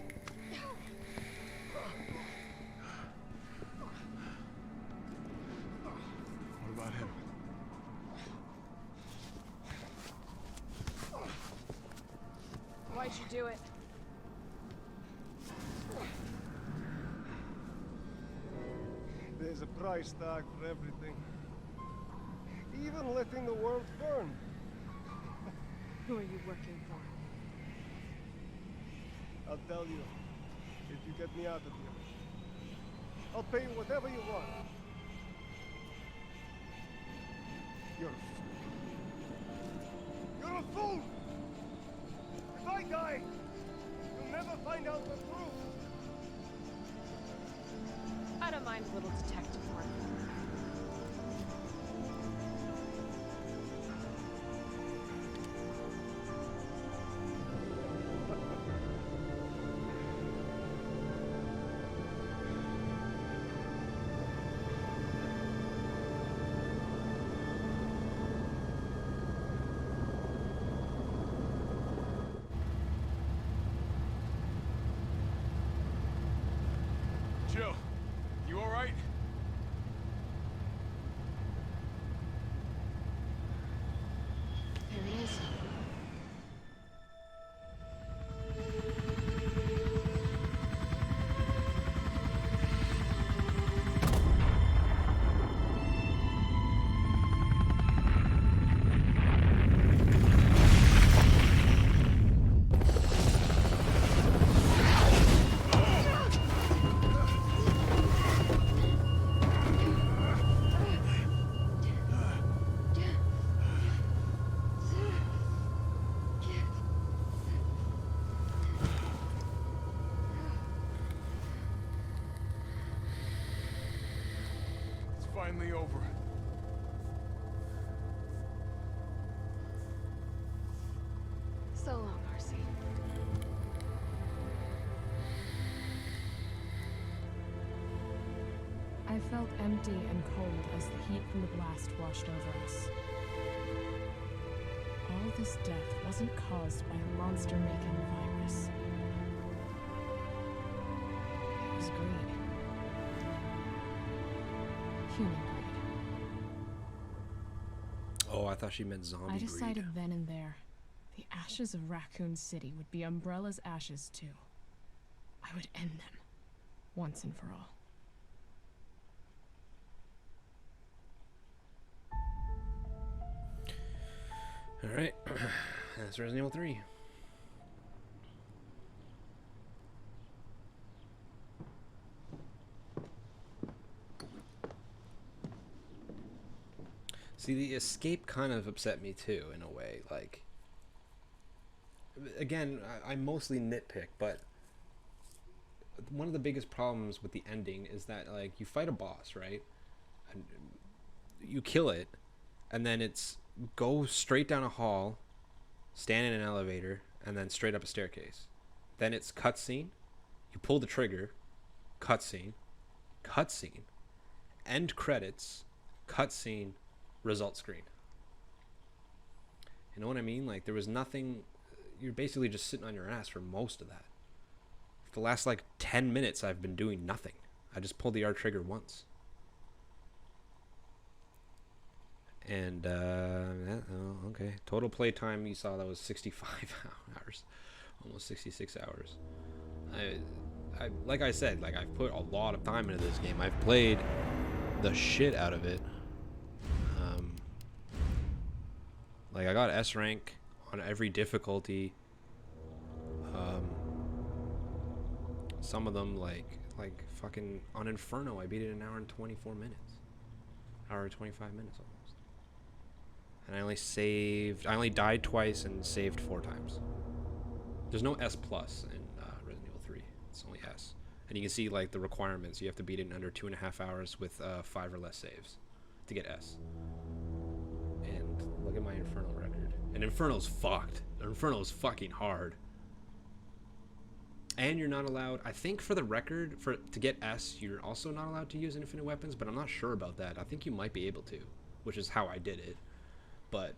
What about him? Why'd you do it? There's a price tag for everything. Even letting the world burn. Who are you working for? I'll tell you, if you get me out of here. I'll pay you whatever you want. You're a fool. You're a fool! If I die, you'll never find out the truth. I don't mind a little detective work. Jill, you all right? There he is. It's finally over. So long, RC. I felt empty and cold as the heat from the blast washed over us. All this death wasn't caused by a monster-making virus. It was greed. Human greed. Oh, I thought she meant zombie I greed. decided then and there, the ashes of Raccoon City would be Umbrella's ashes too. I would end them, once and for all. Alright, that's Resident Evil 3. See, the escape kind of upset me too, in a way. Like, again, I mostly nitpick, but one of the biggest problems with the ending is that, like, you fight a boss, right? And you kill it, and then it's go straight down a hall, stand in an elevator, and then straight up a staircase. Then it's cutscene, you pull the trigger, cutscene, cutscene, end credits, cutscene, result screen. You know what I mean? Like, there was nothing. You're basically just sitting on your ass for most of that. For the last like 10 minutes I've been doing nothing. I just pulled the R trigger once. And okay, total play time you saw, that was 65 hours, almost 66 hours. I like I said, like, I've put a lot of time into this game. I've played the shit out of it. Like, I got S rank on every difficulty. Some of them, like, Like fucking on Inferno, I beat it in an hour and 24 minutes. Hour and 25 minutes almost. And I only died twice and saved 4 times. There's no S plus in Resident Evil 3. It's only S. And you can see like the requirements. You have to beat it in under 2.5 hours with 5 or less saves to get S. And look at my Inferno record. And Inferno's fucked. Inferno's fucking hard. And you're not allowed, I think for the record, to get S, you're also not allowed to use infinite weapons, but I'm not sure about that. I think you might be able to, which is how I did it. But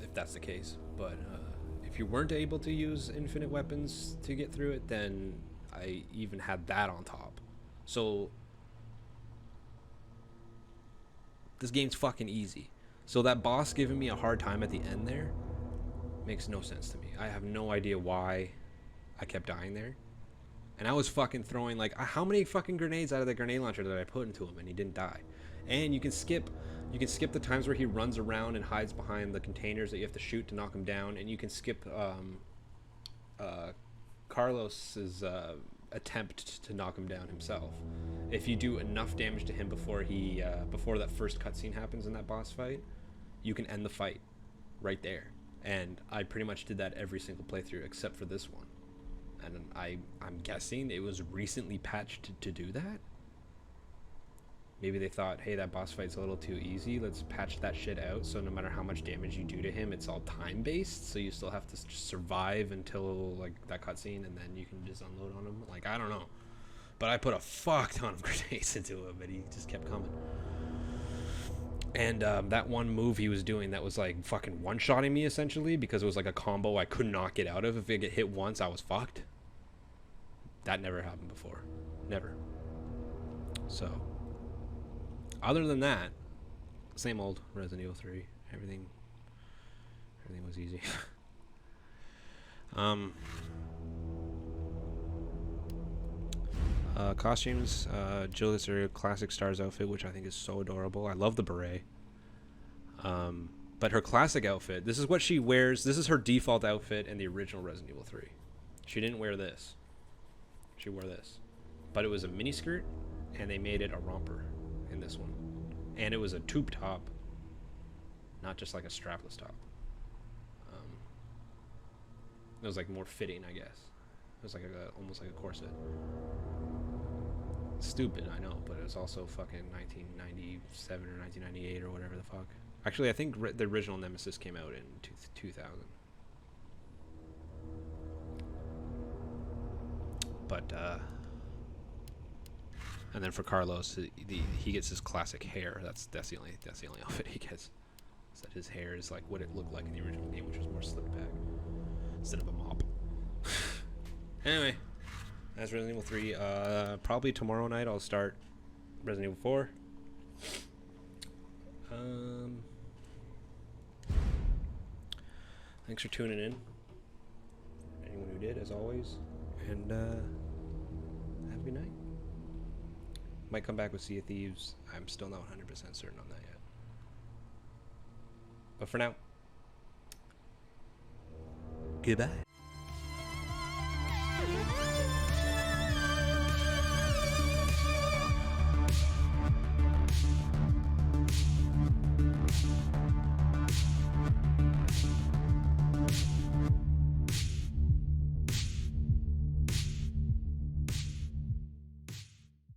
if that's the case. But if you weren't able to use infinite weapons to get through it, then I even had that on top. So this game's fucking easy. So that boss giving me a hard time at the end there makes no sense to me. I have no idea why I kept dying there. And I was fucking throwing like, how many fucking grenades out of the grenade launcher did I put into him and he didn't die? And you can skip the times where he runs around and hides behind the containers that you have to shoot to knock him down, and you can skip Carlos's attempt to knock him down himself. If you do enough damage to him before that first cutscene happens in that boss fight, you can end the fight right there. And I pretty much did that every single playthrough except for this one. And I'm guessing it was recently patched to do that. Maybe they thought, hey, that boss fight's a little too easy. Let's patch that shit out so no matter how much damage you do to him, it's all time-based. So you still have to survive until like that cutscene, and then you can just unload on him. Like, I don't know. But I put a fuck ton of grenades into him, and he just kept coming. And that one move he was doing that was like fucking one-shotting me essentially, because it was like a combo I could not get out of. If I get hit once, I was fucked. That never happened before. Never. So, other than that, same old Resident Evil 3. Everything was easy. Costumes, Jill is her classic Stars outfit, which I think is so adorable. I love the beret. But her classic outfit, this is what she wears. This is her default outfit in the original Resident Evil 3. She didn't wear this. She wore this. But it was a miniskirt, and they made it a romper in this one. And it was a tube top, not just like a strapless top. It was like more fitting, I guess. It was like almost like a corset. Stupid, I know, but it was also fucking 1997 or 1998 or whatever the fuck. Actually, I think the original Nemesis came out in 2000. But and then for Carlos, he gets his classic hair. That's the only outfit he gets. So that his hair is like what it looked like in the original game, which was more slicked back instead of a mop. Anyway, that's Resident Evil 3. Probably tomorrow night I'll start Resident Evil 4. Thanks for tuning in. Anyone who did, as always. And have a good night. Might come back with Sea of Thieves. I'm still not 100% certain on that yet. But for now, goodbye.